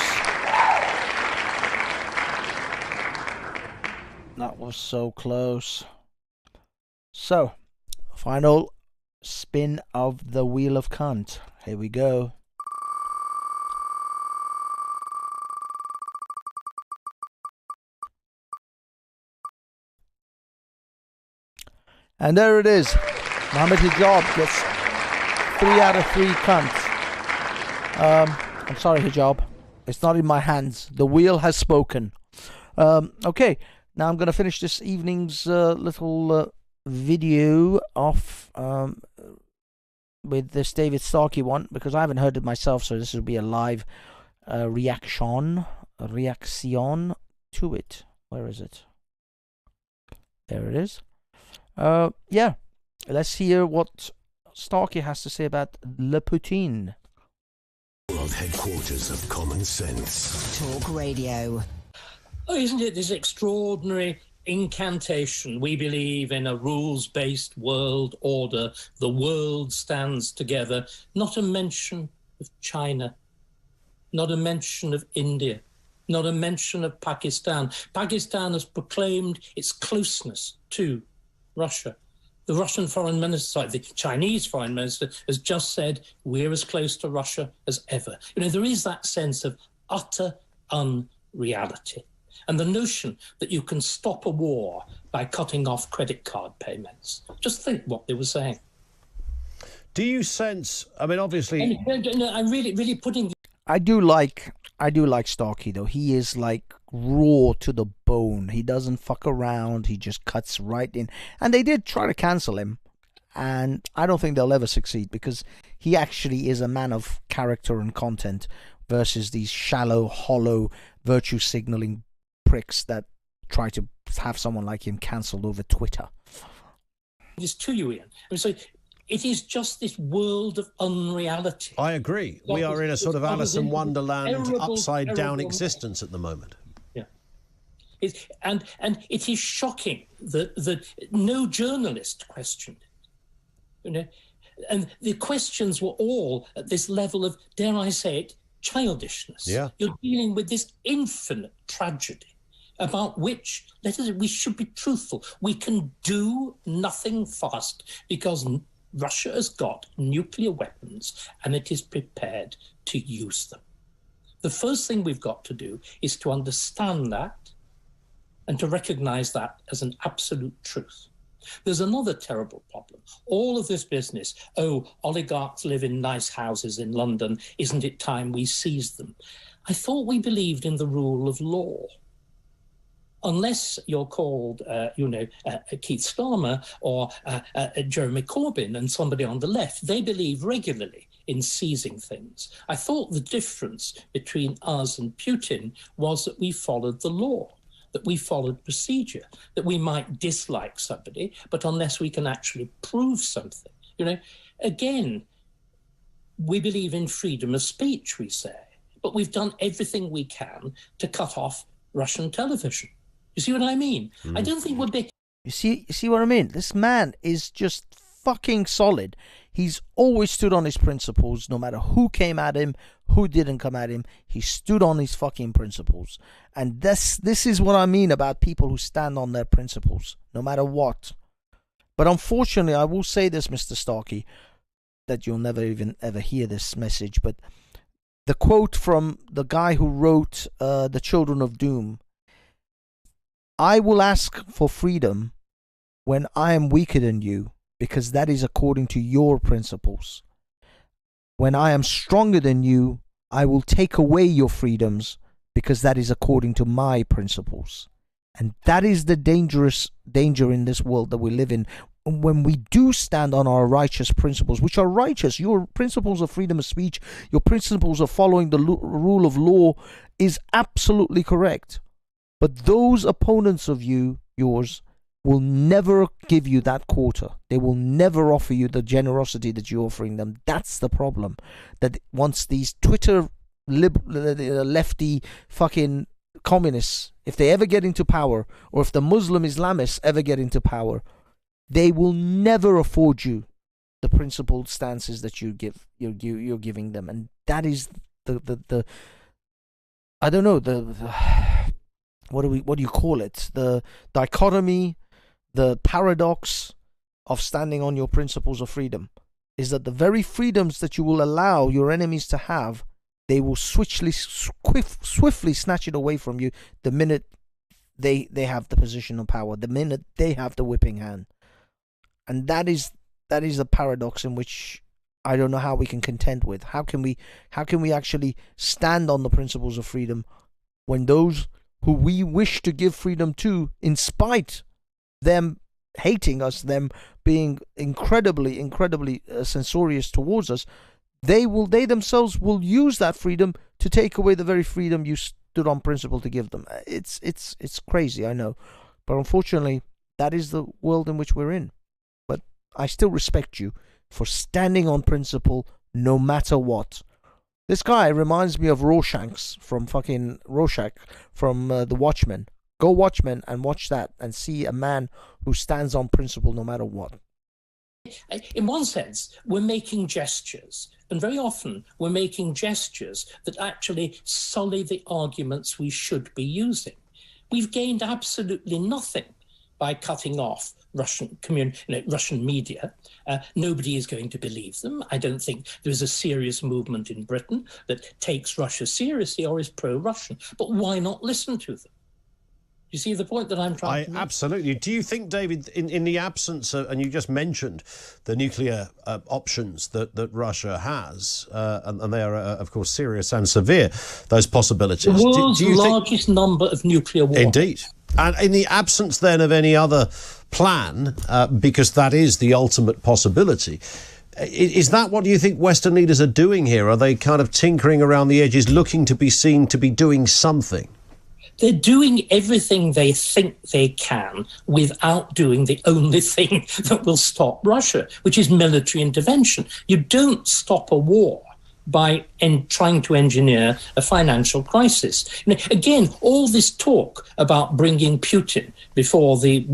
was so close. So, final spin of the wheel of cunt. Here we go. And there it is. Mohammed Hijab gets 3 out of 3 cunts. I'm sorry, Hijab. It's not in my hands. The wheel has spoken. Okay, now I'm going to finish this evening's little video off with this David Starkey one, because I haven't heard it myself, so this will be a live reaction to it. Where is it? There it is. Yeah, let's hear what Starkey has to say about Le Poutine. World headquarters of common sense. Talk radio. Oh, isn't it this extraordinary incantation? We believe in a rules-based world order. The world stands together. Not a mention of China. Not a mention of India. Not a mention of Pakistan. Pakistan has proclaimed its closeness to Russia. The Russian foreign minister, the Chinese foreign minister, has just said we're as close to Russia as ever. You know, there is that sense of utter unreality. And the notion that you can stop a war by cutting off credit card payments. Just think what they were saying. Do you sense, I mean, obviously... No, I'm really putting... I do like Starkey, though. He is like raw to the bone. He doesn't fuck around. He just cuts right in. And they did try to cancel him, and I don't think they'll ever succeed, because he actually is a man of character and content versus these shallow, hollow, virtue signaling pricks that try to have someone like him cancelled over Twitter. It is to you, Ian. I mean, so it is just this world of unreality. I agree. We are in a sort of Alice in Wonderland, upside-down existence at the moment. Yeah. And it is shocking that no journalist questioned it. You know? And the questions were all at this level of, dare I say it, childishness. Yeah. You're dealing with this infinite tragedy about which, we should be truthful. We can do nothing fast because Russia has got nuclear weapons and it is prepared to use them. The first thing we've got to do is to understand that and to recognize that as an absolute truth. There's another terrible problem. All of this business, oligarchs live in nice houses in London, isn't it time we seized them? I thought we believed in the rule of law. Unless you're called, Keith Starmer or Jeremy Corbyn and somebody on the left, they believe regularly in seizing things. I thought the difference between us and Putin was that we followed the law, that we followed procedure, that we might dislike somebody, but unless we can actually prove something, again, we believe in freedom of speech, we say, but we've done everything we can to cut off Russian television. You see what I mean? I don't think we're big. You see what I mean? This man is just fucking solid. He's always stood on his principles, no matter who came at him, who didn't come at him. He stood on his fucking principles. And this is what I mean about people who stand on their principles, no matter what. But unfortunately, I will say this, Mr. Starkey, that you'll never even ever hear this message, but the quote from the guy who wrote The Children of Doom: I will ask for freedom when I am weaker than you, because that is according to your principles. When I am stronger than you, I will take away your freedoms, because that is according to my principles. And that is the danger in this world that we live in. When we do stand on our righteous principles, which are righteous, your principles of freedom of speech, your principles of following the rule of law is absolutely correct. But those opponents of yours, will never give you that quarter. They will never offer you the generosity that you're offering them. That's the problem. That once these Twitter lefty fucking communists, if they ever get into power, or if the Muslim Islamists ever get into power, they will never afford you the principled stances that you're giving them. And that is the I don't know, what do you call it? The dichotomy, the paradox of standing on your principles of freedom is that the very freedoms that you will allow your enemies to have, they will swiftly snatch it away from you the minute they have the position of power, the minute they have the whipping hand. And that is a paradox in which I don't know how we can contend with. How can we actually stand on the principles of freedom when those who we wish to give freedom to, in spite them hating us, them being incredibly censorious towards us, they themselves will use that freedom to take away the very freedom you stood on principle to give them. It's crazy, I know, but unfortunately that is the world in which we're in. But I still respect you for standing on principle no matter what. This guy reminds me of Rorschach from The Watchmen. Go Watchmen and watch that and see a man who stands on principle no matter what. In one sense, we're making gestures, and very often we're making gestures that actually sully the arguments we should be using. We've gained absolutely nothing by cutting off Russian media. Nobody is going to believe them. I don't think there's a serious movement in Britain that takes Russia seriously or is pro-Russian. But why not listen to them? You see the point that I'm trying to make? Absolutely. Do you think, David, in the absence of, and you just mentioned the nuclear options that Russia has, and they are, of course, serious and severe, those possibilities. The world's largest number of nuclear warheads. Indeed. And in the absence then of any other plan, because that is the ultimate possibility, is that what you think Western leaders are doing here? Are they kind of tinkering around the edges, looking to be seen to be doing something? They're doing everything they think they can without doing the only thing that will stop Russia, which is military intervention. You don't stop a war by trying to engineer a financial crisis. Again, all this talk about bringing Putin before the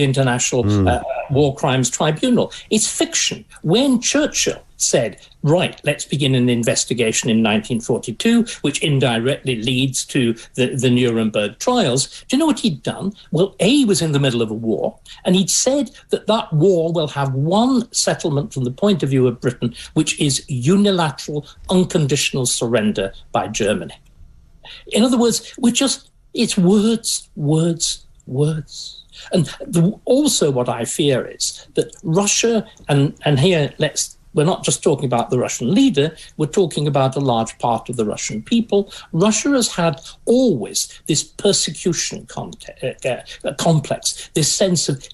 International War Crimes Tribunal, it's fiction. When Churchill said, right, let's begin an investigation in 1942, which indirectly leads to the Nuremberg trials. Do you know what he'd done? Well, he was in the middle of a war, and he'd said that war will have one settlement from the point of view of Britain, which is unilateral, unconditional surrender by Germany. In other words, it's words, words, words. And also what I fear is that Russia, and here we're not just talking about the Russian leader, we're talking about a large part of the Russian people. Russia has had always this persecution complex, this sense of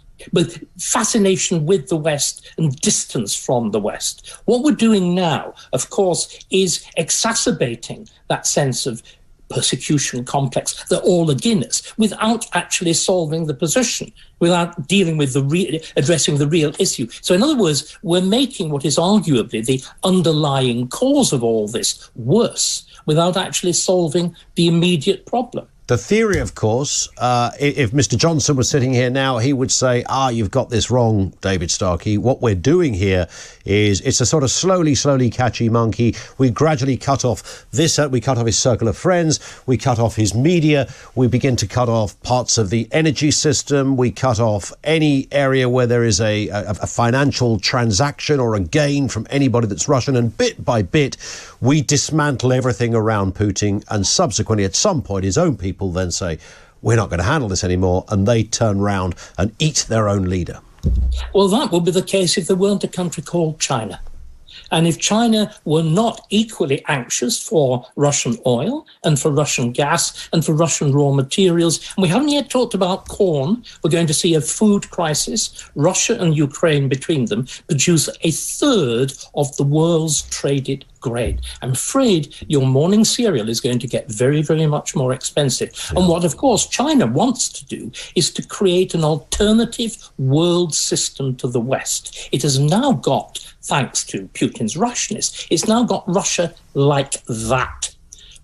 fascination with the West and distance from the West. What we're doing now, of course, is exacerbating that sense of persecution complex that all are Guinness, without actually solving the position, without dealing with addressing the real issue. So in other words, we're making what is arguably the underlying cause of all this worse, without actually solving the immediate problem. The theory, of course, if Mr. Johnson was sitting here now, he would say, you've got this wrong, David Starkey. What we're doing here is it's a sort of slowly catchy monkey. We gradually cut off this, we cut off his circle of friends, we cut off his media, we begin to cut off parts of the energy system, we cut off any area where there is a financial transaction or a gain from anybody that's Russian, and bit by bit, we dismantle everything around Putin, and subsequently, at some point, his own people then say, we're not going to handle this anymore, and they turn round and eat their own leader. Well, that would be the case if there weren't a country called China. And if China were not equally anxious for Russian oil and for Russian gas and for Russian raw materials, and we haven't yet talked about corn, we're going to see a food crisis. Russia and Ukraine between them produce a third of the world's traded grain. I'm afraid your morning cereal is going to get very, very much more expensive. Yeah. And what, of course, China wants to do is to create an alternative world system to the West. It has now got, thanks to Putin's rashness, it's now got Russia like that.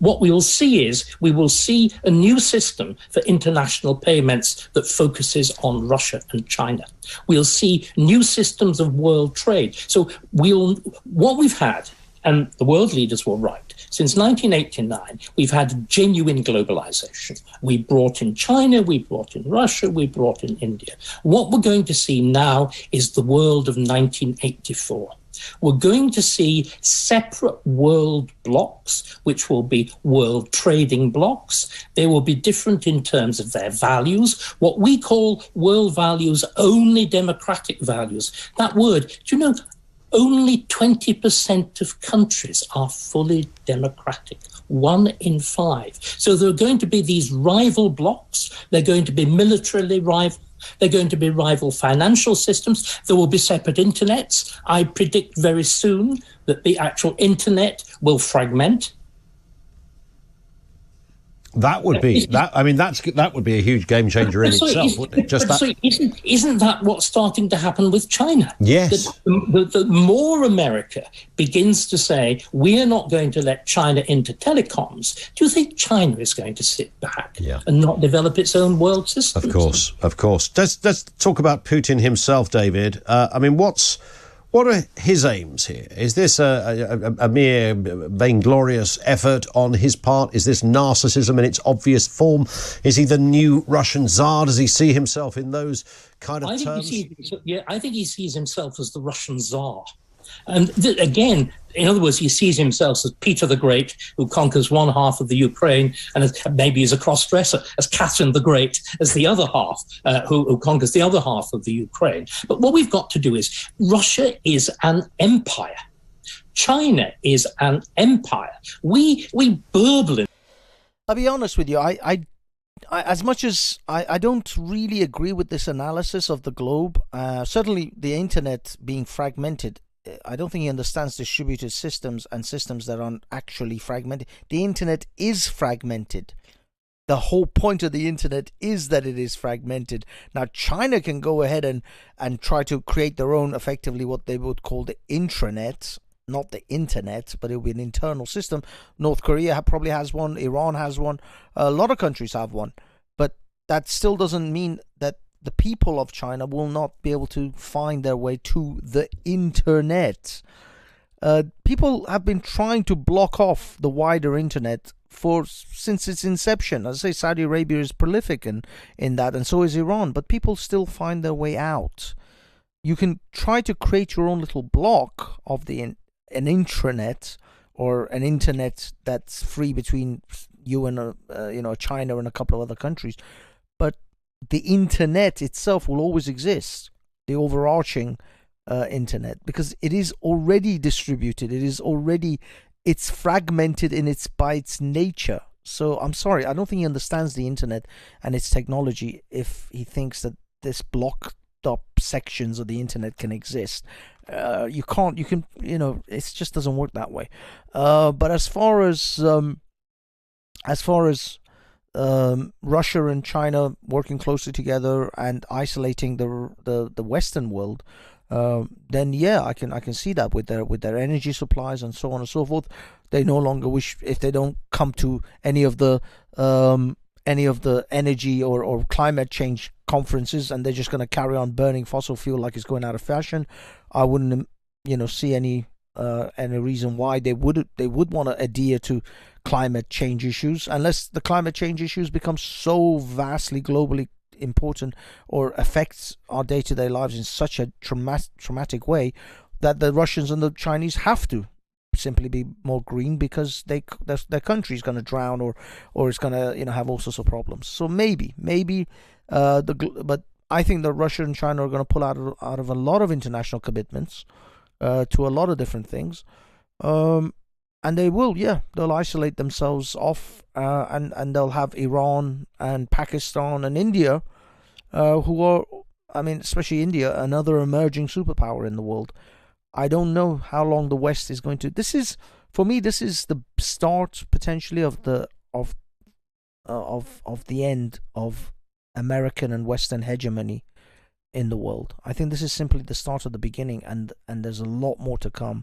What we will see is a new system for international payments that focuses on Russia and China. We'll see new systems of world trade. So what we've had And the world leaders were right. Since 1989, we've had genuine globalization. We brought in China, we brought in Russia, we brought in India. What we're going to see now is the world of 1984. We're going to see separate world blocks, which will be world trading blocks. They will be different in terms of their values, what we call world values, only democratic values. That word, do you know, only 20% of countries are fully democratic. 1 in 5. So there are going to be these rival blocks. They're going to be militarily rival. They're going to be rival financial systems. There will be separate internets. I predict very soon that the actual internet will fragment. That would be that. I mean, that would be a huge game changer in itself, wouldn't it? Just that. So isn't that what's starting to happen with China? Yes. The more America begins to say we are not going to let China into telecoms, do you think China is going to sit back and not develop its own world system? Of course. Let's talk about Putin himself, David. I mean, what are his aims here? Is this a mere vainglorious effort on his part? Is this narcissism in its obvious form? Is he the new Russian Tsar? Does he see himself in those kind of terms? I think he sees himself as the Russian Tsar. And again, in other words, he sees himself as Peter the Great, who conquers one half of the Ukraine, and maybe is a cross-dresser, as Catherine the Great, as the other half, who conquers the other half of the Ukraine. But what we've got to do is, Russia is an empire. China is an empire. We burble in. I'll be honest with you, I as much as I don't really agree with this analysis of the globe, certainly the internet being fragmented, I don't think he understands distributed systems and systems that aren't actually fragmented. The internet is fragmented. The whole point of the internet is that it is fragmented. Now, China can go ahead and try to create their own, effectively what they would call the intranet, not the internet, but it will be an internal system. North Korea probably has one. Iran has one. A lot of countries have one. But that still doesn't mean that the people of China will not be able to find their way to the internet. People have been trying to block off the wider internet since its inception. As I say, Saudi Arabia is prolific in that, and so is Iran, but people still find their way out. You can try to create your own little block of an intranet or an internet that's free between you and China and a couple of other countries, but the internet itself will always exist, the overarching internet, because it is already distributed. It's fragmented by its nature. So I'm sorry, I don't think he understands the internet and its technology if he thinks that this blocked up sections of the internet can exist. It just doesn't work that way. But as far as Russia and China working closely together and isolating the Western world, then I can see that with their energy supplies and so on and so forth. They no longer wish, if they don't come to any of the energy or climate change conferences, and they're just going to carry on burning fossil fuel like it's going out of fashion. I wouldn't see any reason why they would want to adhere to climate change issues, unless the climate change issues become so vastly globally important or affects our day-to-day lives in such a traumatic way that the Russians and the Chinese have to simply be more green, because their country is going to drown or it's going to have all sorts of problems. So maybe but I think that Russia and China are going to pull out of a lot of international commitments to a lot of different things. And they will, they'll isolate themselves off, and they'll have Iran and Pakistan and India, who are, especially India, another emerging superpower in the world. I don't know how long the West is going to. This is the start potentially of the end of American and Western hegemony in the world. I think this is simply the start of the beginning, and there's a lot more to come.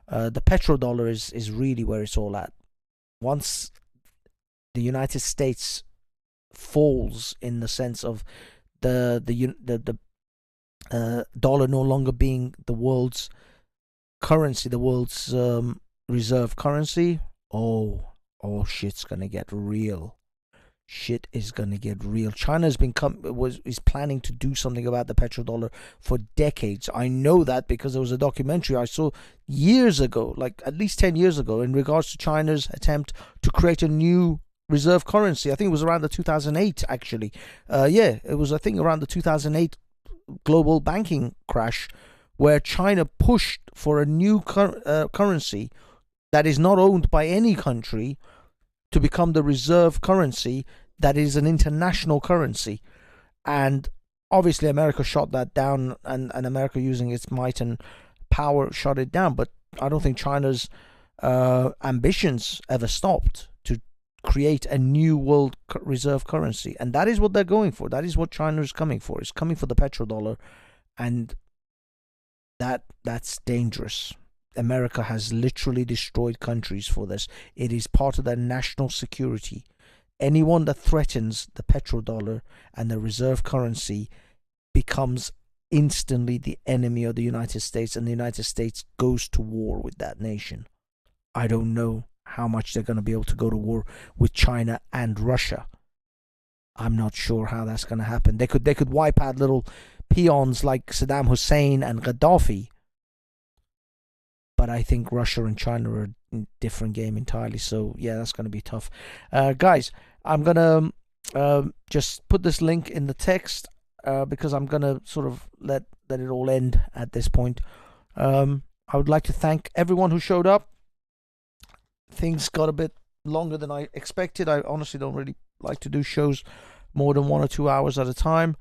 The petrodollar is really where it's all at. Once the United States falls, in the sense of the dollar no longer being the world's currency, the world's reserve currency, oh, shit's gonna get real. Shit is gonna get real. China's is planning to do something about the petrodollar for decades. I know that because there was a documentary I saw years ago, like at least 10 years ago, in regards to China's attempt to create a new reserve currency. I think it was around the 2008, actually. It was, I think, around the 2008 global banking crash, where China pushed for a new currency that is not owned by any country to become the reserve currency that is an international currency. And obviously America shot that down, and America, using its might and power, shot it down. But I don't think China's ambitions ever stopped to create a new world reserve currency. And that is what they're going for. That is what China is coming for. It's coming for the petrodollar. And that's dangerous. America has literally destroyed countries for this. It is part of their national security. Anyone that threatens the petrodollar and the reserve currency becomes instantly the enemy of the United States, and the United States goes to war with that nation. I don't know how much they're going to be able to go to war with China and Russia. I'm not sure how that's going to happen. They could wipe out little peons like Saddam Hussein and Gaddafi. But I think Russia and China are a different game entirely. So, yeah, that's going to be tough. Guys, I'm going to just put this link in the text because I'm going to sort of let it all end at this point. I would like to thank everyone who showed up. Things got a bit longer than I expected. I honestly don't really like to do shows more than 1 or 2 hours at a time.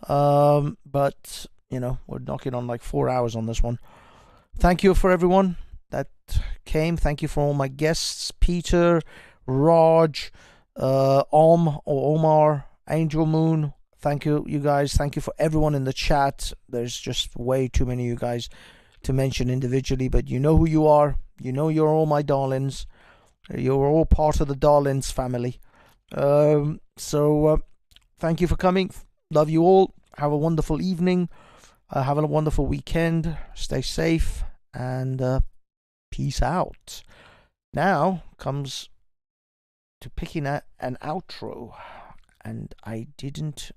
But, you know, we're knocking on like 4 hours on this one. Thank you for everyone that came. Thank you for all my guests, Peter, Raj, Omar, Angel Moon. Thank you guys. Thank you for everyone in the chat. There's just way too many of you guys to mention individually, but you know who you are. You know you're all my darlings. You're all part of the Darlings family. So thank you for coming. Love you all. Have a wonderful evening. Have a wonderful weekend. Stay safe, and peace out. Now comes to picking an outro, and I didn't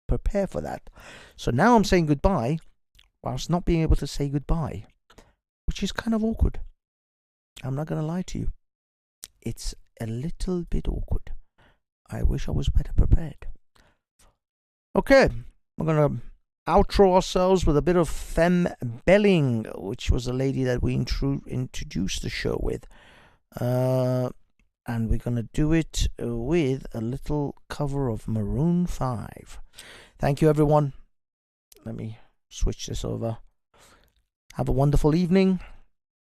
prepare for that. So now I'm saying goodbye whilst not being able to say goodbye, which is kind of awkward. I'm not going to lie to you. It's a little bit awkward. I wish I was better prepared. Okay, we're going to outro ourselves with a bit of Femme Belling, which was a lady that we introduced the show with. And we're going to do it with a little cover of Maroon 5. Thank you, everyone. Let me switch this over. Have a wonderful evening,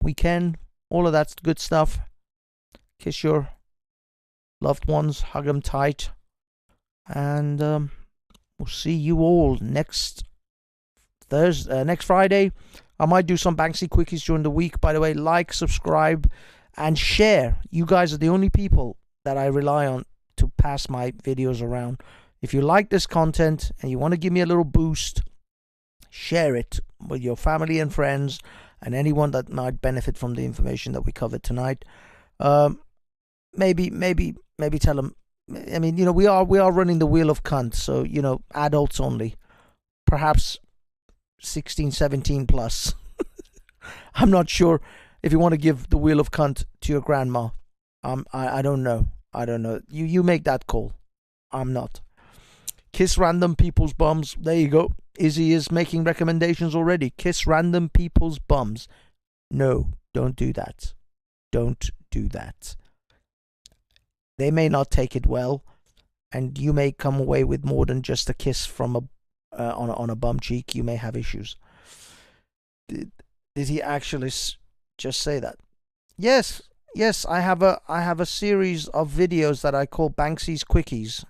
weekend, all of that good stuff. Kiss your loved ones, hug them tight, and we'll see you all next Friday. I might do some Banksy quickies during the week. By the way, like, subscribe, and share. You guys are the only people that I rely on to pass my videos around. If you like this content and you want to give me a little boost, share it with your family and friends and anyone that might benefit from the information that we covered tonight. Maybe tell them. I mean, you know, we are running the wheel of cunt, so, you know, adults only, perhaps 16, 17 plus. I'm not sure if you want to give the wheel of cunt to your grandma. I don't know. You make that call. I'm not. Kiss random people's bums. There you go. Izzy is making recommendations already. Kiss random people's bums. No, don't do that. Don't do that. They may not take it well, and you may come away with more than just a kiss from on a bum cheek. You may have issues. Did he actually just say that? Yes. I have a series of videos that I call Banksy's Quickies,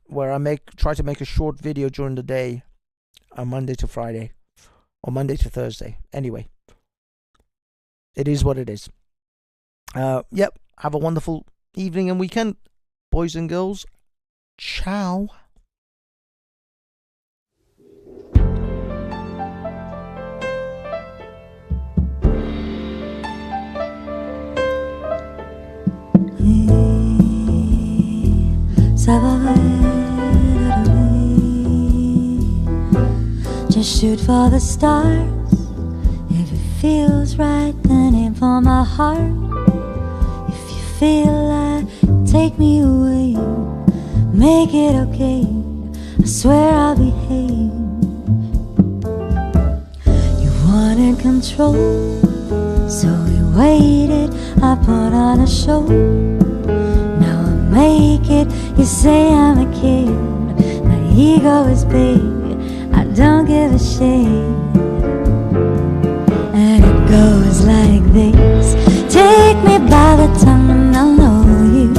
where I try to make a short video during the day, on Monday to Friday, or Monday to Thursday. Anyway, it is what it is. Yep. Have a wonderful evening and weekend, boys and girls. Ciao. Just shoot for the stars. If it feels right, then aim for my heart. If you feel like, take me away. Make it okay, I swear I'll behave. You wanted control, so we waited. I put on a show. Now I make it. You say I'm a kid. My ego is big. I don't give a shit. And it goes like this. Take me by the tongue and I'll know you.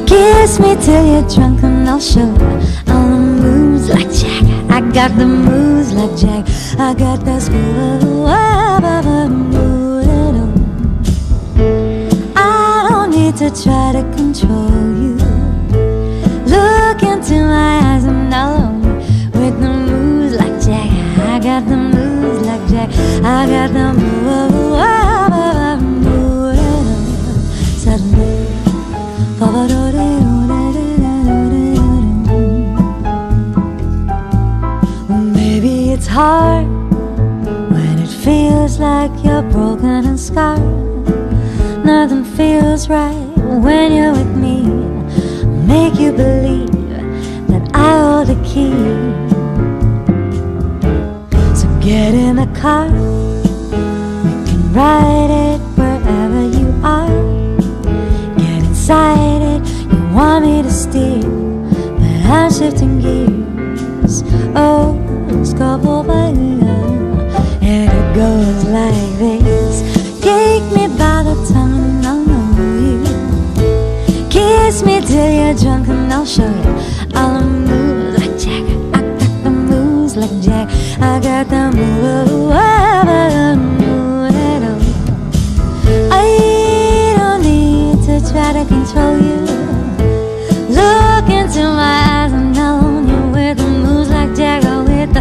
Kiss me till you're drunk and I'll show you all the moves like Jack. I got the moves like Jack. I got that smooth. I don't need to try to control you. Look into my eyes and I'll own you with the moves like Jack. I got the moves like Jack. I got the moves. Suddenly, maybe it's hard when it feels like you're broken and scarred. Nothing feels right when you're with me. Make you believe that I hold the key. So get in the car. We can ride it wherever you are. Get inside it. You want me to steer, but I'm shifting gears. Oh, let's go over here. And it goes like this. Take me by the tongue and I'll know you. Kiss me till you're drunk and I'll show you all the moves like Jack. I got the moves like Jack. I got the moves. I don't need to try to control you. Look into my eyes and I'll own you with the moves like Jack. With the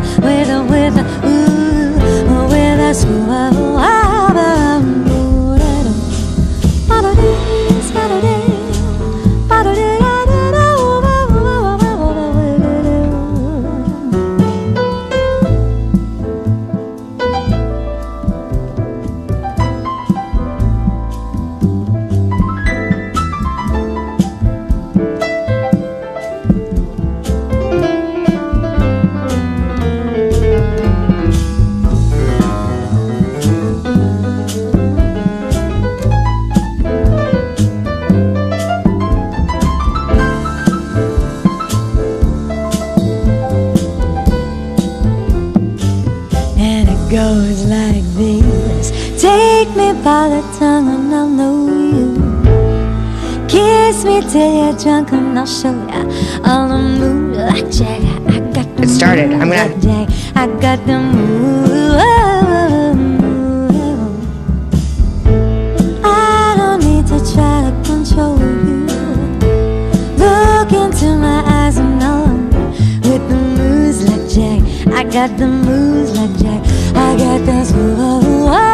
goes like this. Take me by the tongue and I'll know you. Kiss me till you're drunk and I'll show ya all the moves like Jack. I got the It started. I'm gonna. like Jack. I got the moves. I don't need to try to control you. Look into my eyes and I'll own you with the moves like Jack. I got the moves like Jack. I got the moves.